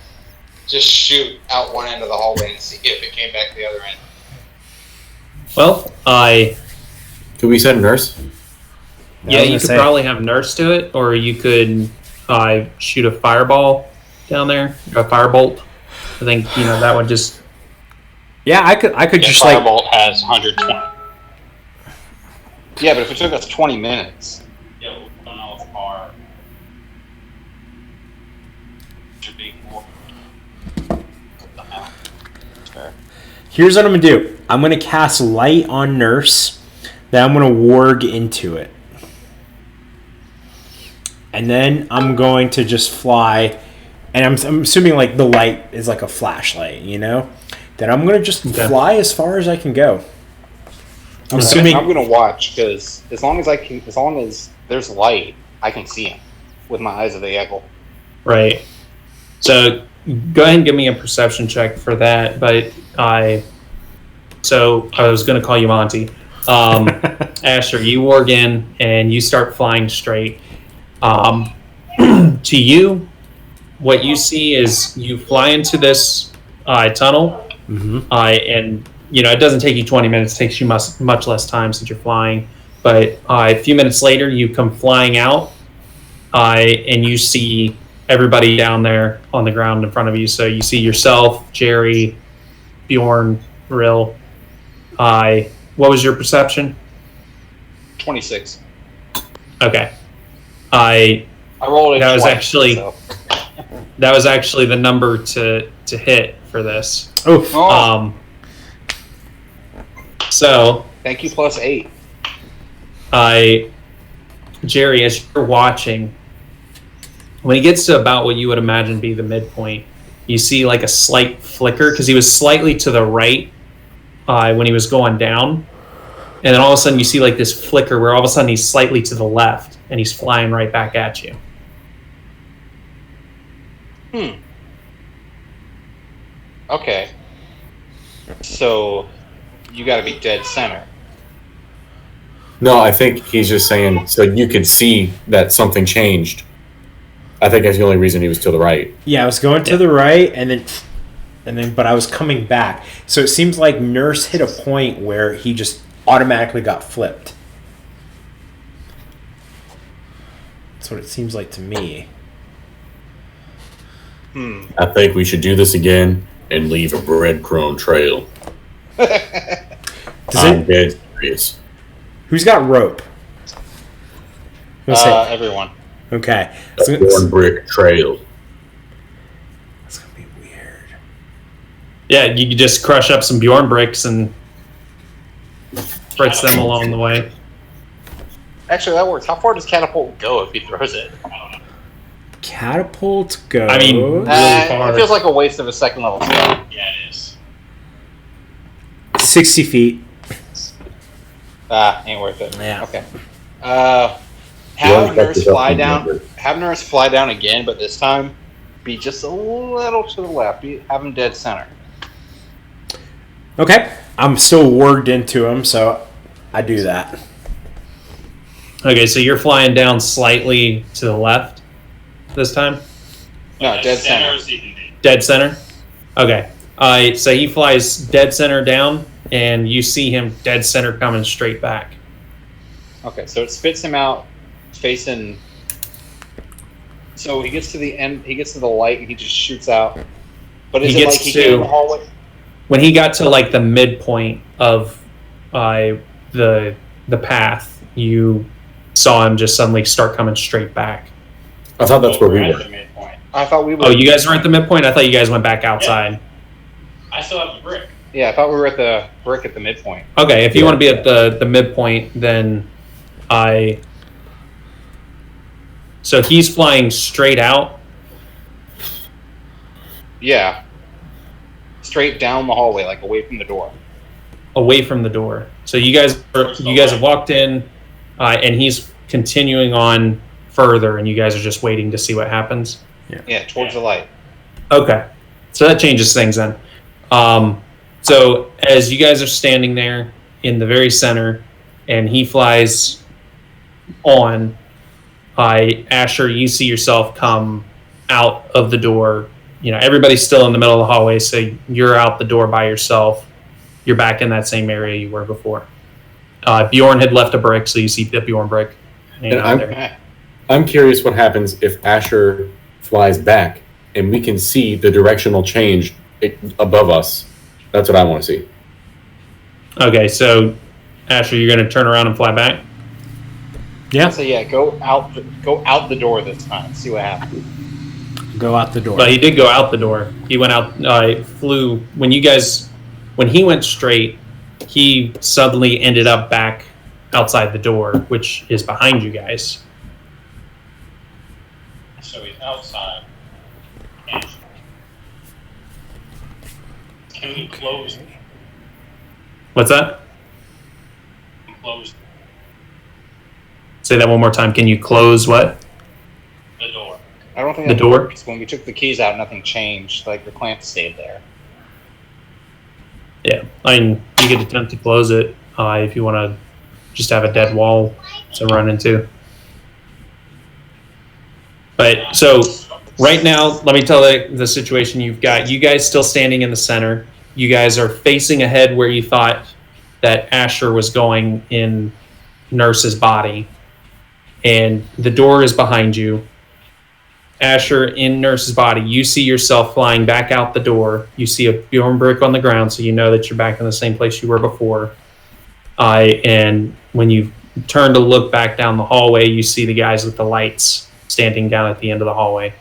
Speaker 5: shoot out one end of the hallway and see if it came back to the other end.
Speaker 1: Well,
Speaker 2: Could we send a nurse?
Speaker 1: yeah, you could probably have nurse to it, or you could shoot a fireball down there, a firebolt. I think that would just.
Speaker 4: Yeah, I could just like.
Speaker 3: Firebolt has 120.
Speaker 8: Yeah, but if it took us 20 minutes.
Speaker 3: Yeah, we don't know if our should be more. Fair.
Speaker 4: Here's what I'm gonna do. I'm gonna cast light on Nurse. Then I'm gonna warg into it. And then I'm going to just fly, and I'm assuming like the light is like a flashlight, Then I'm gonna just fly as far as I can go. I'm assuming.
Speaker 8: I'm gonna watch because as long as there's light, I can see him with my eyes of the eagle.
Speaker 1: Right. So go ahead and give me a perception check for that. But I was going to call you Monty. Asher, you warg in and you start flying straight. To you, what you see is you fly into this tunnel, and it doesn't take you 20 minutes. It takes you much less time since you're flying. But a few minutes later, you come flying out and you see everybody down there on the ground in front of you. So you see yourself, Jerry, Bjorn, Rill. What was your perception?
Speaker 8: 26.
Speaker 1: Okay.
Speaker 8: I rolled it.
Speaker 1: That was
Speaker 8: twice,
Speaker 1: actually
Speaker 8: so.
Speaker 1: that was actually the number to hit for this.
Speaker 4: Oh,
Speaker 1: So
Speaker 8: Thank you, plus 8.
Speaker 1: Jerry, as you're watching, when he gets to about what you would imagine be the midpoint, you see like a slight flicker because he was slightly to the right when he was going down, and then all of a sudden you see like this flicker where all of a sudden he's slightly to the left and he's flying right back at you.
Speaker 8: Okay. So, you gotta be dead center.
Speaker 2: No, I think he's just saying so you could see that something changed. I think that's the only reason he was to the right.
Speaker 4: yeah, I was going to the right, and then, but I was coming back. So it seems like Nurse hit a point where he just automatically got flipped. That's what it seems like to me.
Speaker 2: I think we should do this again and leave a breadcrumb trail. I'm dead serious.
Speaker 4: Who's got rope?
Speaker 8: Everyone.
Speaker 4: Okay.
Speaker 2: A one brick trail.
Speaker 4: That's gonna be weird.
Speaker 1: Yeah, you could just crush up some Bjorn bricks and spritz them along the way.
Speaker 8: Actually, that works. How far does catapult go if he throws it?
Speaker 4: Catapult goes.
Speaker 1: I mean, really far.
Speaker 8: It feels like a waste of a second level spell.
Speaker 3: Yeah, it is.
Speaker 4: 60 feet.
Speaker 8: Ain't worth it.
Speaker 4: Yeah.
Speaker 8: Okay. Have Nurse fly down. Have Nurse fly down again, but this time be just a little to the left. Have him dead center.
Speaker 4: Okay. I'm still warged into him, so I do that.
Speaker 1: Okay, so you're flying down slightly to the left this time?
Speaker 8: No, dead center.
Speaker 1: Dead center? Okay. So he flies dead center down, and you see him dead center coming straight back.
Speaker 8: Okay, so it spits him out facing. So he gets to the end. He gets to the light, and he just shoots out. But is
Speaker 1: He
Speaker 8: it
Speaker 1: gets
Speaker 8: like he
Speaker 1: to-
Speaker 8: came in the hallway?
Speaker 1: When he got to like the midpoint of the path, you saw him just suddenly start coming straight back.
Speaker 2: I thought that's where we
Speaker 3: At
Speaker 2: were.
Speaker 3: the midpoint.
Speaker 8: I thought we were.
Speaker 1: Oh, you guys were at the midpoint? I thought you guys went back outside.
Speaker 3: I still have the brick.
Speaker 8: Yeah, I thought we were at the brick at the midpoint.
Speaker 1: Okay, if you want to be at the midpoint, then so he's flying straight out.
Speaker 8: Yeah. Straight down the hallway, like away from the door.
Speaker 1: Away from the door. So you guys have walked in, and he's continuing on further, and you guys are just waiting to see what happens.
Speaker 8: Yeah, towards the light.
Speaker 1: Okay, so that changes things then. So as you guys are standing there in the very center, and he flies on, Asher, you see yourself come out of the door. You know, everybody's still in the middle of the hallway, so you're out the door by yourself. You're back in that same area you were before. Bjorn had left a brick, so you see the Bjorn brick.
Speaker 2: And I'm curious what happens if Asher flies back and we can see the directional change above us. That's what I want to see.
Speaker 1: Okay, so Asher, you're going to turn around and fly back?
Speaker 4: Yeah.
Speaker 8: So yeah, go out the door this time. See what happens.
Speaker 4: Go out the door.
Speaker 1: But he did go out the door. He went out, flew. When he went straight, he suddenly ended up back outside the door, which is behind you guys.
Speaker 3: So he's outside. And can we close?
Speaker 1: What's that?
Speaker 3: Close
Speaker 1: Say that one more time. Can you close what?
Speaker 3: the door.
Speaker 8: I don't think
Speaker 1: The
Speaker 8: that
Speaker 1: door?
Speaker 8: works. When we took the keys out, nothing changed. Like the clamp stayed there.
Speaker 1: Yeah, I mean, you could attempt to close it if you want to just have a dead wall to run into. But so right now, let me tell the situation you've got. You guys still standing in the center. You guys are facing ahead where you thought that Asher was going in Nurse's body. and the door is behind you. Asher, in Nurse's body, you see yourself flying back out the door. You see a Bjorn brick on the ground, so you know that you're back in the same place you were before. And when you turn to look back down the hallway, you see the guys with the lights standing down at the end of the hallway.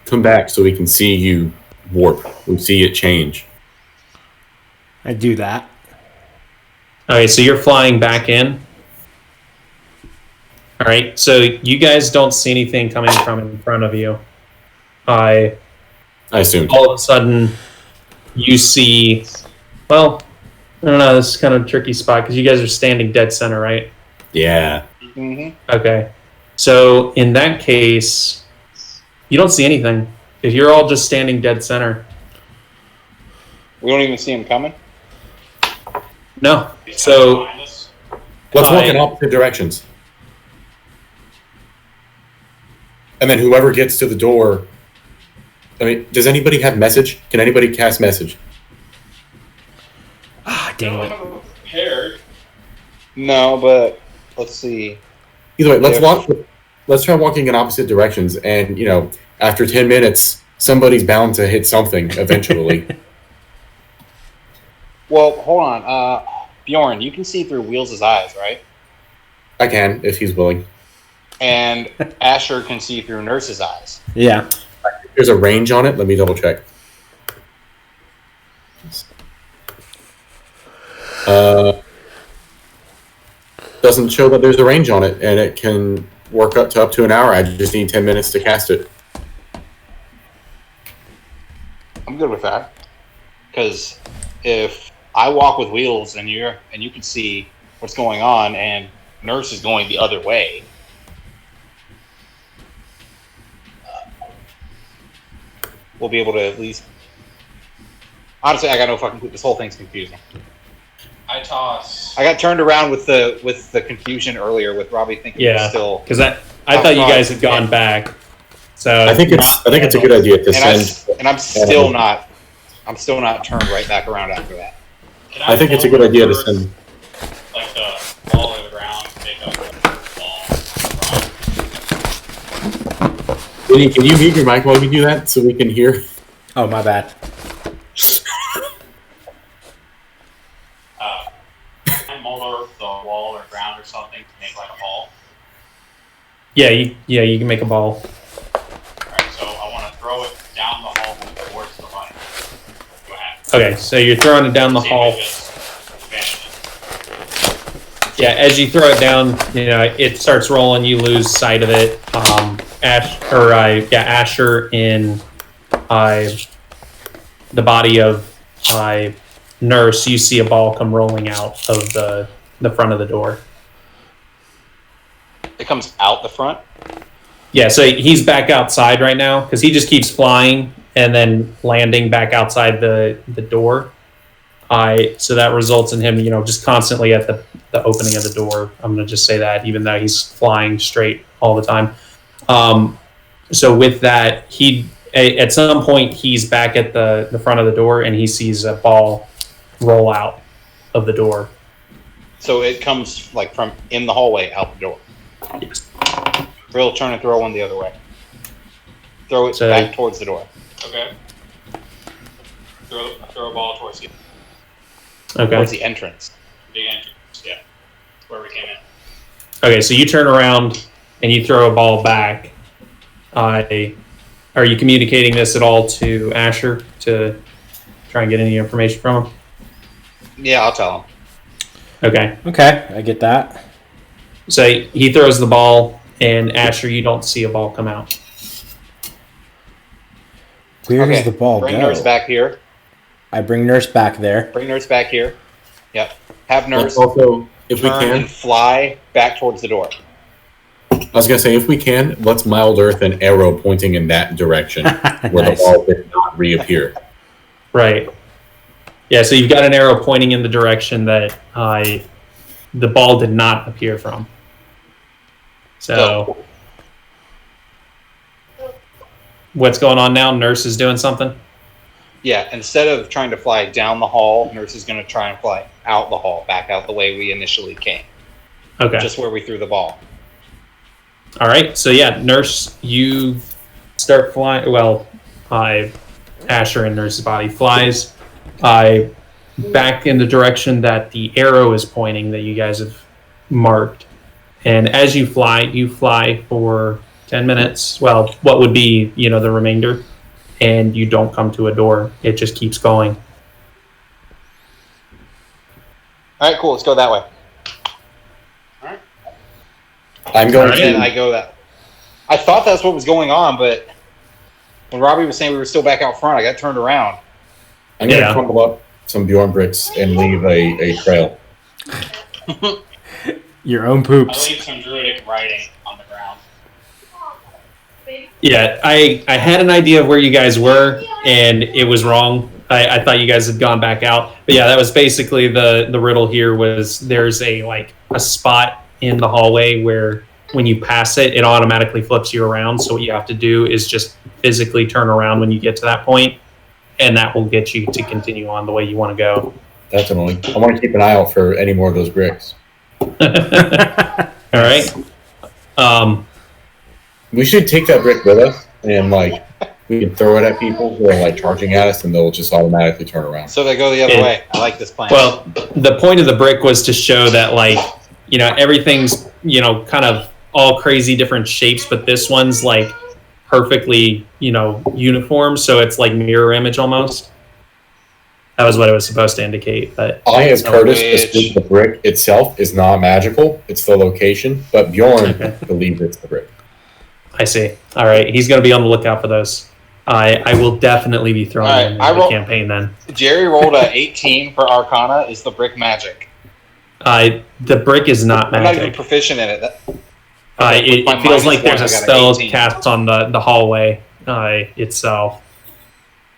Speaker 2: Come back so we can see you warp. We see it change.
Speaker 4: I do that.
Speaker 1: Okay, so you're flying back in. All right, so you guys don't see anything coming from in front of you.
Speaker 2: I assumed.
Speaker 1: All of a sudden, you see. Well, I don't know. This is kind of a tricky spot because you guys are standing dead center, right?
Speaker 2: Yeah.
Speaker 8: Mm-hmm.
Speaker 1: Okay. So in that case, you don't see anything if you're all just standing dead center.
Speaker 8: We don't even see him coming.
Speaker 1: No. So
Speaker 3: Let's
Speaker 2: walk in opposite directions. And then whoever gets to the door. I mean, does anybody have message? Can anybody cast message?
Speaker 4: Ah, dang it.
Speaker 3: prepared.
Speaker 8: No, but let's see.
Speaker 2: Either way, let's try walking in opposite directions, and after 10 minutes, somebody's bound to hit something eventually.
Speaker 8: Well, hold on. Bjorn, you can see through Wheels' eyes, right?
Speaker 2: I can, if he's willing.
Speaker 8: And Asher can see through Nurse's eyes.
Speaker 4: Yeah.
Speaker 2: There's a range on it. Let me double check. Doesn't show that there's a range on it, and it can work up to an hour. I just need 10 minutes to cast it.
Speaker 8: I'm good with that. Because if I walk with Wheels and you can see what's going on, and Nurse is going the other way. We'll be able to at least. Honestly, I got no fucking clue. This whole thing's confusing.
Speaker 3: I toss.
Speaker 8: I got turned around with the confusion earlier with Robbie thinking he was still.
Speaker 1: Because I thought you guys had gone back. So
Speaker 2: I think it's a good idea to send.
Speaker 8: And I'm still not turned right back around after that.
Speaker 2: I think it's a good idea to send.
Speaker 3: Like the ball to the ground, pick up the ball.
Speaker 2: Vinny, can you mute your mic while we do that so we can hear?
Speaker 4: Oh, my bad.
Speaker 3: Molder the wall or ground or something to make like a ball.
Speaker 1: Yeah, you can make a ball.
Speaker 3: Alright, so I want to throw it down the hall towards the light. Go ahead.
Speaker 1: Okay, so you're throwing it down the
Speaker 3: See if
Speaker 1: hall.
Speaker 3: it just vanishes.
Speaker 1: Yeah, as you throw it down, it starts rolling. You lose sight of it. Asher in the body of Nurse, you see a ball come rolling out of the front of the door.
Speaker 8: It comes out the front.
Speaker 1: Yeah, so he's back outside right now because he just keeps flying and then landing back outside the door. So that results in him, just constantly at the opening of the door. I'm going to just say that, even though he's flying straight all the time. So with that, at some point he's back at the front of the door and he sees a ball roll out of the door.
Speaker 8: So it comes like from in the hallway out the door.
Speaker 1: Yes.
Speaker 8: Rill, turn and throw one the other way. Throw it
Speaker 1: So-
Speaker 8: back towards the door.
Speaker 3: Okay. Throw a ball towards the
Speaker 1: Okay.
Speaker 8: Towards the entrance.
Speaker 3: entrance. Yeah. Where we came in.
Speaker 1: Okay, so you turn around and you throw a ball back. Are you communicating this at all to Asher to try and get any information from him?
Speaker 8: Yeah, I'll tell him.
Speaker 1: Okay.
Speaker 4: Okay, I get that.
Speaker 1: So he throws the ball, and Asher, you don't see a ball come out.
Speaker 4: Where does the ball
Speaker 8: Bring
Speaker 4: go?
Speaker 8: Nurse back here.
Speaker 4: I bring Nurse back there.
Speaker 8: Bring Nurse back here. Yep. Have Nurse
Speaker 2: Also, if we
Speaker 8: turn
Speaker 2: can,
Speaker 8: and fly back towards the door.
Speaker 2: I was gonna say, if we can, let's mild earth an arrow pointing in that direction where
Speaker 4: Nice.
Speaker 2: the ball did not reappear.
Speaker 1: Right. Yeah, so you've got an arrow pointing in the direction that the ball did not appear from. So, what's going on now? Nurse is doing something?
Speaker 8: Yeah, instead of trying to fly down the hall, Nurse is going to try and fly out the hall, back out the way we initially came.
Speaker 1: Okay.
Speaker 8: just where we threw the ball.
Speaker 1: All right. So yeah, Nurse, you start flying. Well, Asher in Nurse's body flies back in the direction that the arrow is pointing that you guys have marked. And as you fly for 10 minutes. Well, what would be, the remainder. And you don't come to a door. It just keeps going.
Speaker 8: All right, cool. Let's go that way.
Speaker 2: I'm going
Speaker 1: Alright.
Speaker 8: And I go that. I thought that's what was going on, but when Robbie was saying we were still back out front, I got turned around.
Speaker 2: I'm going to
Speaker 1: Yeah.
Speaker 2: crumble up some Bjorn bricks and leave a trail.
Speaker 4: Your own
Speaker 3: I
Speaker 4: poops.
Speaker 3: leave some druidic writing on the ground.
Speaker 1: Yeah, I had an idea of where you guys were, and it was wrong. I thought you guys had gone back out. But yeah, that was basically the riddle here was there's a spot in the hallway where when you pass it, it automatically flips you around. So what you have to do is just physically turn around when you get to that point, and that will get you to continue on the way you want to go.
Speaker 2: Definitely. I want to keep an eye out for any more of those bricks.
Speaker 1: All right.
Speaker 2: We should take that brick with us, and we can throw it at people who are charging at us, and they'll just automatically turn around.
Speaker 8: So they go the other
Speaker 1: Yeah.
Speaker 8: way. I like this plan.
Speaker 1: Well, the point of the brick was to show that everything's kind of all crazy different shapes, but this one's perfectly uniform, so it's like mirror image almost. That was what it was supposed to indicate. But
Speaker 2: I, as Curtis,
Speaker 8: Which-
Speaker 2: assume the brick itself is not magical; it's the location. But Bjorn believes it's the brick.
Speaker 1: I see. All right, he's going to be on the lookout for those. I will definitely be throwing
Speaker 8: All right,
Speaker 1: them
Speaker 8: I
Speaker 1: in the
Speaker 8: roll-
Speaker 1: campaign then.
Speaker 8: Jerry rolled a 18 for Arcana. Is the brick magic?
Speaker 1: The brick is not
Speaker 8: I'm not even
Speaker 1: magic.
Speaker 8: proficient in it.
Speaker 1: It
Speaker 8: With my
Speaker 1: feels
Speaker 8: minus
Speaker 1: like there's
Speaker 8: one,
Speaker 1: a
Speaker 8: I got an
Speaker 1: spell
Speaker 8: 18.
Speaker 1: cast on the hallway itself.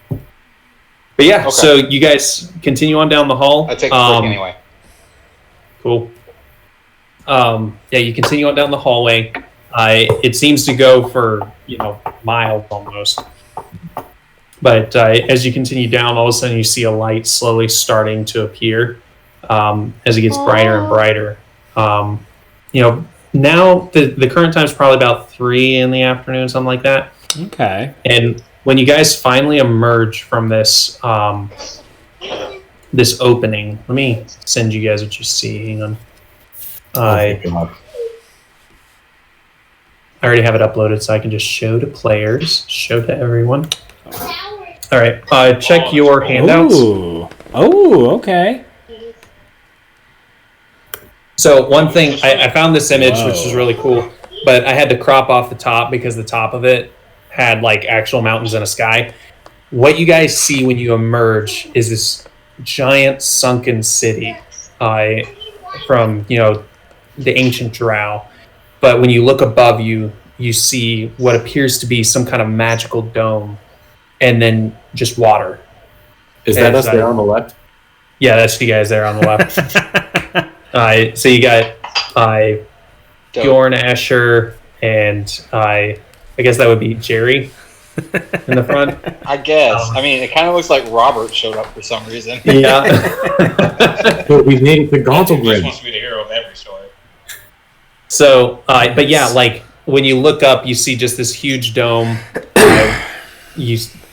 Speaker 1: But yeah,
Speaker 8: Okay.
Speaker 1: so you guys continue on down the hall.
Speaker 8: I take the brick anyway.
Speaker 1: Cool. Yeah, you continue on down the hallway. It seems to go for miles almost. But as you continue down, all of a sudden you see a light slowly starting to appear as it gets brighter and brighter. Now the current time is probably about 3 in the afternoon, something like that.
Speaker 4: Okay.
Speaker 1: And when you guys finally emerge from this this opening, let me send you guys what you see. Hang on. I already have it uploaded, so I can just show to players, show to everyone. All right, check your handouts.
Speaker 4: Ooh. Oh, okay.
Speaker 1: So one thing, I found this image, which
Speaker 4: Whoa.
Speaker 1: was really cool, but I had to crop off the top because the top of it had actual mountains and a sky. What you guys see when you emerge is this giant sunken city from the ancient drow. But when you look above you, you see what appears to be some kind of magical dome, and then just water.
Speaker 2: Is that
Speaker 1: And,
Speaker 2: us there on the left?
Speaker 1: Yeah, that's you guys there on the left. So you got
Speaker 8: Dope.
Speaker 1: Bjorn, Asher, and I guess that would be Jerry in the front.
Speaker 8: I guess. I mean, it kind of looks like Robert showed up for some reason.
Speaker 1: Yeah.
Speaker 2: But we made it to
Speaker 3: He just
Speaker 2: Gauntled
Speaker 3: wants to be the hero of every story.
Speaker 1: So, but yeah, when you look up, you see just this huge dome.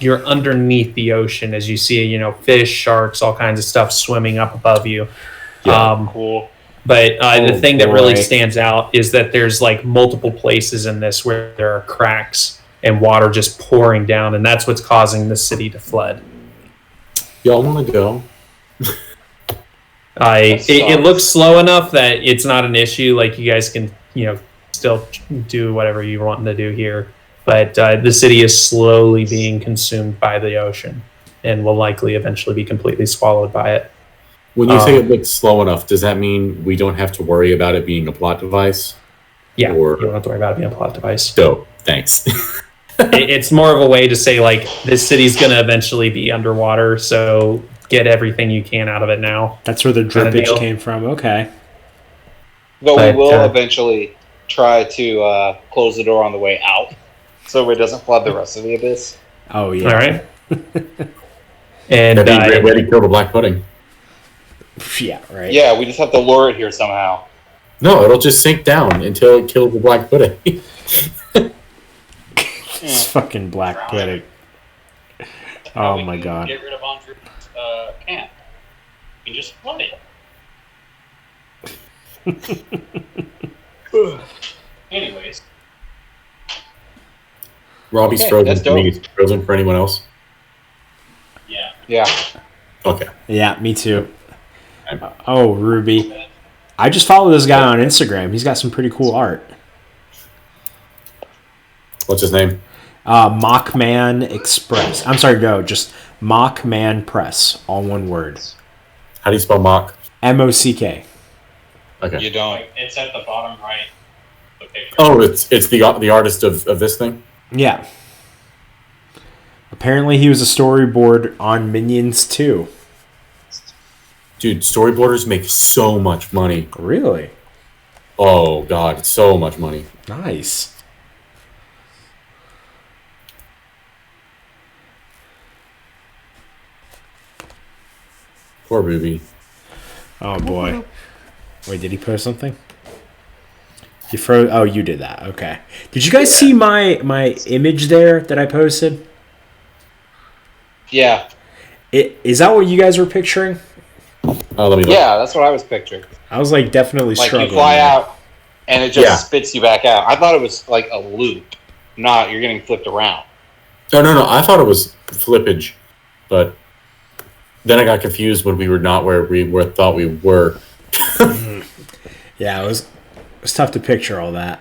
Speaker 1: You're underneath the ocean as you see, fish, sharks, all kinds of stuff swimming up above you.
Speaker 2: Yeah.
Speaker 8: Cool.
Speaker 1: But the
Speaker 2: Oh,
Speaker 1: thing that really
Speaker 2: boy.
Speaker 1: stands out is that there's multiple places in this where there are cracks and water just pouring down, and that's what's causing the city to flood.
Speaker 2: Y'all want to go?
Speaker 1: It looks slow enough that it's not an issue. You guys can, still do whatever you want to do here. But the city is slowly being consumed by the ocean and will likely eventually be completely swallowed by it.
Speaker 2: When you say it looks slow enough, does that mean we don't have to worry about it being a plot device?
Speaker 1: Yeah,
Speaker 2: Or-
Speaker 1: you don't have to worry about it being a plot device.
Speaker 2: Dope. Thanks.
Speaker 1: It's more of a way to say, this city's going to eventually be underwater, so get everything you can out of it now.
Speaker 4: That's where the
Speaker 1: Kinda
Speaker 4: drippage
Speaker 1: deal.
Speaker 4: came from. Okay.
Speaker 8: But
Speaker 1: But,
Speaker 8: we will
Speaker 1: uh,
Speaker 8: eventually try to close the door on the way out so it doesn't flood the rest of the abyss.
Speaker 4: Oh, yeah.
Speaker 1: All right. And
Speaker 2: That'd be a great way to kill the black pudding.
Speaker 4: Yeah, right.
Speaker 8: Yeah, we just have to lure it here somehow.
Speaker 2: No, it'll just sink down until it kills the black pudding.
Speaker 4: It's fucking black pudding. Oh my god.
Speaker 8: Get rid of Andre's camp. You can just flood it. Anyways.
Speaker 2: Robbie's
Speaker 8: Okay,
Speaker 2: frozen
Speaker 8: that's
Speaker 2: for me.
Speaker 8: dope.
Speaker 2: He's frozen for anyone else?
Speaker 8: Yeah.
Speaker 2: Okay.
Speaker 4: Yeah, me too. Oh, Ruby. I just follow this guy on Instagram. He's got some pretty cool art.
Speaker 2: What's his name?
Speaker 4: Mockman Express. I'm sorry, no, just Mockman Press. All one word.
Speaker 2: How do you spell mock?
Speaker 4: M-O-C-K.
Speaker 2: Okay.
Speaker 8: You don't.
Speaker 3: It's at the bottom right. The picture.
Speaker 2: Oh, it's the artist of this thing?
Speaker 4: Yeah. Apparently he was a storyboard on Minions 2.
Speaker 2: Dude, storyboarders make so much money.
Speaker 4: Really?
Speaker 2: Oh, God, so much money.
Speaker 4: Nice.
Speaker 2: Poor Ruby.
Speaker 4: Oh, boy. Wait, did he post something? You froze. Oh, you did that. Okay. Did you guys see my image there that I posted?
Speaker 8: Yeah.
Speaker 4: Is that what you guys were picturing?
Speaker 2: Oh, let me look.
Speaker 8: Yeah, that's what I was picturing.
Speaker 4: I was like definitely
Speaker 8: Like
Speaker 4: struggling.
Speaker 8: you fly
Speaker 4: there.
Speaker 8: out and it just
Speaker 2: Yeah.
Speaker 8: spits you back out. I thought it was like a loop, not you're getting flipped around.
Speaker 2: Oh, no. I thought it was flippage, but then I got confused when we were not where we thought we were.
Speaker 4: Yeah, it was tough to picture all that.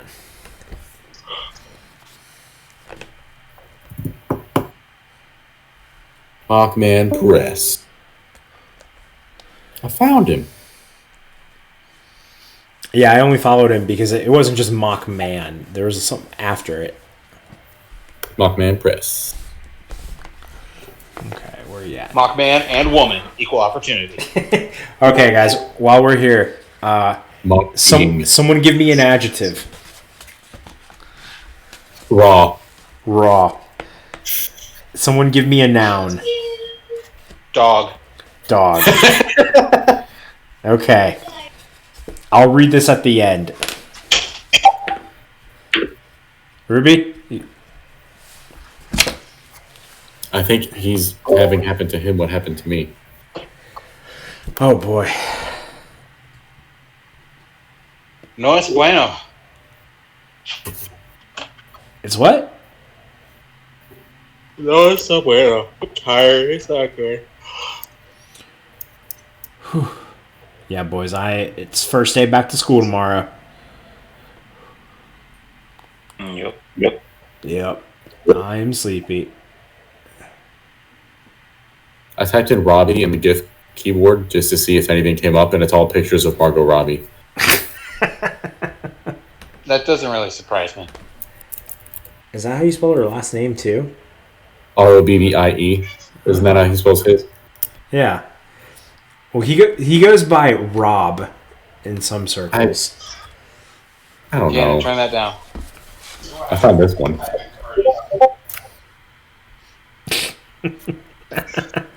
Speaker 2: Hawkman Press. I found him.
Speaker 4: Yeah, I only followed him because it wasn't just Mock Man. There was something after it.
Speaker 2: Hawkman Press.
Speaker 4: Okay, where you at?
Speaker 8: Mock man and woman, equal opportunity.
Speaker 4: Okay, guys, while we're here,
Speaker 2: Mock King.
Speaker 4: someone give me an adjective.
Speaker 2: Raw.
Speaker 4: Raw. Someone give me a noun.
Speaker 8: Dog.
Speaker 4: Dog. Okay. I'll read this at the end. Ruby?
Speaker 2: I think he's having happened to him what happened to me.
Speaker 4: Oh, boy.
Speaker 8: No es bueno.
Speaker 4: It's what?
Speaker 8: No es so bueno. I'm tired. It's not good.
Speaker 4: Yeah, boys, it's first day back to school tomorrow.
Speaker 8: Yep.
Speaker 4: Yep. I'm sleepy.
Speaker 2: I typed in Robbie in the GIF keyboard just to see if anything came up, and it's all pictures of Margot Robbie.
Speaker 8: That doesn't really surprise me.
Speaker 4: Is that how you spell her last name, too?
Speaker 2: Robbie. Isn't that how he spells his?
Speaker 4: Yeah. Well, he goes by Robb in some circles.
Speaker 2: I don't
Speaker 8: Yeah,
Speaker 2: know.
Speaker 8: turn that down.
Speaker 2: I found this one.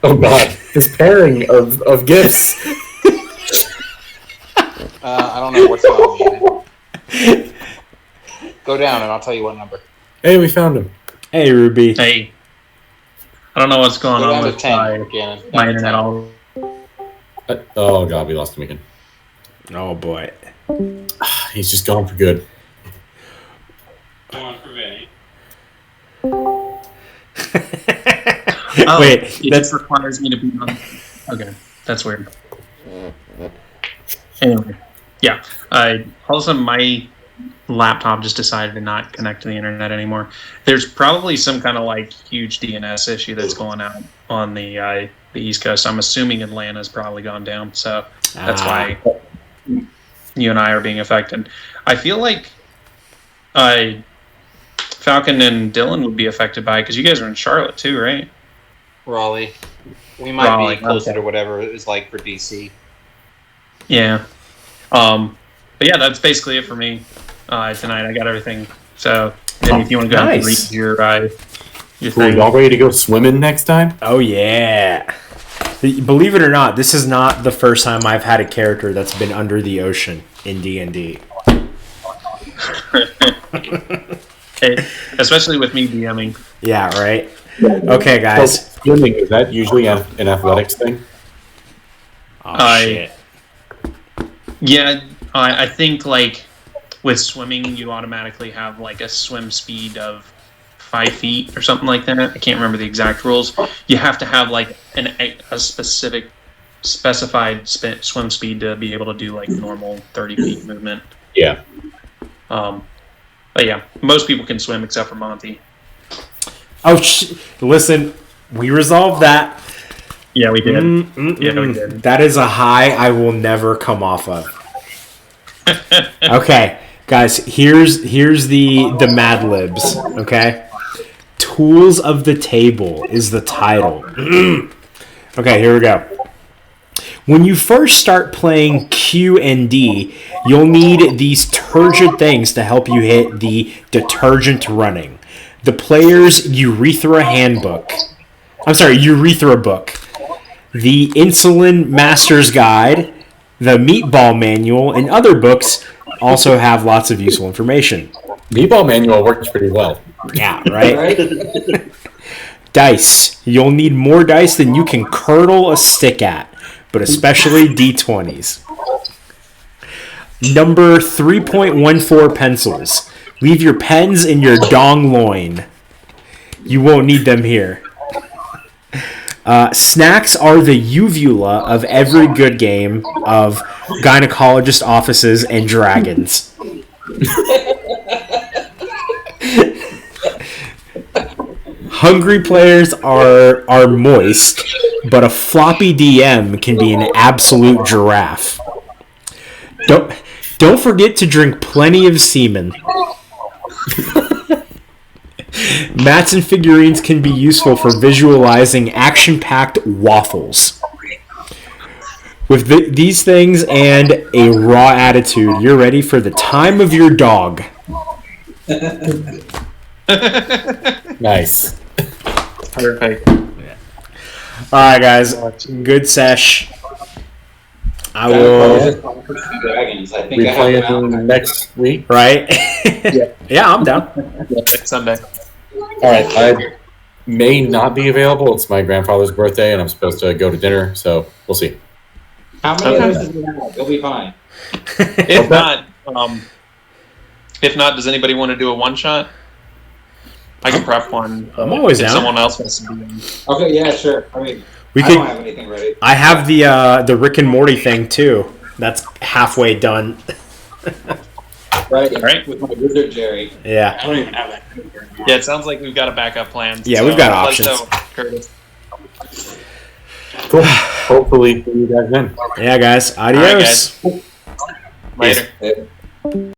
Speaker 2: Oh God, his pairing of gifts.
Speaker 8: I don't know what's on me. Go down and I'll tell you what number.
Speaker 2: Hey, we found him.
Speaker 4: Hey, Ruby.
Speaker 1: Hey, I don't know what's going
Speaker 8: Go
Speaker 1: on
Speaker 8: down to
Speaker 1: with
Speaker 8: 10. Gannon.
Speaker 1: my
Speaker 8: Down to
Speaker 1: internet.
Speaker 8: 10.
Speaker 1: All
Speaker 2: Oh God, we lost him again.
Speaker 4: Oh, boy.
Speaker 2: He's just gone for good.
Speaker 3: Go on for Vinny.
Speaker 4: Wait,
Speaker 1: it
Speaker 4: that's
Speaker 1: just requires me to be on. Okay, that's weird. Anyway, yeah. All of a sudden, my laptop just decided to not connect to the internet anymore. There's probably some kind of like huge DNS issue that's going out on the East Coast. I'm assuming Atlanta's probably gone down, so that's why you and I are being affected. I feel like Falcon and Dylan would be affected by it because you guys are in Charlotte too, right?
Speaker 8: Raleigh. We might
Speaker 1: Raleigh,
Speaker 8: be closer
Speaker 1: okay.
Speaker 8: to whatever it was like for DC.
Speaker 1: Yeah. But yeah, that's basically it for me tonight. I got everything. So maybe if you want to go ahead and
Speaker 4: Nice.
Speaker 1: read your
Speaker 2: Cool.
Speaker 1: thing.
Speaker 2: Y'all ready to go swimming next time?
Speaker 4: Oh, yeah. Believe it or not, this is not the first time I've had a character that's been under the ocean. in D&D.
Speaker 1: Okay. Especially with me DMing.
Speaker 4: Yeah, right? Okay, guys.
Speaker 2: So, swimming, is that usually an athletics thing?
Speaker 4: Oh, shit.
Speaker 1: Yeah, I think like with swimming, you automatically have like a swim speed of 5 feet or something like that. I can't remember the exact rules. You have to have like a specified swim speed to be able to do like normal 30 feet movement.
Speaker 2: Yeah.
Speaker 1: But yeah, most people can swim except for Monty.
Speaker 4: Oh, listen, we resolved that.
Speaker 1: Yeah, we did. Yeah, we did.
Speaker 4: That is a high I will never come off of. Okay, guys, here's the Mad Libs, okay? Tools of the Table is the title. Okay, here we go. When you first start playing Q&D, you'll need these turgid things to help you hit the detergent running. The player's Urethra book, the Insulin Master's Guide, the Meatball Manual, and other books also have lots of useful information.
Speaker 2: Meatball Manual works pretty well.
Speaker 4: Yeah, right? Dice. You'll need more dice than you can curdle a stick at, but especially D20s. Number 3.14 pencils. Leave your pens in your dong loin. You won't need them here. Snacks are the uvula of every good game of gynecologist offices and dragons. Hungry players are moist, but a floppy DM can be an absolute giraffe. Don't forget to drink plenty of semen. Mats and figurines can be useful for visualizing action-packed waffles. With these things and a raw attitude, you're ready for the time of your dog.
Speaker 2: Nice.
Speaker 1: Perfect.
Speaker 4: Alright, guys. Good sesh. I will...
Speaker 5: Dragons. I think
Speaker 2: We
Speaker 5: I
Speaker 2: play
Speaker 5: have
Speaker 2: it
Speaker 5: them out.
Speaker 2: next week.
Speaker 4: Right? Yeah, I'm down.
Speaker 1: Next Sunday.
Speaker 2: All right. I may not be available. It's my grandfather's birthday, and I'm supposed to go to dinner, so we'll see.
Speaker 5: How many of those does he have? He'll be fine.
Speaker 1: If not, does anybody want to do a one shot? I can prep one.
Speaker 4: I'm always
Speaker 1: if
Speaker 4: down.
Speaker 1: someone else wants to do one.
Speaker 5: Okay, yeah, sure. I mean,
Speaker 4: We
Speaker 5: I
Speaker 4: could.
Speaker 5: don't have anything ready.
Speaker 4: I have the Rick and Morty thing too. That's halfway done.
Speaker 5: Right,
Speaker 1: Right.
Speaker 5: with my wizard Jerry.
Speaker 4: Yeah.
Speaker 5: I don't even have that.
Speaker 1: Yeah, it sounds like we've got a backup plan.
Speaker 4: Yeah, we've got
Speaker 1: let's
Speaker 4: options.
Speaker 1: go, Curtis.
Speaker 2: Cool. Hopefully, see you guys then.
Speaker 4: Yeah, guys.
Speaker 1: All right,
Speaker 4: Adios.
Speaker 1: guys. Later.
Speaker 5: Yeah.